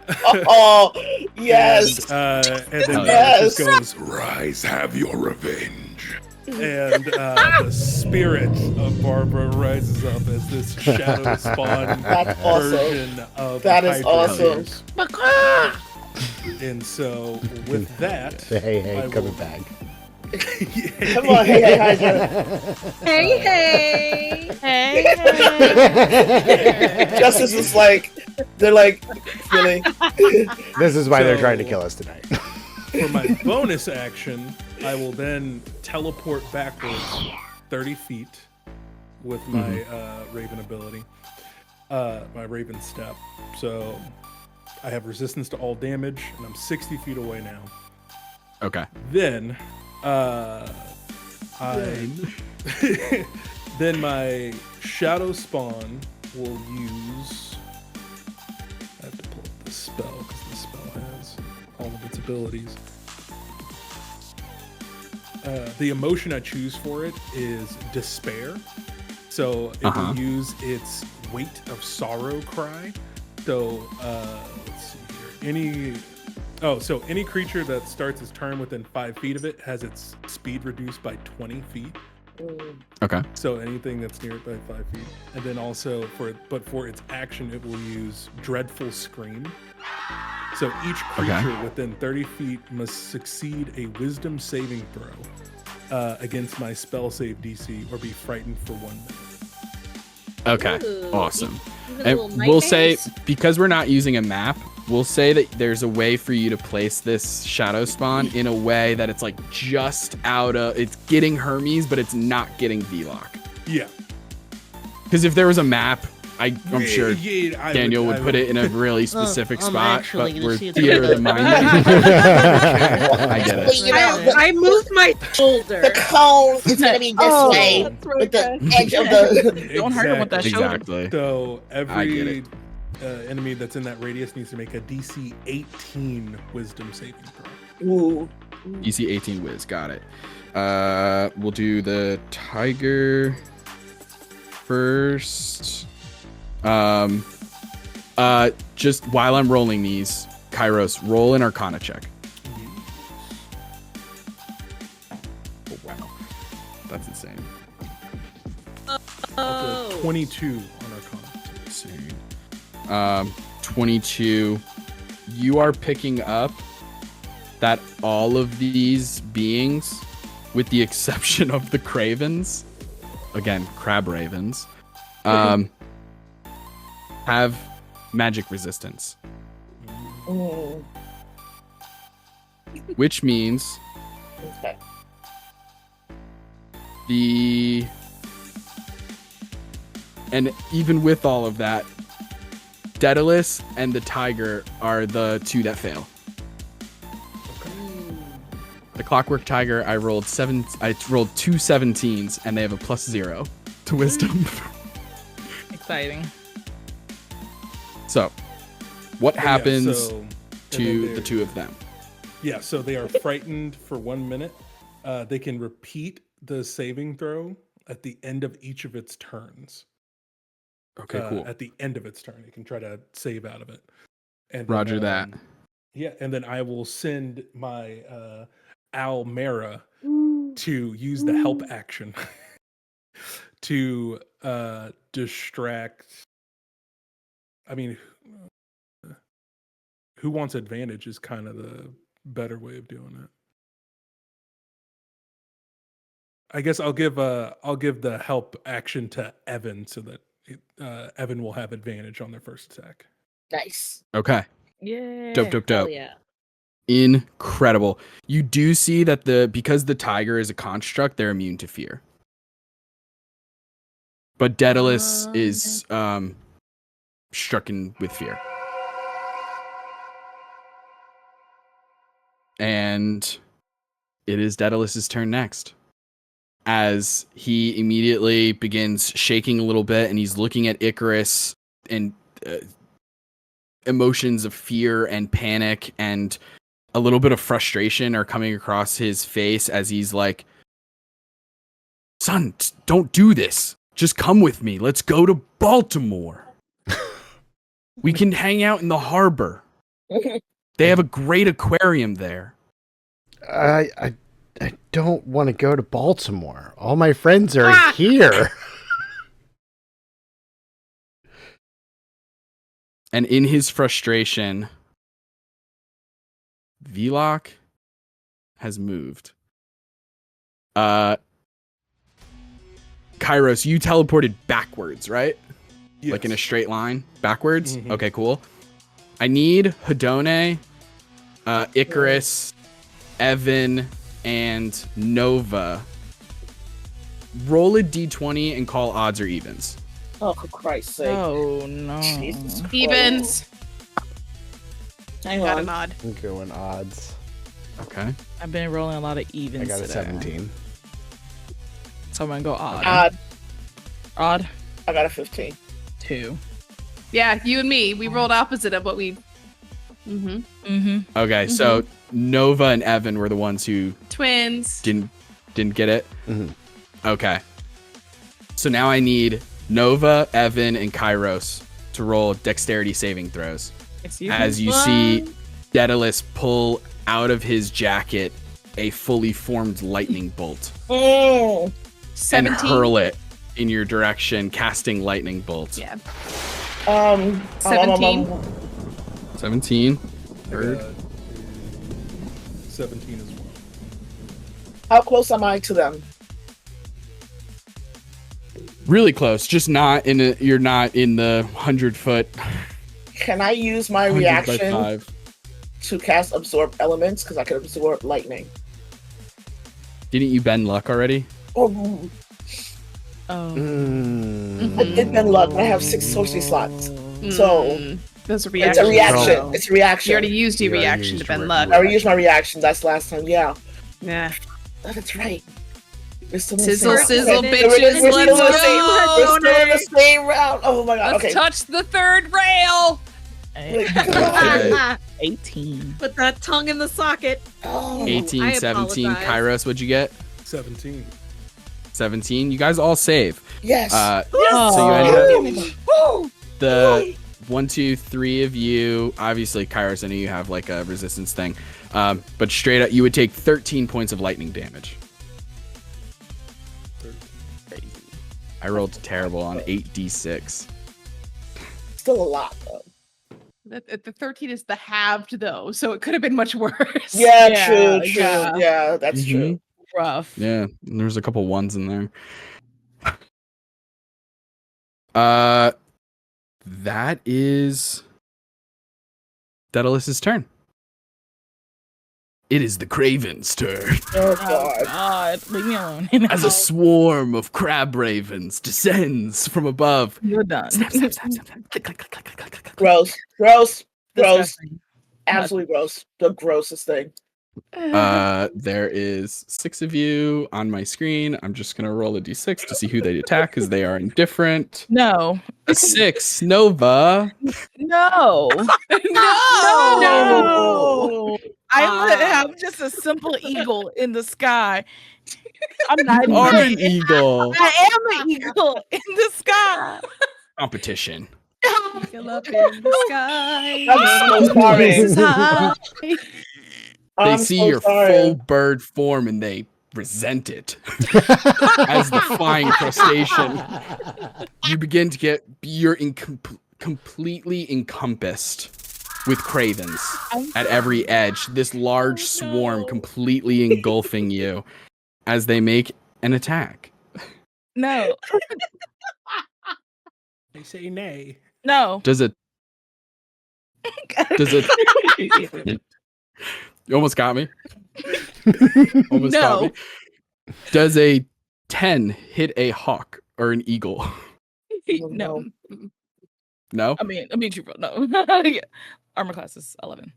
Oh, yes. And then Yes. it just goes, "Rise, have your revenge." And the spirit of Barbara rises up as this Shadow Spawn That's awesome. version of That the is Hydra awesome. Bears. And so with that, Hey, I coming will- back. Come on, hey, Hydra. Hey. Justice is like, they're like, really? This is why they're So- trying to kill us tonight. For my bonus action, I will then teleport backwards 30 feet with my Raven ability, my Raven step. So I have resistance to all damage, and I'm 60 feet away now. Okay. Then, then my Shadow Spawn will use. I have to pull up the spell because the spell has all of its abilities. The emotion I choose for it is despair. So it will use its weight of sorrow cry. So let's see here. Any creature that starts its turn within 5 feet of it has its speed reduced by 20 feet. Okay. So anything that's near it by 5 feet. And then also for its action, it will use Dreadful Scream. So each creature within 30 feet must succeed a Wisdom saving throw against my spell save DC or be frightened for 1 minute. Okay. Ooh, Awesome. even And little we'll say, nightmares? because we're not using a map, we'll say that there's a way for you to place this Shadow Spawn in a way that it's like just out of, it's getting Hermes, but it's not getting V-Lock. Yeah. Because if there was a map, I'm sure I Daniel would I put it in a really specific I'm spot, actually but gonna we're see the theater of the window. mind. I get it. You know, I moved my shoulder. the cone is going to be this way That's right, with the guys. edge of the. Don't hurt him with that shoulder. Exactly. So I get every it. enemy that's in that radius needs to make a DC 18 Wisdom saving throw. Ooh. DC 18 whiz, got it. We'll do the tiger first. Just while I'm rolling these, Kairos, roll an Arcana check. Oh wow, that's insane. That's a 22 on Arcana. Insane. 22. You are picking up that all of these beings, with the exception of the Cravens, again, crab ravens, have magic resistance. Mm. Which means Okay. and even with all of that, Daedalus and the tiger are the two that fail. The Clockwork Tiger, I rolled two 17s, and they have a +0 to wisdom. Exciting. So, what happens so- to they're- the two of them? Yeah, so they are frightened for 1 minute. They can repeat the saving throw at the end of each of its turns. Okay, cool. At the end of its turn, you can try to save out of it. And Roger that. Yeah, and then I will send my Almera to use the help action to distract. I mean, who wants advantage is kind of the better way of doing it. I guess I'll give the help action to Evan so that Evan will have advantage on their first attack. Nice. Okay. Yeah. Dope. Hell yeah. Incredible. You do see that because the tiger is a construct, they're immune to fear. But Daedalus is stricken with fear. And it is Daedalus's turn next. As he immediately begins shaking a little bit, and he's looking at Icarus, and emotions of fear and panic and a little bit of frustration are coming across his face as he's like, "Son, don't do this. Just come with me. Let's go to Baltimore. We can hang out in the harbor. They have a great aquarium there." I don't want to go to Baltimore. All my friends are here. And in his frustration, Vlock has moved. Kairos, you teleported backwards, right? Yes. Like in a straight line backwards? Mhm. Okay, cool. I need Hedone, Icarus, Evan, and Nova. Roll a d20 and call odds or evens. Oh, for Christ's sake. Oh no. Jesus Christ. Evens. Hang Got on. an odd. I'm going odds. Okay. I've been rolling a lot of evens. I got a today. 17. So I'm gonna go odd. Odd. Odd. I got a 15. 2. Yeah, you and me. We rolled opposite of what we. Mm-hmm. Mm-hmm. Okay, so Nova and Evan were the ones who Twins. didn't get it. Mhm. Okay. So now I need Nova, Evan, and Kairos to roll dexterity saving throws. As you see Daedalus pull out of his jacket a fully formed lightning bolt Oh. and 17. hurl it in your direction, casting lightning bolt. Yeah. 17. 17. I Heard. got 17 as well. How close am I to them? Really close, just not in a, you're not in the 100-foot. Can I use my 100 by reaction 5. to cast Absorb Elements? Because I can absorb lightning. Didn't you bend luck already? Oh, Oh. Mm. I did bend luck, but I have 6 sorcery slots. So That's a it's reaction. a reaction. So- It's a reaction. You already used your You already reaction used to bend your luck. I already used my reaction. That's last time. Yeah. Yeah. Oh, that's right. We're still in the Sizzle, same- sizzle, okay, bitches, we're still in let's the same- go. We're still in the same round. Oh my god. Let's Okay. touch the third rail. Wait, come on. 18. Put that tongue in the socket. Oh. 18, I 17. apologize. Kairos, what'd you get? 17. 17. You guys all save. Yes. So you end up Woo! the 1, 2, 3 of you. Obviously, Kairos, I know you have like a resistance thing. But straight up, you would take 13 points of lightning damage. I rolled terrible on 8d6. Still a lot though. The 13 is the halved though, so it could have been much worse. Yeah, Yeah, true. yeah. Yeah, that's Mhm. true. Rough. Yeah, there's a couple ones in there. That is Daedalus's turn. It is the Craven's turn. Oh Oh god. God, leave me alone. As a swarm of crab ravens descends from above. You're done. Snap, snap, snap, snap, snap. Click, click, click, click, click, click, click. Gross. Gross. Gross. Disgusting. Absolutely gross. The grossest thing. There is 6 of you on my screen. I'm just gonna roll a d6 to see who they attack because they are indifferent. No. A 6, Nova. No. No. I would have just a simple eagle in the sky. I'm not You are an even- eagle. I am an eagle in the sky. Competition. Eagle up in the sky. I'm so sorry. This high. They I'm see so your sorry. full bird form and they resent it. As the flying crustacean, you begin to get completely encompassed with cravens at every edge. This large swarm completely engulfing you as they make an attack. No. They say nay. No. Does it? You almost got me. Almost got No. me. Does a 10 hit a hawk or an eagle? No. No. I mean, truthful. No. Yeah. Armor class is 11.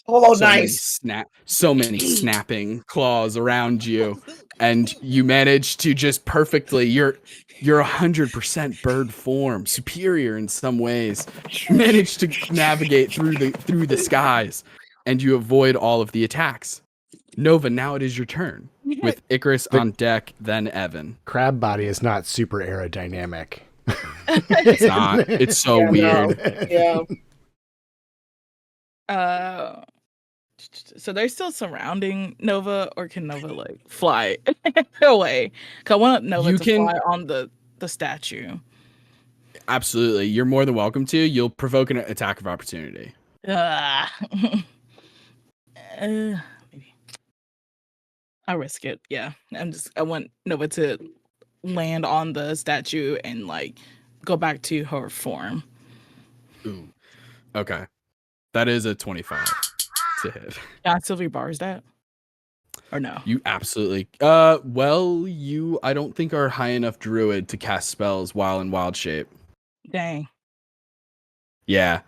Oh, So many nice. so many snapping claws around you, and you manage to just perfectly. You're 100% bird form, superior in some ways. Manage to navigate through the skies, and you avoid all of the attacks. Nova, now it is your turn. With Icarus on deck, then Evan. Crab body is not super aerodynamic. It's not. It's so Yeah, no. weird. Yeah. So they're still surrounding Nova, or can Nova like fly away? Cause I want Nova You to can- fly on the statue. Absolutely. You're more than welcome to. You'll provoke an attack of opportunity. Maybe I'll risk it. Yeah, I want Nova to land on the statue and like go back to her form. Ooh. Okay. That is a 25 to hit. Yeah, Sylvie bars that, or no? You absolutely. Well, I don't think are high enough druid to cast spells while in wild shape. Dang. Yeah.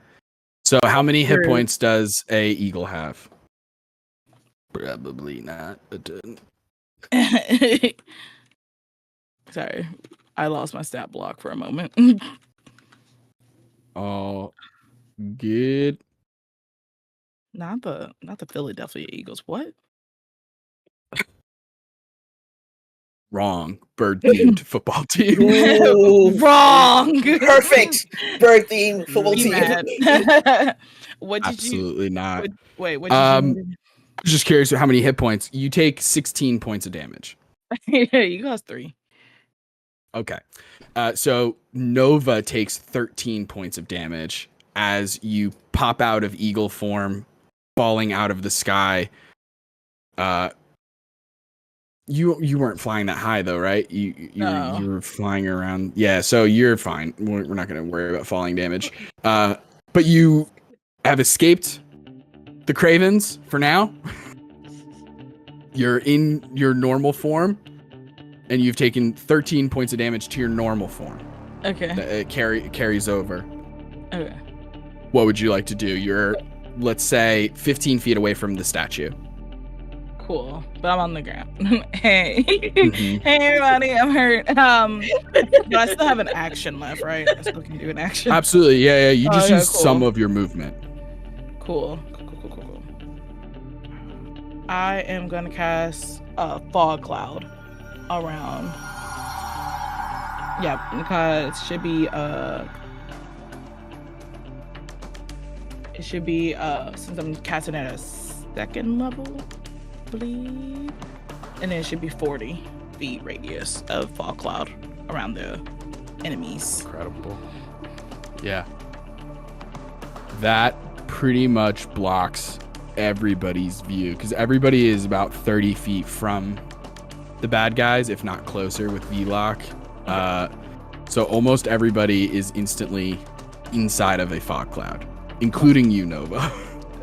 So how many hit Rude. points does a eagle have? Probably not a ton. Sorry, I lost my stat block for a moment. Oh, good. Not the Philadelphia Eagles. What? Wrong. Bird themed football team. Ooh. Wrong. Perfect. Bird theme football Be team. mad. What did Absolutely not. Wait, what did you Just curious how many hit points. You take 16 points of damage. you lost 3. Okay. So Nova takes 13 points of damage as you pop out of eagle form, falling out of the sky. You weren't flying that high though, right? You were flying around. Yeah, so you're fine. We're not going to worry about falling damage. But you have escaped the Cravens for now. You're in your normal form, and you've taken 13 points of damage to your normal form. Okay. It carries over. Okay. What would you like to do? You're, let's say, 15 feet away from the statue. Cool, but I'm on the ground. Hey, Mhm. hey everybody, I'm hurt. But I still have an action left, right? I still can do an action. Absolutely. Yeah. You just Okay, use some cool. of your movement. Cool. I am gonna cast a fog cloud around. Yeah, because it should be since I'm casting at a second level, I believe. And then it should be 40 feet radius of fog cloud around the enemies. Incredible. Yeah. That pretty much blocks everybody's view because everybody is about 30 feet from the bad guys, if not closer with V-Lock. So almost everybody is instantly inside of a fog cloud, including you, Nova.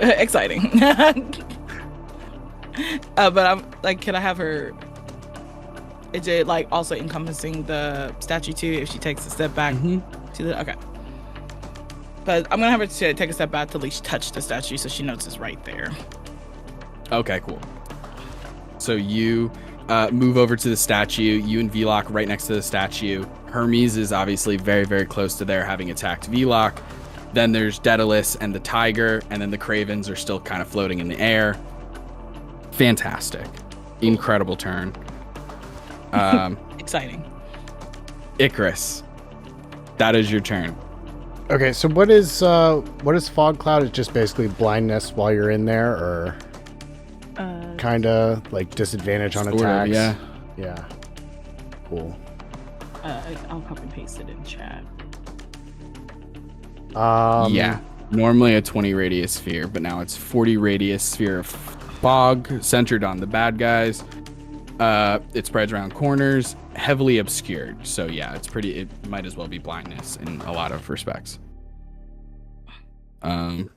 Exciting. But I'm like, can I have her? Is it like also encompassing the statue too? If she takes a step back to the okay. But I'm gonna have her to take a step back to at least touch the statue so she knows it's right there. Okay, cool. So you move over to the statue. You and V-Lock right next to the statue. Hermes is obviously very, very close to there, having attacked V-Lock. Then there's Daedalus and the tiger, and then the Cravens are still kind of floating in the air. Fantastic. Incredible turn. Exciting. Icarus, that is your turn. Okay, so what is fog cloud? It's just basically blindness while you're in there, or kind of like disadvantage on Sort of, attacks. yeah. Yeah. Cool. I'll copy and paste it in chat. Yeah. Normally a 20 radius sphere, but now it's 40 radius sphere of fog centered on the bad guys. It spreads around corners, heavily obscured. So yeah, it might as well be blindness in a lot of respects.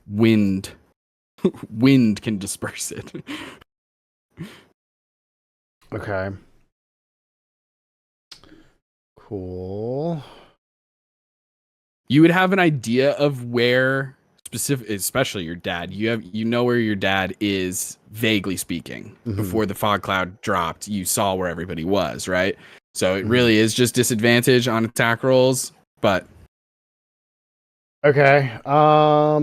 Wind can disperse it. Okay. Cool. You would have an idea of where especially your dad. You know where your dad is, vaguely speaking. Before the fog cloud dropped, you saw where everybody was, right? So it really is just disadvantage on attack rolls, but okay. I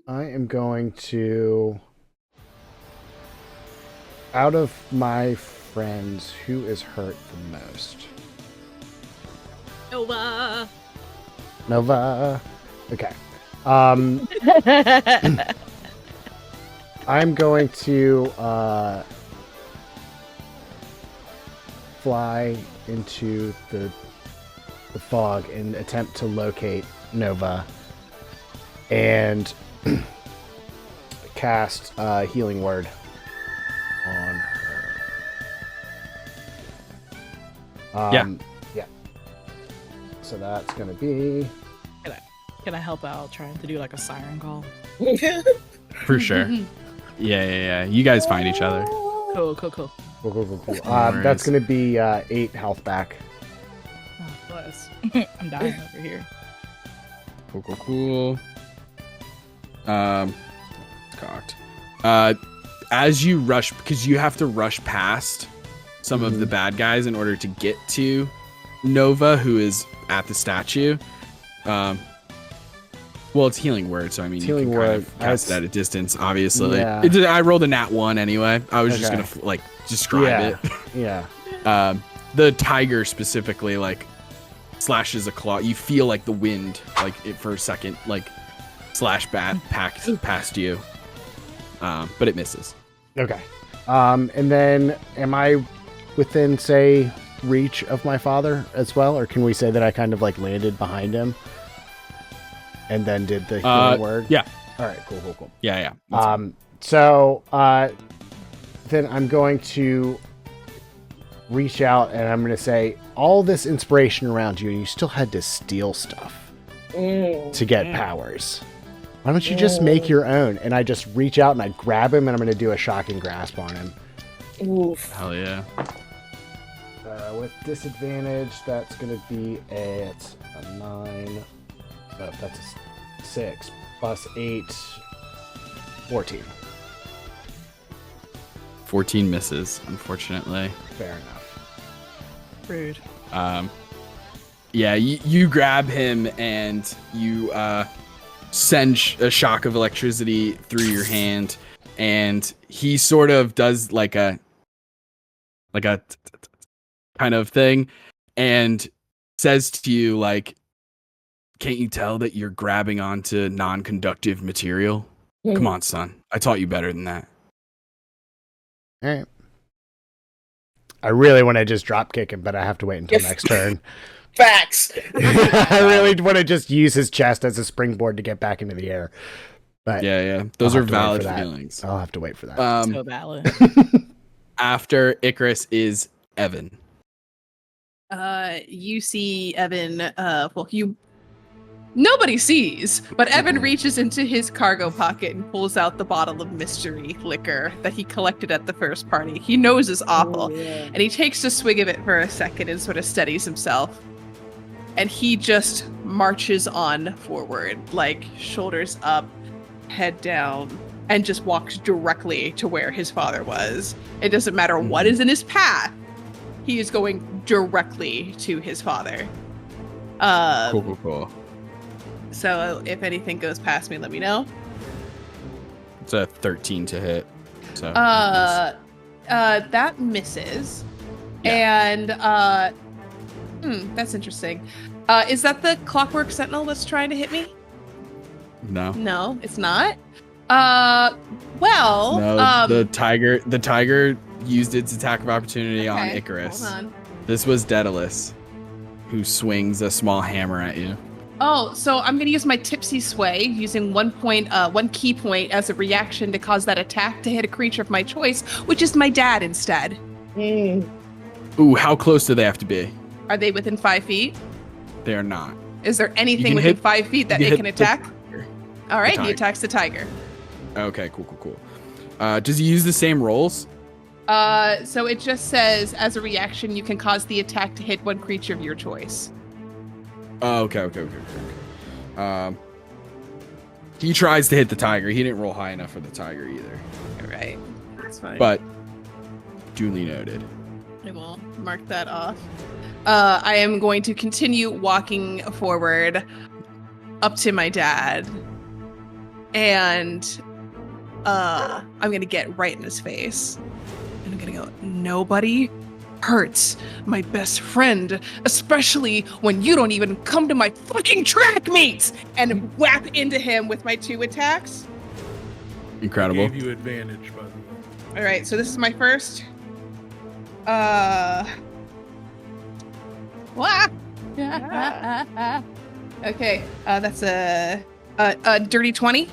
am going to, out of my friends, who is hurt the most? Nova. Okay. I'm going to fly into the fog and attempt to locate Nova and cast Healing Word on her. Yeah. So that's going to be... Can I help out trying to do like a siren call? for sure. Yeah. You guys find each other. Cool. Cool. That's going to be 8 health back. Oh, bless. I'm dying over here. Cool. Cocked. As you rush, because you have to rush past some of the bad guys in order to get to Nova, who is at the statue. Well, it's Healing Word, so I mean, Healing you can kind Word, of cast it at a distance, obviously. Yeah. I rolled a nat 1 anyway. I was just going to, describe it. Yeah. The tiger specifically, slashes a claw. You feel like the wind, it for a second, slash past you. But it misses. Okay. And then, am I within, say, reach of my father as well? Or can we say that I kind of, landed behind him? And then did the Healing Word? Yeah. All right, cool. Yeah. So then I'm going to reach out and I'm going to say, all this inspiration around you, and you still had to steal stuff to get powers. Why don't you just make your own? And I just reach out and I grab him and I'm going to do a shocking grasp on him. Oof. Hell yeah. With disadvantage, that's going to be at a 9. Oh, that's a 6 plus 8, 14. 14 misses, unfortunately. Fair enough. Rude. Yeah, you grab him and you send a shock of electricity through your hand, and he sort of does like a kind of thing and says to you, like, can't you tell that you're grabbing onto non-conductive material? Come on, son. I taught you better than that. All right. I really want to just drop kick him, but I have to wait until next turn. Facts. I really want to just use his chest as a springboard to get back into the air. But yeah. Those are valid that. feelings. I'll have to wait for that. So valid. After Icarus is Evan. You see Evan, nobody sees, but Evan reaches into his cargo pocket and pulls out the bottle of mystery liquor that he collected at the first party. He knows is awful, and he takes a swig of it for a second and sort of steadies himself. And he just marches on forward, like shoulders up, head down, and just walks directly to where his father was. It doesn't matter what is in his path. He is going directly to his father. Cool. So if anything goes past me, let me know. It's a 13 to hit. So that misses. Yeah. And that's interesting. Is that the Clockwork Sentinel that's trying to hit me? No. No, it's not. Well, no, the tiger used its attack of opportunity on Icarus. Hold on. This was Daedalus, who swings a small hammer at you. Oh, so I'm going to use my Tipsy Sway, using one key point as a reaction to cause that attack to hit a creature of my choice, which is my dad instead. Ooh, how close do they have to be? Are they within 5 feet? They are not. Is there anything within 5 feet that it can attack? All right, he attacks the tiger. Okay, cool. Does he use the same rolls? So it just says, as a reaction, you can cause the attack to hit one creature of your choice. Oh, okay. He tries to hit the tiger. He didn't roll high enough for the tiger either. All right, that's fine. But duly noted. I will mark that off. I am going to continue walking forward up to my dad, and I'm going to get right in his face. And I'm going to go, nobody hurts my best friend, especially when you don't even come to my fucking track meets, and whap into him with my 2 attacks. Incredible. I gave you advantage, by the way. All right, so this is my first. Okay, that's a dirty 20.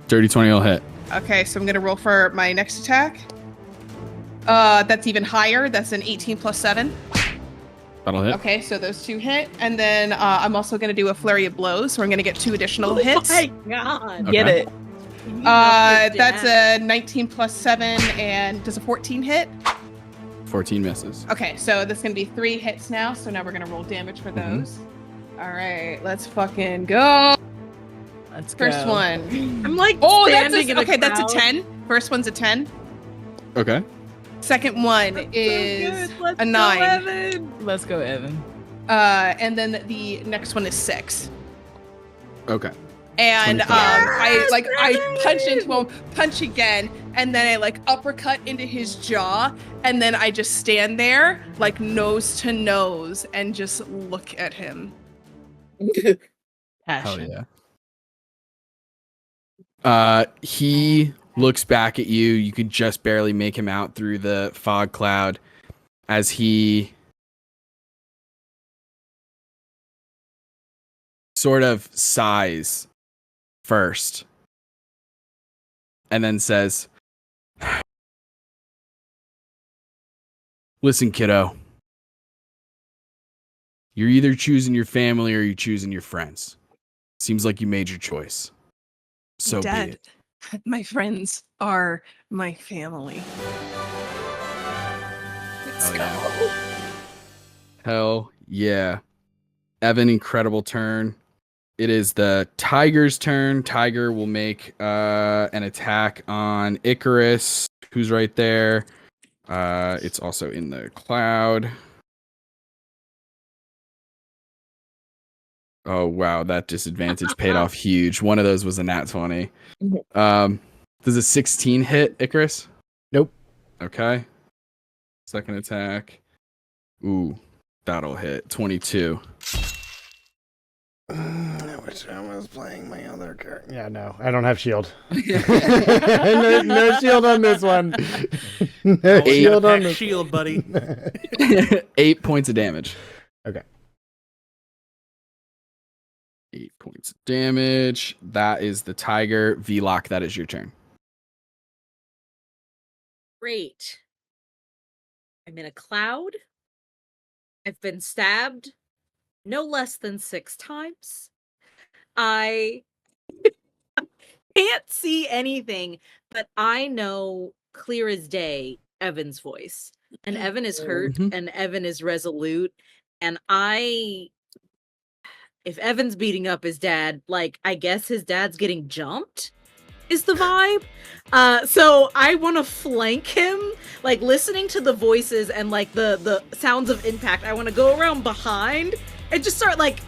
Dirty 20 will hit. Okay, so I'm gonna roll for my next attack. That's even higher. That's an 18 plus 7. That'll hit. Okay, so those 2 hit, and then I'm also gonna do a flurry of blows, so I'm gonna get 2 additional hits. Oh my god! Okay. Get it. That's a 19 plus 7, and does a 14 hit? 14 misses. Okay, so this is gonna be 3 hits now. So now we're gonna roll damage for those. All right, let's fucking go. Let's First go. one. I'm like, That's standing in a that's a crowd. 10. First one's a 10. Okay. Second one is a 9. Evan. Let's go, Evan. And then the next one is 6. Okay. And 25. I punch into him, punch again, and then I like uppercut into his jaw, and then I just stand there like nose to nose and just look at him. Hell Passion. yeah. He looks back at you. You can just barely make him out through the fog cloud as he sort of sighs first and then says, listen, kiddo, you're either choosing your family or you're choosing your friends. Seems like you made your choice. So Dad, be it. my friends are my family. Let's Hell go. yeah. Hell yeah. Evan, incredible turn. It is the Tiger's turn. Tiger will make an attack on Icarus who's right there. It's also in the cloud. Oh wow, that disadvantage paid off huge. One of those was a nat 20. Does a 16 hit, Icarus? Nope. Okay. Second attack. Ooh, that'll hit. 22. I wish I was playing my other character. Yeah, no, I don't have shield. no shield on this one. No shield on this shield, buddy. 8 points of damage. Okay. 8 points of damage. That is the tiger. V-Lock, that is your turn. Great. I'm in a cloud. I've been stabbed no less than 6 times. I can't see anything, but I know clear as day Evan's voice. And Evan is hurt, and Evan is resolute. And if Evan's beating up his dad, like, I guess his dad's getting jumped is the vibe. So I want to flank him, like, listening to the voices and, like, the sounds of impact. I want to go around behind and just start, like,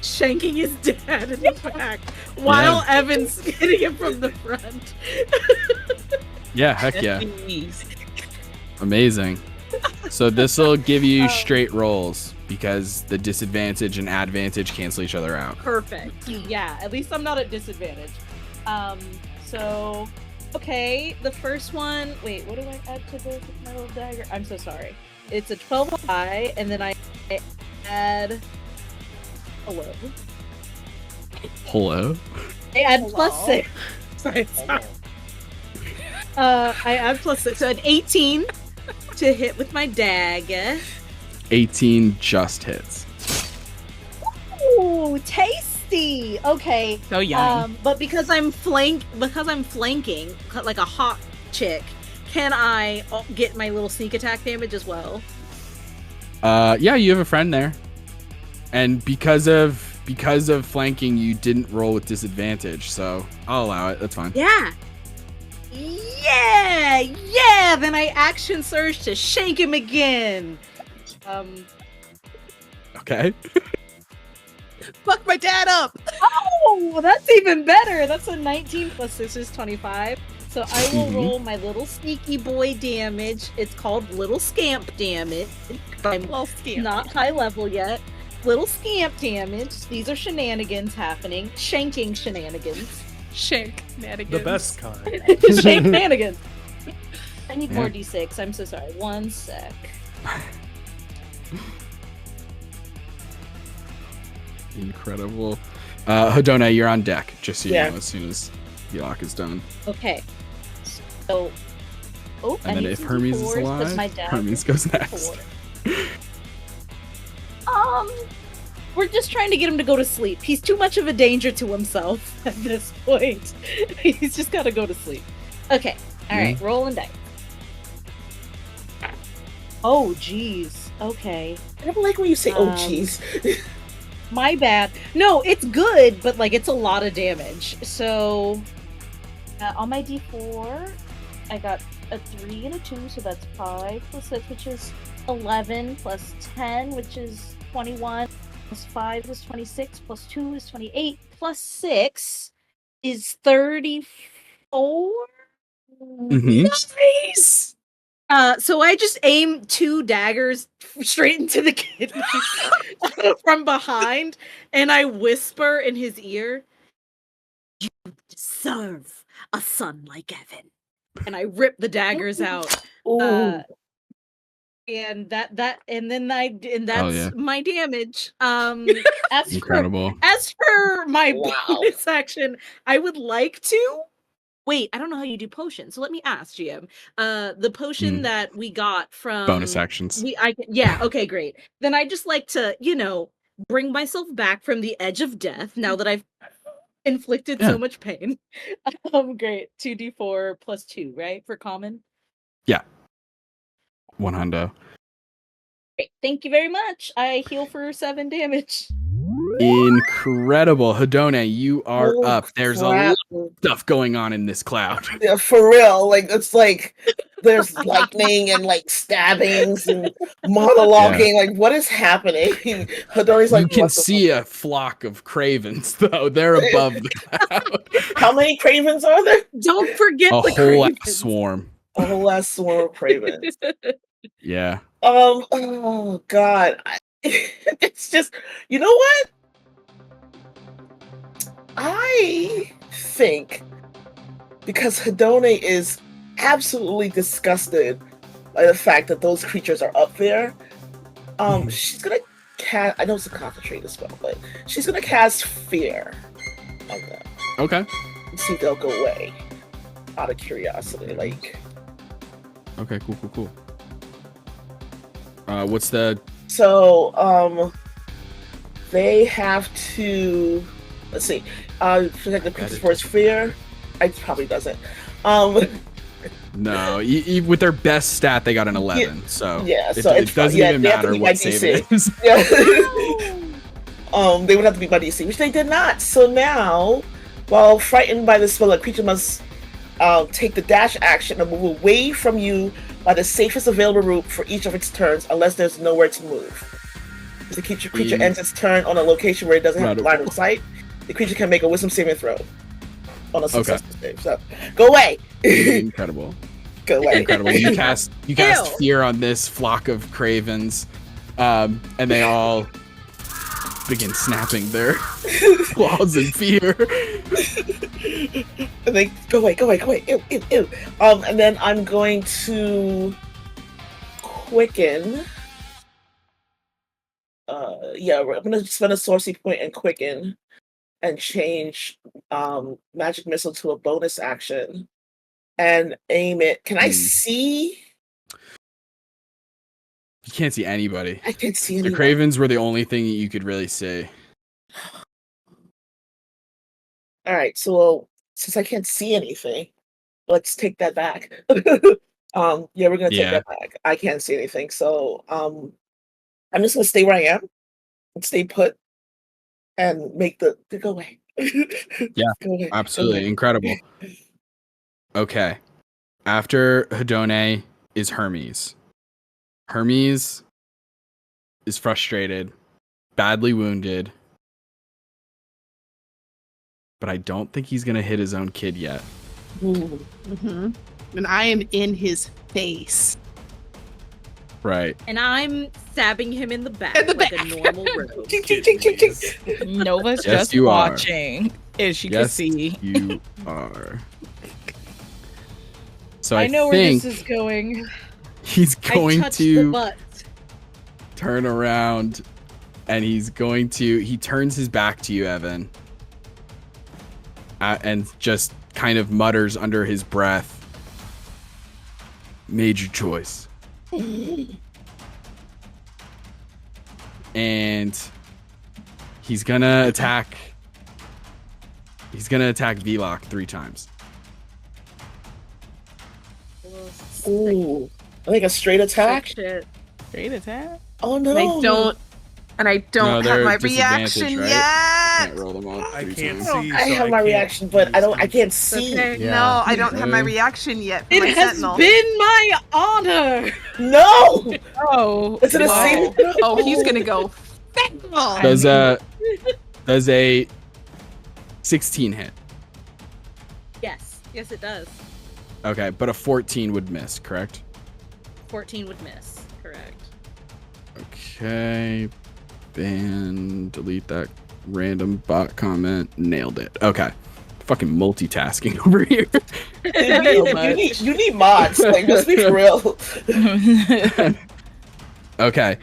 shanking his dad in the back while Evan's hitting him from the front. Yeah, heck yeah. Amazing. So this will give you straight rolls because the disadvantage and advantage cancel each other out. Perfect. Yeah, at least I'm not at disadvantage. So, okay, the first one, wait, what do I add to this with my little dagger? I'm so sorry. It's a 12 high, and then I add, hello? I add +6. Sorry. I add +6, so an 18 to hit with my dagger. 18 just hits. Ooh, tasty. Okay. So yummy. But because I'm flanking like a hot chick, can I get my little sneak attack damage as well? Yeah, you have a friend there. And because of flanking, you didn't roll with disadvantage, so I'll allow it. That's fine. Yeah. Then I action surge to shank him again. Okay. Fuck my dad up! Oh, that's even better. That's a 19 plus 6 is 25. So I will roll my little sneaky boy damage. It's called little scamp damage. I'm not high level yet. Little scamp damage. These are shenanigans happening. Shanking shenanigans. Shank-nanigans. The best kind. Shank shenanigans. I need more D6. I'm so sorry. One sec. Incredible. Hedona, you're on deck, just so you Yeah. know, as soon as the lock is done. Okay. So, And then if Hermes is alive, Hermes goes next. We're just trying to get him to go to sleep. He's too much of a danger to himself at this point. He's just got to go to sleep. Okay. All right. Rolling dice. Oh, geez. Okay. I don't like when you say, "Oh, geez." My bad. No, it's good, but like it's a lot of damage. So on my D4, I got a 3 and a 2, so that's 5 plus 6, which is 11, plus 10, which is 21, plus 5 is 26, plus 2 is 28, plus 6 is 34. Nice! So I just aim 2 daggers straight into the kidney from behind, and I whisper in his ear, "You deserve a son like Evan." And I rip the daggers out. And that's my damage. Incredible. As for my bonus action, I would like to. Wait, I don't know how you do potions. So let me ask GM. The potion that we got from bonus actions. Okay, great. Then I just like to, bring myself back from the edge of death now that I've inflicted so much pain. Great. 2d4 plus 2, right? For common? Yeah. 100. Great. Thank you very much. I heal for 7 damage. Incredible. Hedone, you are Oh, up. There's a crap. lot of stuff going on in this cloud. Yeah, for real. Like it's like there's lightning and like stabbings and monologuing. Like what is happening? Hadone's like, You can what the see a flock of cravens, though. They're above the cloud. How many cravens are there? Don't forget A the whole ass cravens. swarm. A whole ass swarm of cravens. Yeah. Oh God. It's just, you know what? I think because Hedone is absolutely disgusted by the fact that those creatures are up there, she's gonna cast. I know it's a concentrated spell, but she's gonna cast fear on them Okay. and see if they'll go away. Out of curiosity, like. Okay, cool. What's the... So, they have to. Let's see. Protect the creatures for its fear. It probably doesn't. No, with their best stat, they got an 11. So yeah, it, so it doesn't even matter what save it is. Yeah. They would have to be by DC, which they did not. So now, while frightened by the spell, the creature must take the dash action and move away from you by the safest available route for each of its turns, unless there's nowhere to move. If the creature ends its turn on a location where it doesn't have line of sight, the creature can make a wisdom saving throw on a successful save. So, go away! Incredible. Go away. Incredible. You cast fear on this flock of cravens, and they all begin snapping their claws in fear. And they go away. Ew. And then I'm going to quicken. I'm gonna spend a sorcery point and quicken, and change magic missile to a bonus action, and aim it. Can I see? You can't see anybody. I can't see anybody. The cravens were the only thing that you could really see. All right, so since I can't see anything, let's take that back. We're gonna take that back. I can't see anything, so I'm just gonna stay where I am and stay put and make the go away. Yeah, go away. Absolutely incredible. Okay, after Hedone is Hermes. Hermes is frustrated, badly wounded, but I don't think he's gonna hit his own kid yet. Mm-hmm. And I am in his face. Right. And I'm stabbing him in the back like a normal rogue. Nova's Yes, just you are. watching. As she can Yes, see. you are. So I know where think this is going. he's going I to the butt. turn around and he turns his back to you, Evan, and just kind of mutters under his breath, "Made your choice." And he's gonna attack Vlock 3 times. Ooh, I think a straight attack. Shit. Straight attack? Oh no! I don't have my reaction right? yet. Can't roll them all I 3 can't times. see. I so have my can't reaction, but I can't see. Okay. Yeah. No, I don't have my Okay. reaction yet. For It my has sentinel. been my honor. No! Oh. Is it a Whoa. saving? Oh, he's gonna go. Sentinel. Does a 16 hit? Yes, it does. Okay, but a 14 would miss, correct? 14 would miss. Correct. Okay. Delete that random bot comment. Nailed it. Okay. Fucking multitasking over here. You need mods. Like, let's be for real. Okay.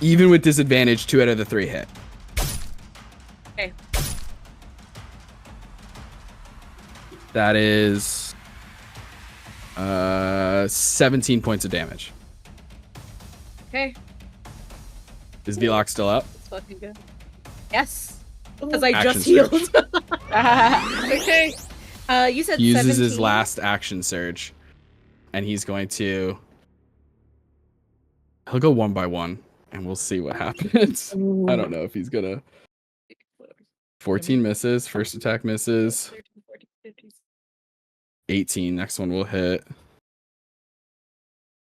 Even with disadvantage, 2 out of the 3 hit. Okay. That is 17 points of damage. Okay. Is Vlock still up? That's fucking good. Yes. Because I Action just healed. surge. Okay. You said He uses 17. his last action surge, and he'll go one by one. and we'll see what happens. I don't know if he's gonna. 14 misses. First attack misses. 18. Next one will hit.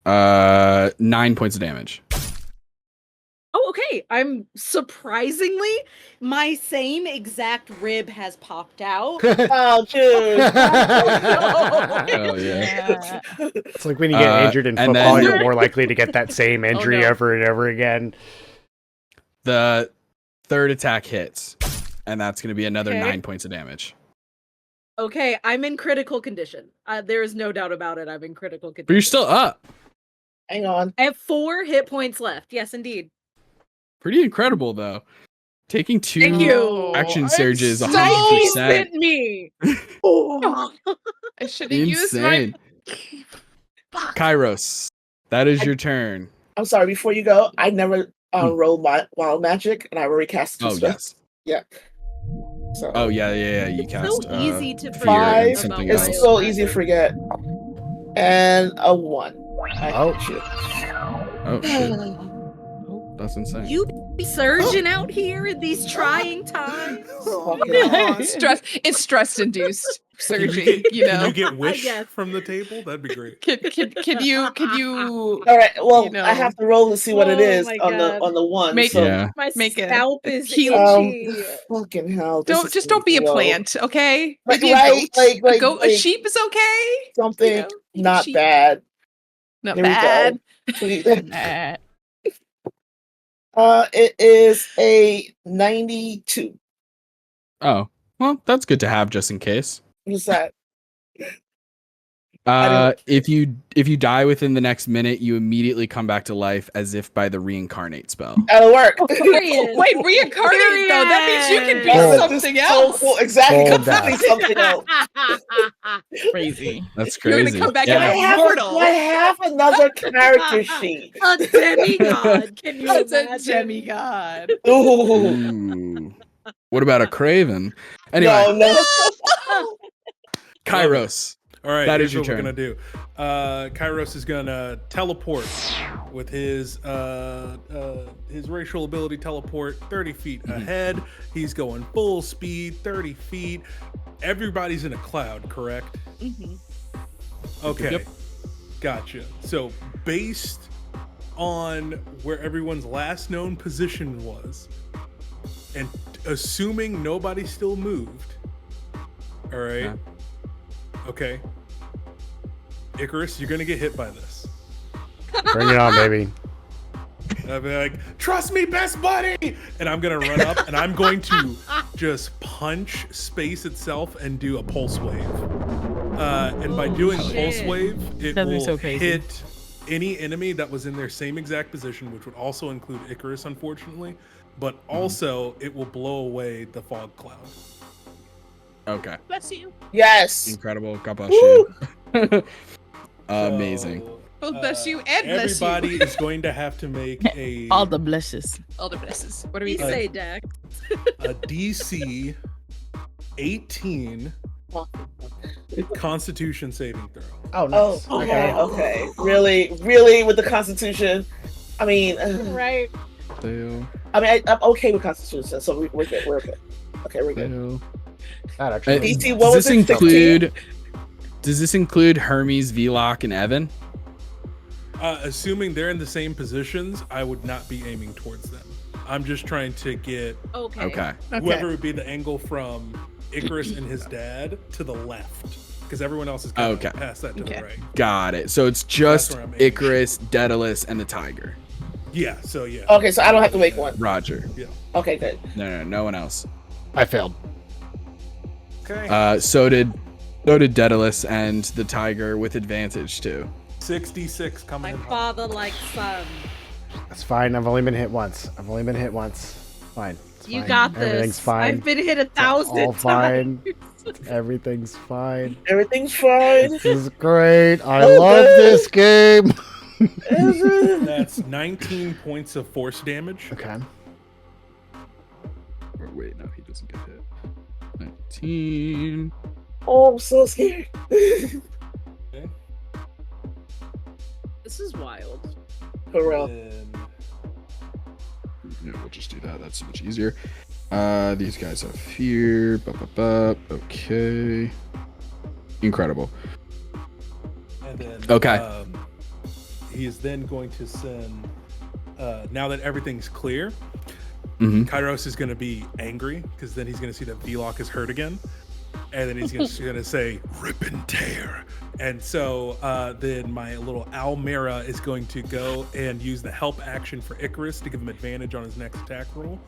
9 points of damage. Oh, okay. I'm surprisingly, my same exact rib has popped out. Oh, dude. Oh yeah. It's like when you get injured in football, then- you're more likely to get that same injury no. over and over again. The third attack hits, and that's going to be another Okay. 9 points of damage. Okay, I'm in critical condition. There is no doubt about it. I'm in critical condition. But you're still up. Hang on. I have 4 hit points left. Yes, indeed. Pretty incredible, though. Taking 2 Thank you. action surges, so 100%. Sent me. I should have used my. Insane. Kairos, that is your turn. I'm sorry. Before you go, I never rolled my wild magic, and I already cast. Oh, yes. Yeah. So. Oh, yeah. You cast. So easy to fear forget and Five. something about It's else. so easy to forget. And a 1. Oh. Shit. Oh, shit. That's insane. You be surging out here in these trying times. Stress. It's stress induced surgery. You Can know. you get wish guess. from the table? That'd be great. Can you All right. Well, You know. I have to roll to see what it Oh is my on God. the 1. Make- so, Yeah. My Make a scalp is heal- itchy. fucking hell. this is don't be a low. plant, okay? Like, Maybe a right, goat. like- a goat, like- a sheep is okay. Something You know, not sheep. bad. Not Here we go. bad. It is a 92. Oh, well, that's good to have just in case. What is that? If you die within the next minute, you immediately come back to life as if by the reincarnate spell. That'll work. Period. Wait, reincarnate though. That means you can be Period. something So else. cool. Exactly. Bold Completely ass. something else. Crazy. That's You're crazy. gonna come back Yeah. and I have another character sheet. A demigod. Can you That's a imagine? demigod. Ooh. Ooh. What about a craven? Anyway, No. Kairos. All right, That here's is your what we're turn. gonna do. Kairos is gonna teleport with his racial ability teleport 30 feet ahead. He's going full speed, 30 feet. Everybody's in a cloud, correct? Mm-hmm. Okay, Yep. gotcha. So based on where everyone's last known position was, and assuming nobody still moved, all right. Yeah. Okay. Icarus, you're gonna get hit by this. Bring it on, baby. I'll be like, trust me, best buddy! And I'm gonna run up and I'm going to just punch space itself and do a pulse wave. And by doing a pulse shit. wave, it That'd be will so crazy. hit any enemy that was in their same exact position, which would also include Icarus, unfortunately. But also, it will blow away the fog cloud. Okay. Bless you. Yes. Incredible. God bless you. Amazing. So, Well, bless you and bless you. everybody is going to have to make a All the blesses. All the blesses. What do We we say, Dex. a DC 18 Constitution saving throw. Oh, Oh, nice. okay, okay. Really, with the Constitution. I mean, Right. Fail. I'm okay with Constitution, so we're good. We're good. Okay, we're good. Fail. That actually. DC, what Does was this it? 16? include? Does this include Hermes, Vlock, and Evan? Assuming they're in the same positions, I would not be aiming towards them. I'm just trying to get Okay. Okay. whoever would be the angle from Icarus and his dad to the left, because everyone else is going Okay. past that to the right. Got it. So it's just where I'm aiming. Icarus, Daedalus, and the tiger. Yeah. So yeah. Okay, so I don't have to make one. Roger. Okay, good. No one else. I failed. Okay. So did Daedalus and the tiger with advantage too. 66 coming My in hot. father like son. That's fine. I've only been hit once. Fine. It's You fine. got this. Everything's fine. I've been hit 1,000 All times. fine. Everything's fine. Everything's fine. This is great. I Oh, love good. this game. That's 19 points of force damage. Okay. Or wait, no, he doesn't get hit. 19. Oh, I'm so scared. Okay. This is wild. For real. And Yeah, we'll just do that. That's so much easier. These guys up here. Okay. Incredible. And then, Okay. He is then going to send. Now that everything's clear, Mhm. Kairos is going to be angry because then he's going to see that Vlok is hurt again, and then he's just going to say "rip and tear." And so then my little Almera is going to go and use the help action for Icarus to give him advantage on his next attack roll.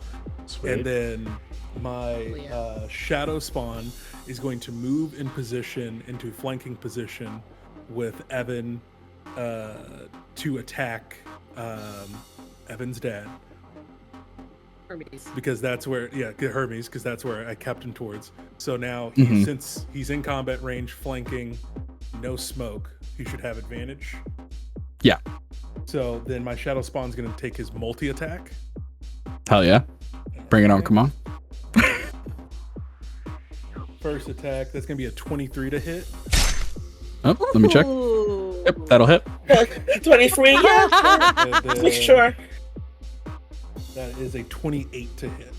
Sweet. And then my Shadow Spawn is going to move in position into flanking position with Evan to attack Evan's dad. Hermes. Because that's where, Hermes, because that's where I kept him towards. So now, since he's in combat range, flanking, no smoke, he should have advantage. Yeah. So then my Shadow Spawn's going to take his multi-attack. Hell yeah. Bring it on. Come on. First attack, that's going to be a 23 to hit. Oh, let me check. Yep, that'll hit. 23, yeah. And then Make sure. that is a 28 to hit.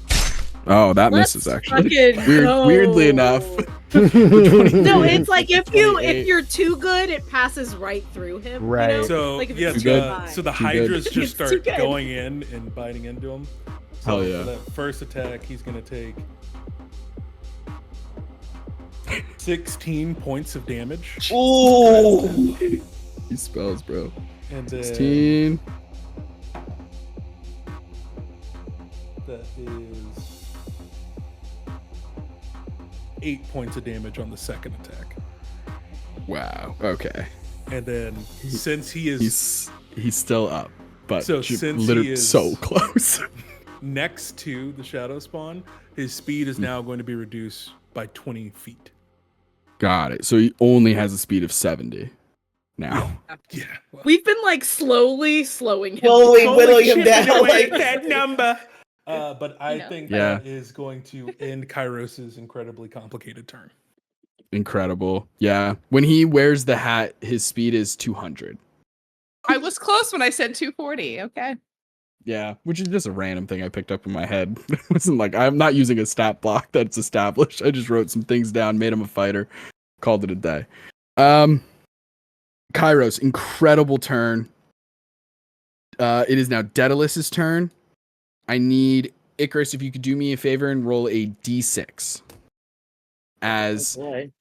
Oh, that Let's misses actually. fucking go. Weirdly enough. No, it's like if 28. you're too good, it passes right through him. Right. You know? So, Like if yeah, it's Too good. high. so the Too good. Hydras just It's start too good. going in and biting into him. So Hell yeah. for that first attack, he's going to take 16 points of damage. Ooh. These spells, bro. And then 16. that is 8 points of damage on the second attack. Wow. Okay. And then since he is He's still up, but So she- since he literally is- so close. next to the Shadow Spawn, his speed is now going to be reduced by 20 feet. Got it. So he only has a speed of 70 now. Yeah. Well, We've been like slowly slowing him. Slowly whittling him chipping down. away Like, at that number. But I know. think Yeah. that is going to end Kairos's incredibly complicated turn. Incredible. Yeah. When he wears the hat, his speed is 200. I was close when I said 240. Okay. Yeah, which is just a random thing I picked up in my head. It wasn't like I'm not using a stat block that's established. I just wrote some things down, made him a fighter, called it a day. Kairos, incredible turn. It is now Daedalus's turn. I need Icarus, if you could do me a favor and roll a d6. As boy.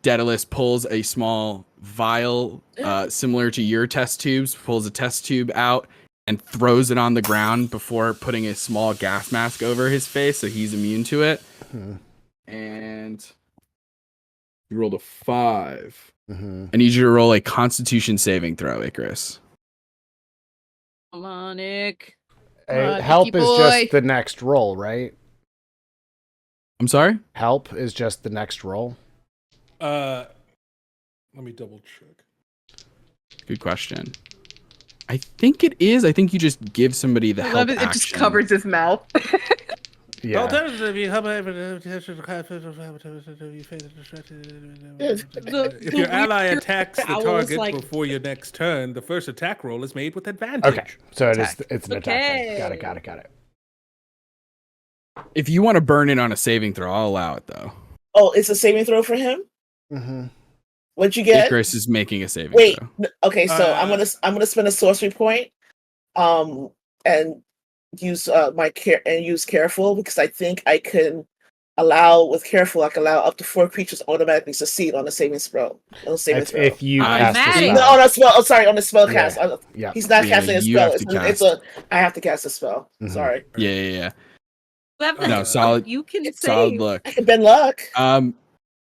Daedalus pulls a small vial, similar to your test tubes, pulls a test tube out and throws it on the ground before putting a small gas mask over his face so he's immune to it. And you rolled a 5. I need you to roll a Constitution saving throw, Icarus. Come on, Nick. Help Nicky is boy. just the next roll, right? I'm sorry? Help is just the next roll. Let me double check. Good question. I think it is. I think you just give somebody the I help love it. It action. just covers his mouth. Yeah. If your ally attacks the owl's target like- before your next turn, the first attack roll is made with advantage. Okay. So it's an attack. Okay. Then. Got it. If you want to burn it on a saving throw, I'll allow it though. Oh, it's a saving throw for him? Mm-hmm. What'd you get? Icarus is making a saving Wait. throw. Okay, so I'm gonna spend a sorcery point, and use my care and use careful because I think I can allow with careful. I can allow up to 4 creatures automatically succeed on a saving throw. On a saving That's throw. if you I cast the see. spell. No, on a spell. Oh, sorry, on the spell Yeah. cast. Yeah. He's not Yeah, casting a you spell. have to It's a. I have to cast a spell. Mhm. Sorry. Yeah. Whoever No, solid. you can Solid save. look. Ben luck.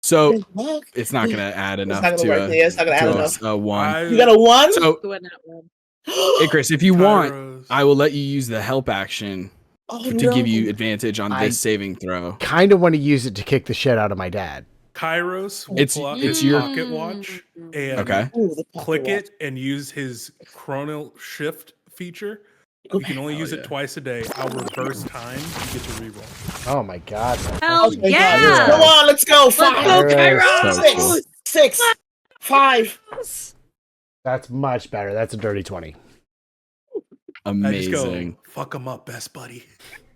So Ben luck. it's not gonna add enough not gonna to work. Yeah, it's not gonna add enough. a 1. You got a 1. So Who had that one? Icarus, if you want, Kairos. I will let you use the help action Oh, to no. give you advantage on I- this saving throw. Kind of want to use it to kick the shit out of my dad. Kairos will It's- pull out it's his your- pocket watch and Okay. Ooh, the pocket click watch. it and use his chronal shift feature. You can only Hell use yeah. it twice a day. I'll reverse time. You get to reroll. Oh my god. Hell Oh my God. yeah! Come on, let's go. Let's 5, go, Kairos. Kairos! 6, 5. That's much better. That's a dirty 20. Amazing. Fuck them up, best buddy.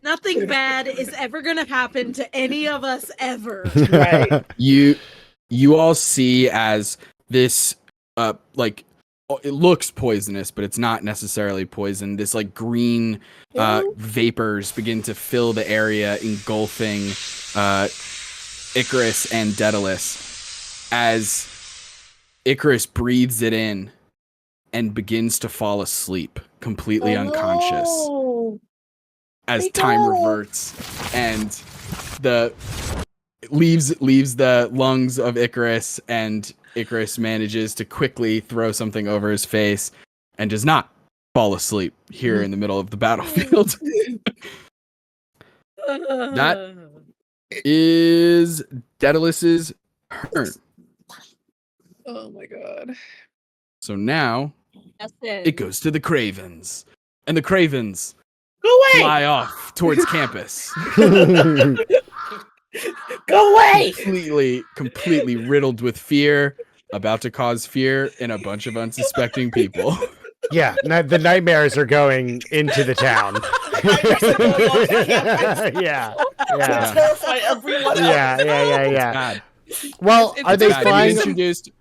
Nothing bad is ever gonna happen to any of us ever. Right. You all see as this like it looks poisonous, but it's not necessarily poison. This like green vapors begin to fill the area, engulfing Icarus and Daedalus as Icarus breathes it in and begins to fall asleep, completely unconscious. No. As time reverts and the leaves the lungs of Icarus, and Icarus manages to quickly throw something over his face and does not fall asleep here in the middle of the battlefield. That is Daedalus's turn. Oh my god. So now That's it goes to the Cravens. And the Cravens Go away! fly off towards campus. Go away! Completely riddled with fear, about to cause fear in a bunch of unsuspecting people. Yeah, the nightmares are going into the town. Yeah. Terrify everyone. Yeah. Bad. Well, It's are they bad. flying?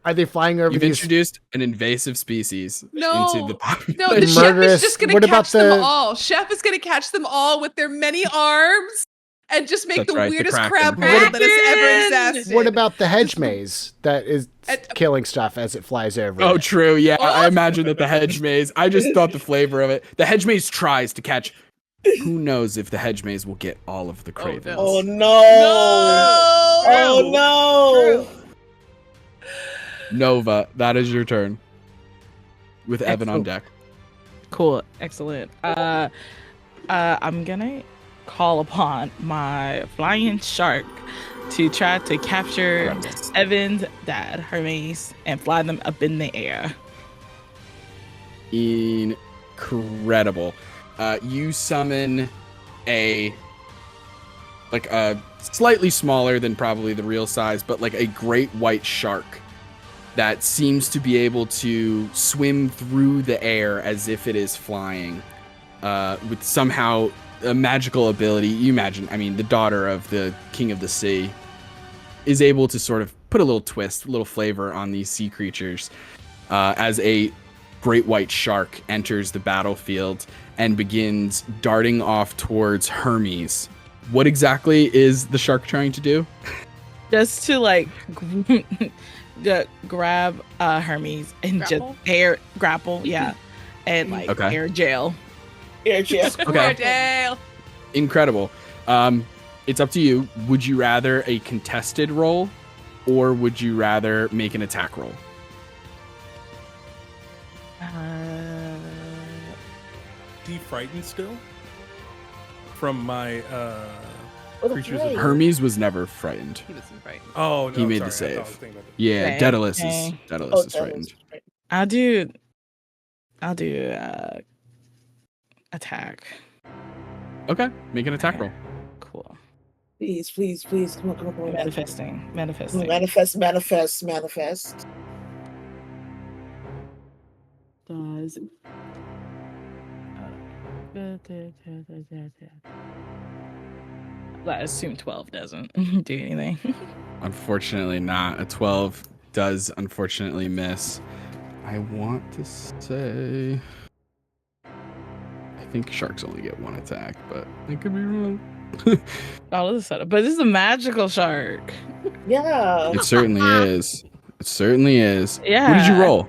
Are they flying over You've these? introduced an invasive species into the population. No, the chef Murderous- is just gonna what about catch them the- all. Chef is gonna catch them all with their many arms and just make That's the right, the weirdest Kraken. crab world that has ever existed. What about the hedge maze that is killing stuff as it flies over? Oh, it? true. Yeah, I imagine that the hedge maze. I just thought the flavor of it. The hedge maze tries to catch. Who knows if the hedge maze will get all of the Cravens? Oh no! Oh no! Nova, that is your turn. With Evan on deck. Cool, excellent. I'm gonna call upon my flying shark to try to capture Evan's dad, Hermes, and fly them up in the air. Incredible. You summon a slightly smaller than probably the real size, but like a great white shark that seems to be able to swim through the air as if it is flying, with somehow a magical ability. You imagine, I mean, the daughter of the King of the Sea is able to sort of put a little twist, a little flavor on these sea creatures, as a great white shark enters the battlefield and begins darting off towards Hermes. What exactly is the shark trying to do? Just to grab Hermes and Grapple? just air grapple, yeah, and air jail. Air jail. Okay. Incredible. It's up to you. Would you rather a contested roll, or would you rather make an attack roll? Is he frightened still? From my creatures of Hermes was never frightened. He wasn't frightened. Oh, no, He made the sorry, I thought I save. was thinking about the- Yeah, Okay, Daedalus okay. is frightened. I'll do attack. Okay, make an attack roll. Cool. Please. Come on. Manifesting. Manifest. Does I assume 12 doesn't do anything. Unfortunately not. A 12 does unfortunately miss. I want to say... I think sharks only get one attack, but I could be wrong. Oh, this is set up. But this is a magical shark. Yeah. It certainly is. It certainly is. Yeah. What did you roll?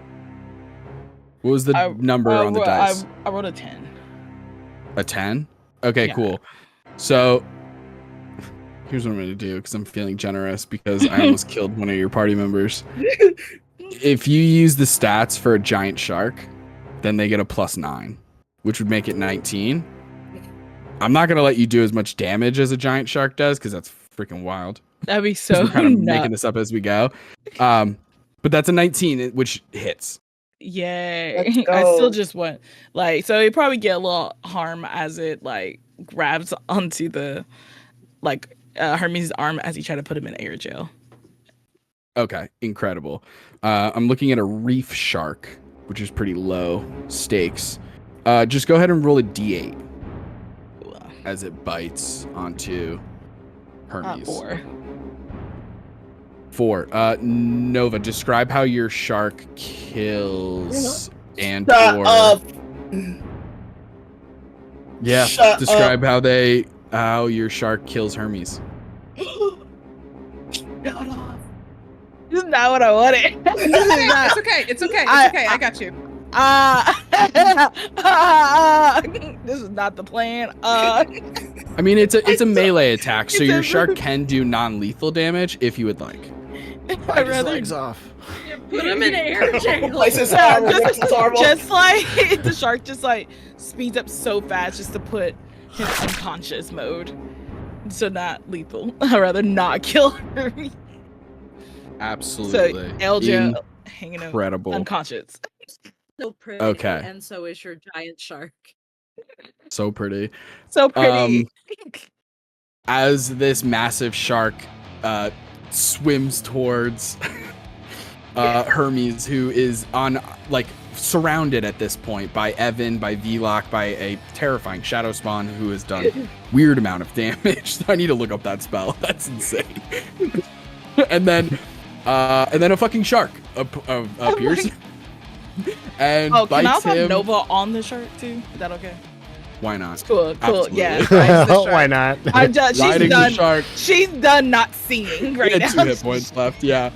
What was the number on the dice? I rolled a 10. A 10? Okay, Yeah. cool. So here's what I'm going to do, because I'm feeling generous, because I almost killed one of your party members. If you use the stats for a giant shark, then they get a +9, which would make it 19. I'm not going to let you do as much damage as a giant shark does, because that's freaking wild. That'd be so We're kind of nuts. making this up as we go. But that's a 19, which hits. Yay. Let's I go. still just went so it probably get a little harm as it grabs onto the Hermes' arm as he tried to put him in air jail. Okay, incredible. I'm looking at a reef shark, which is pretty low stakes. Just go ahead and roll a d8 as it bites onto Hermes. 4. 4. Nova, describe how your shark kills and Shut or up. yeah, Shut describe how your shark kills Hermes. Shut up. This is not what I wanted. It's okay. It's okay. I got you. This is not the plan. I mean, it's a melee attack, so your shark can do non-lethal damage if you would like. I'd rather legs off. Put him in air jail. Places are just like the shark just like speeds up so fast just to put his unconscious mode. So not lethal. I'd rather not kill her. Absolutely. So LJ hanging out Incredible. unconscious. So pretty. Okay. And so is your giant shark. So pretty. So pretty. As this massive shark swims towards Hermes, who is surrounded at this point by Evan, by Vlock, by a terrifying shadow spawn who has done weird amount of damage. I need to look up that spell. That's insane. and then a fucking shark appears and can I bites also have him. Nova on the shark too? Is that okay? Why not? Cool. Absolutely. Yeah. Why not? Riding the shark. She's done not seeing right He now. had 2 hit points left. Yeah.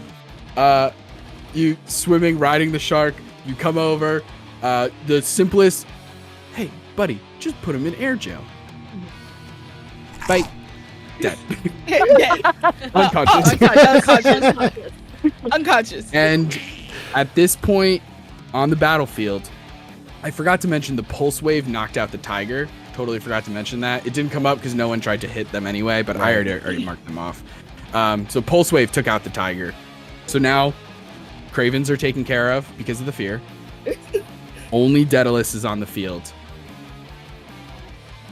You swimming, riding the shark. You come over. The simplest. Hey, buddy, just put him in air jail. Bite. Dead. Unconscious. Unconscious. And at this point on the battlefield, I forgot to mention the pulse wave knocked out the tiger. Totally forgot to mention that. It didn't come up because no one tried to hit them anyway, but I already marked them off. So pulse wave took out the tiger. So now Cravens are taken care of because of the fear. Only Daedalus is on the field.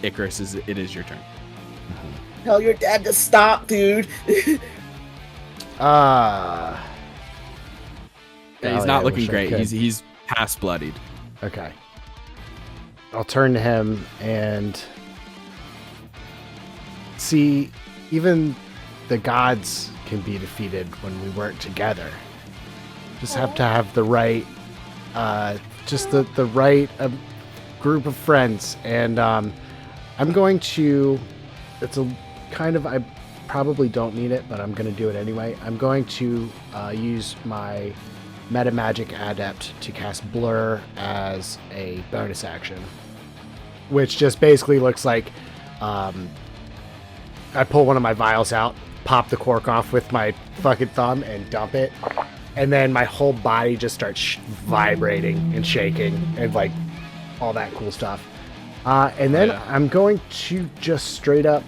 Icarus, it is your turn. Tell your dad to stop, dude. Yeah, he's not looking great. Okay. He's past bloodied. Okay. I'll turn to him and see, even the gods can be defeated when we work together. Just have to have the right, the right group of friends. And I'm going to, it's a kind of, I probably don't need it, but I'm going to do it anyway. I'm going to use my Meta Magic Adept to cast Blur as a bonus action, which just basically looks like I pull one of my vials out, pop the cork off with my fucking thumb, and dump it, and then my whole body just starts vibrating and shaking and like all that cool stuff. And then I'm going to just straight up,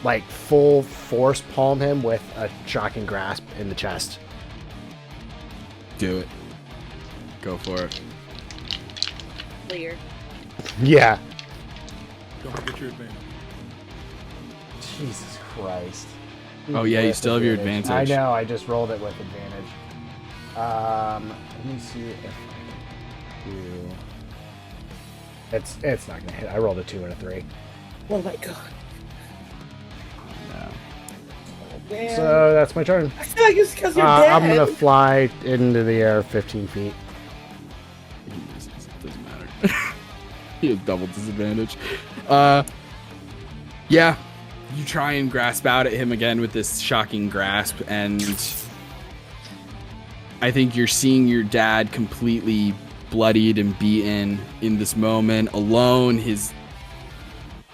like, full force palm him with a shocking grasp in the chest. Do it. Go for it. Clear. Yeah. Don't forget your advantage. Jesus Christ. Oh yeah, you still have your advantage. I know, I just rolled it with advantage. Let me see if I can do... It's not gonna hit. I rolled a 2 and a 3. Oh my god. Man. So that's my turn. I feel like it's because you're dead. I'm gonna fly into the air 15 feet. It doesn't matter. He has double disadvantage. Yeah, you try and grasp out at him again with this shocking grasp, and I think you're seeing your dad completely bloodied and beaten in this moment, alone.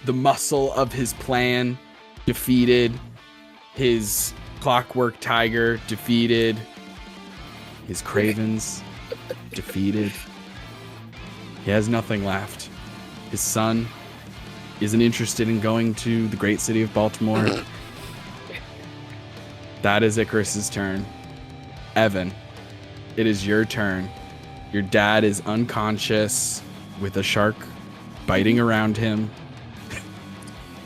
The muscle of his plan defeated. His clockwork tiger defeated. His cravens defeated. He has nothing left. His son isn't interested in going to the great city of Baltimore. That is Icarus's turn. Evan, it is your turn. Your dad is unconscious with a shark biting around him,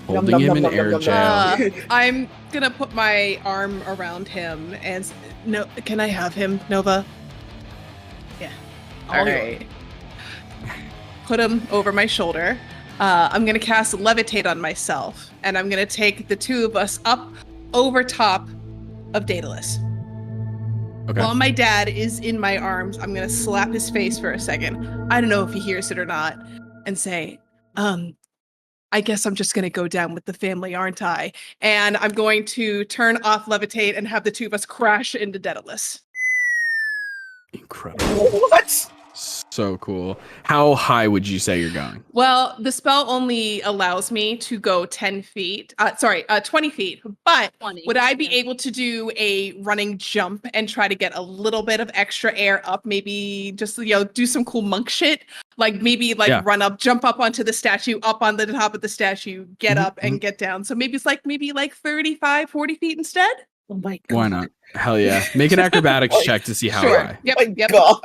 holding him in air jail. I'm gonna put my arm around him and can I have him, Nova? Yeah. All right. put him over my shoulder. I'm going to cast Levitate on myself, and I'm going to take the two of us up over top of Daedalus. Okay. While my dad is in my arms, I'm going to slap his face for a second. I don't know if he hears it or not, and say, I guess I'm just going to go down with the family, aren't I? And I'm going to turn off Levitate and have the two of us crash into Daedalus. Incredible. What? So cool. How high would you say you're going? Well, the spell only allows me to go 10 feet. 20 feet. But 20, would I be able to do a running jump and try to get a little bit of extra air up? Maybe just, do some cool monk shit. Like maybe run up, jump up onto the statue, up on the top of the statue, get up and get down. So maybe it's like 35, 40 feet instead. Oh my God. Why not? Hell yeah. Make an acrobatics check to see how high. Yep. Oh my God.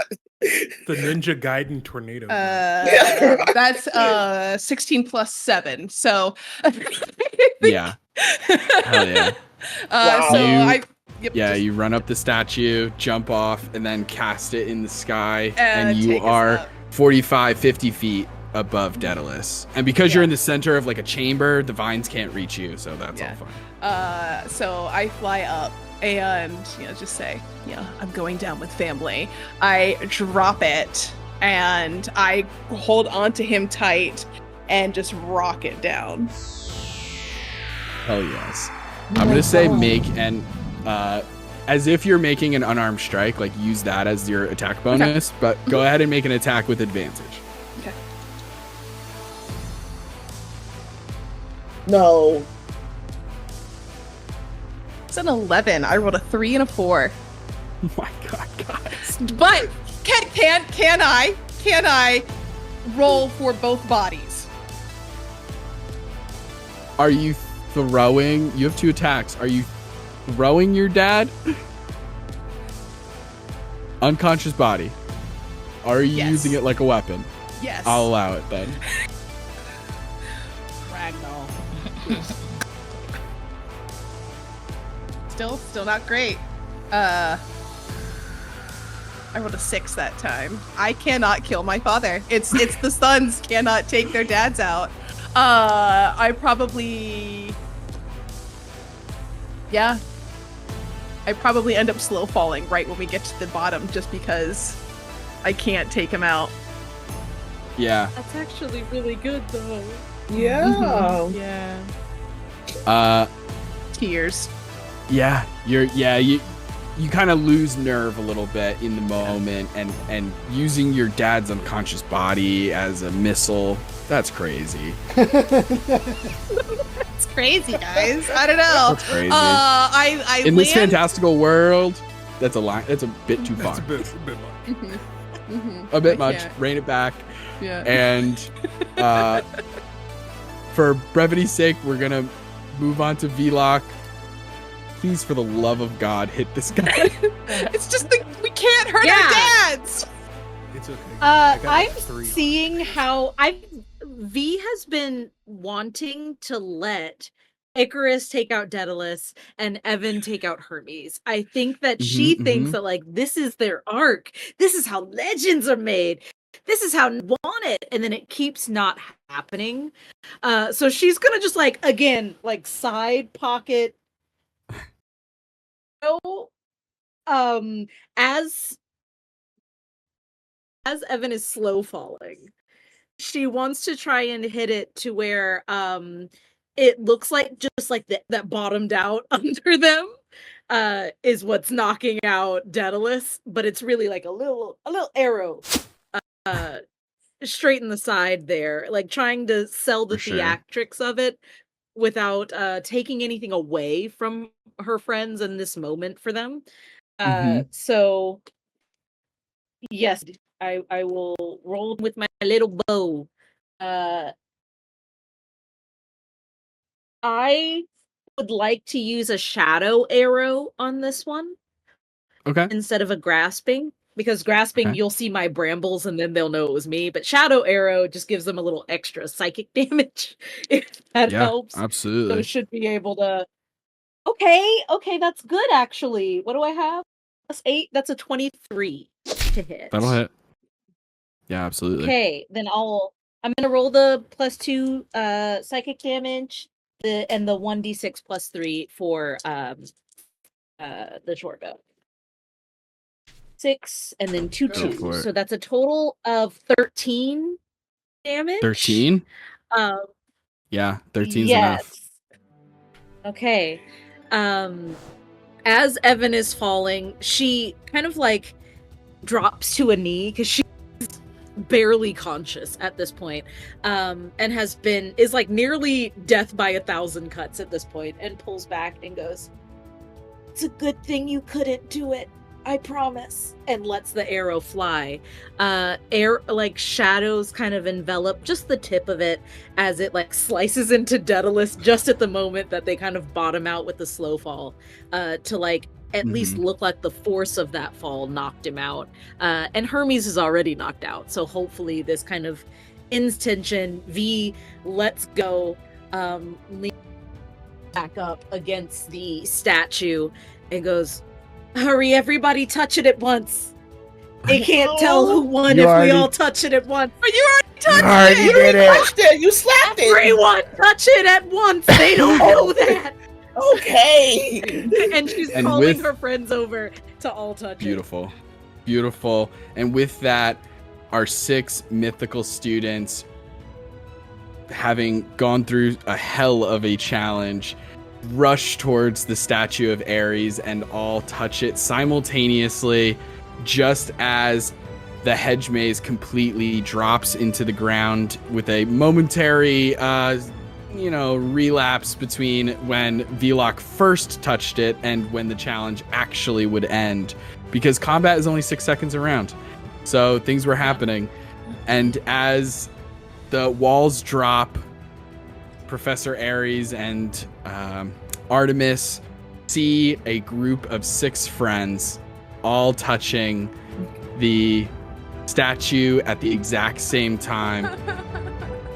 The Ninja Gaiden tornado. That's 16 plus 7. So Yeah. Hell yeah. Wow. You run up the statue, jump off, and then cast it in the sky, and you take us are up. 45, 50 feet above Daedalus. And because you're in the center of like a chamber, the vines can't reach you, so that's all fine. So I fly up and, just say, I'm going down with family. I drop it and I hold onto him tight and just rock it down. Hell yes. I'm going to say make an, as if you're making an unarmed strike, like use that as your attack bonus, but go ahead and make an attack with advantage. Okay. No. It's an 11. I rolled a 3 and a 4. Oh my God, guys. But can I roll for both bodies? Are you throwing? You have 2 attacks. Are you throwing your dad? Unconscious body. Are you using it like a weapon? Yes. I'll allow it then. Ragdoll. Still not great. I rolled a 6 that time. I cannot kill my father. It's the sons cannot take their dads out. I probably end up slow falling right when we get to the bottom just because I can't take him out. Yeah. That's actually really good, though. Yeah. Yeah. Tears. Yeah. You kind of lose nerve a little bit in the moment, and using your dad's unconscious body as a missile, that's crazy. It's crazy, guys. I don't know. That's crazy. I in this fantastical world, that's a bit too far. That's a bit much. A bit I much. can't. Rein it back. Yeah. And for brevity's sake, we're gonna move on to Vlock. Please, for the love of God, hit this guy. It's just we can't hurt our dads. It's okay. I'm 3. seeing how V has been wanting to let Icarus take out Daedalus and Evan take out Hermes. I think that she thinks that this is their arc. This is how legends are made. This is how want it, and then it keeps not happening. So she's gonna just side pocket. As Evan is slow falling, she wants to try and hit it to where it looks like just like that bottomed out under them is what's knocking out Daedalus, but it's really like a little arrow straight in the side there, like trying to sell the theatrics of it without taking anything away from her friends in this moment for them. So yes, I will roll with my little bow. I would like to use a shadow arrow on this one. Okay. Instead of a grasping. Because grasping, you'll see my brambles and then they'll know it was me. But shadow arrow just gives them a little extra psychic damage, if that helps. Absolutely. So it should be able to... Okay, that's good, actually. What do I have? That's 8. That's a 23 to hit. That'll hit. Yeah, absolutely. Okay, then I'm gonna roll the +2 psychic damage, and the 1d6 +3 for the short bow. 6 and then 2 Go for 2s. it. So that's a total of 13 damage. 13? Yeah, 13's enough. Okay. As Evan is falling, she kind of like drops to a knee because she's barely conscious at this point, and is like nearly death by 1,000 cuts at this point, and pulls back and goes, "It's a good thing you couldn't do it, I promise," and lets the arrow fly. Like shadows kind of envelop just the tip of it as it like slices into Daedalus just at the moment that they kind of bottom out with the slow fall, to like at least look like the force of that fall knocked him out. And Hermes is already knocked out, so hopefully this kind of ends tension. V lets go, leans back up against the statue and goes, "Hurry, everybody touch it at once. They can't tell who won if we all touch it at once." But you already touched it! You already touched it! You slapped it! Everyone touch it at once! They don't know that! Okay! And she's calling her friends over to all touch Beautiful. Beautiful. And with that, our 6 mythical students, having gone through a hell of a challenge, rush towards the statue of Ares and all touch it simultaneously, just as the hedge maze completely drops into the ground with a momentary relapse between when Veloc first touched it and when the challenge actually would end, because combat is only 6 seconds around. So things were happening, and as the walls drop, Professor Ares and Artemis see a group of 6 friends all touching the statue at the exact same time.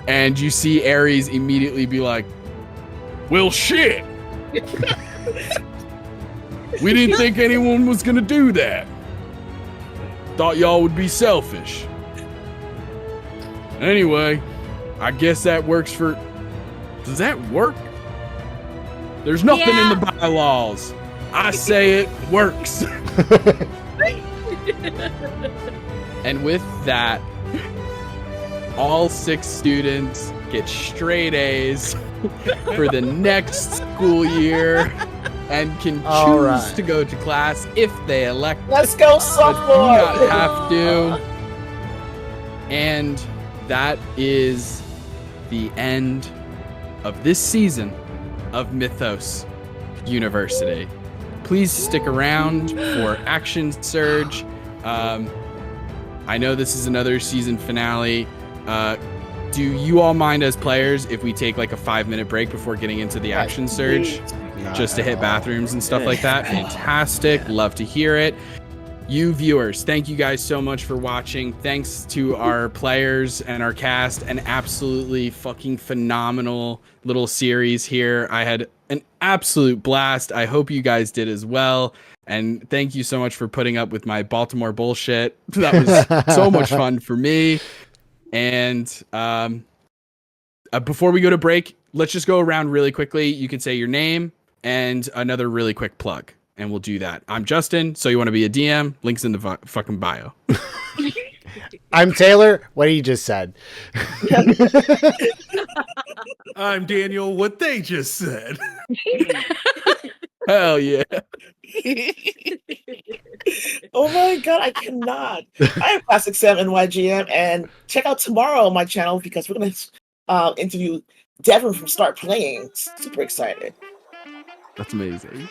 And you see Ares immediately be like, "Well, shit! We didn't think anyone was gonna do that. Thought y'all would be selfish. Anyway, I guess that works for..." Does that work? There's nothing in the bylaws. I say it works. And with that, all 6 students get straight A's for the next school year and can choose to go to class if they elect. Let's go, sophomore! But do not have to. And that is the end of this season of Mythos University. Please stick around for Action Surge. I know this is another season finale. Do you all mind as players if we take like a 5-minute break before getting into the Action Surge? Just to hit bathrooms and stuff like that? Fantastic. Love to hear it. You viewers, thank you guys so much for watching. Thanks to our players and our cast. An absolutely fucking phenomenal little series here. I had an absolute blast. I hope you guys did as well. And thank you so much for putting up with my Baltimore bullshit. That was so much fun for me. And before we go to break, let's just go around really quickly. You can say your name and another really quick plug, and we'll do that. I'm Justin. So you want to be a DM? Links in the fucking bio. I'm Taylor. What he just said. I'm Daniel. What they just said. Hell yeah. Oh my god, I cannot. I am Classic Sam NYGM, and check out tomorrow on my channel because we're going to interview Devin from Start Playing. Super excited. That's amazing.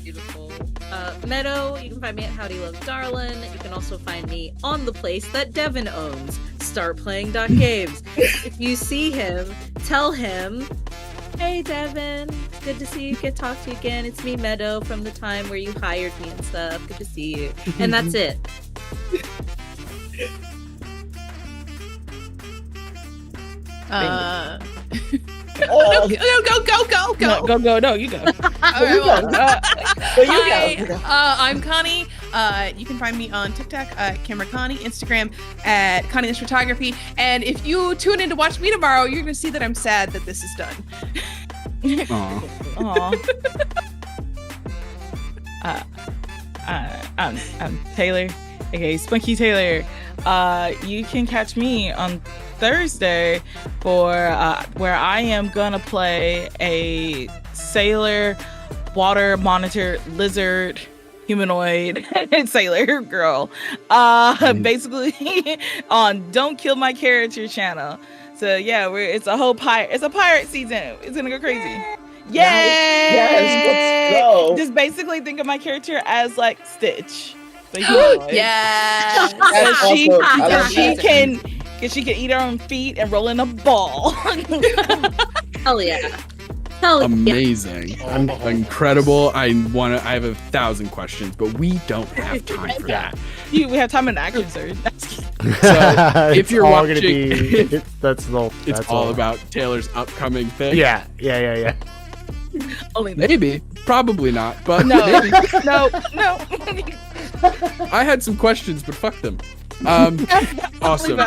Beautiful. Meadow, you can find me at Howdy Love Darlin. You can also find me on the place that Devin owns, startplaying.games. If you see him, tell him, "Hey Devin, good to see you, get to talk to you again. It's me, Meadow, from the time where you hired me and stuff. Good to see you." And that's it. Go. No, you go. All right, well, hi, I'm Connie. You can find me on TikTok at Camera Connie, Instagram at Connie List Photography. And if you tune in to watch me tomorrow, you're gonna see that I'm sad that this is done. I'm Taylor, aka Spunky Taylor. You can catch me on Thursday for where I am gonna play a sailor, water monitor, lizard, humanoid sailor girl. Basically on Don't Kill My Character channel. So yeah, it's a pirate season. It's gonna go crazy. Yay! Yes, let's go. Just basically think of my character as like Stitch. Yeah. That's awesome. I love she that. can eat her own feet and roll in a ball. Hell yeah. Hell yeah. Amazing. Incredible. I have 1,000 questions, but we don't have time for that. We have time and action, sir. So if you're all watching, gonna be, it's all about Taylor's upcoming thing. Yeah. Only Maybe. Probably not, but no, maybe. no. I had some questions, but fuck them. Awesome.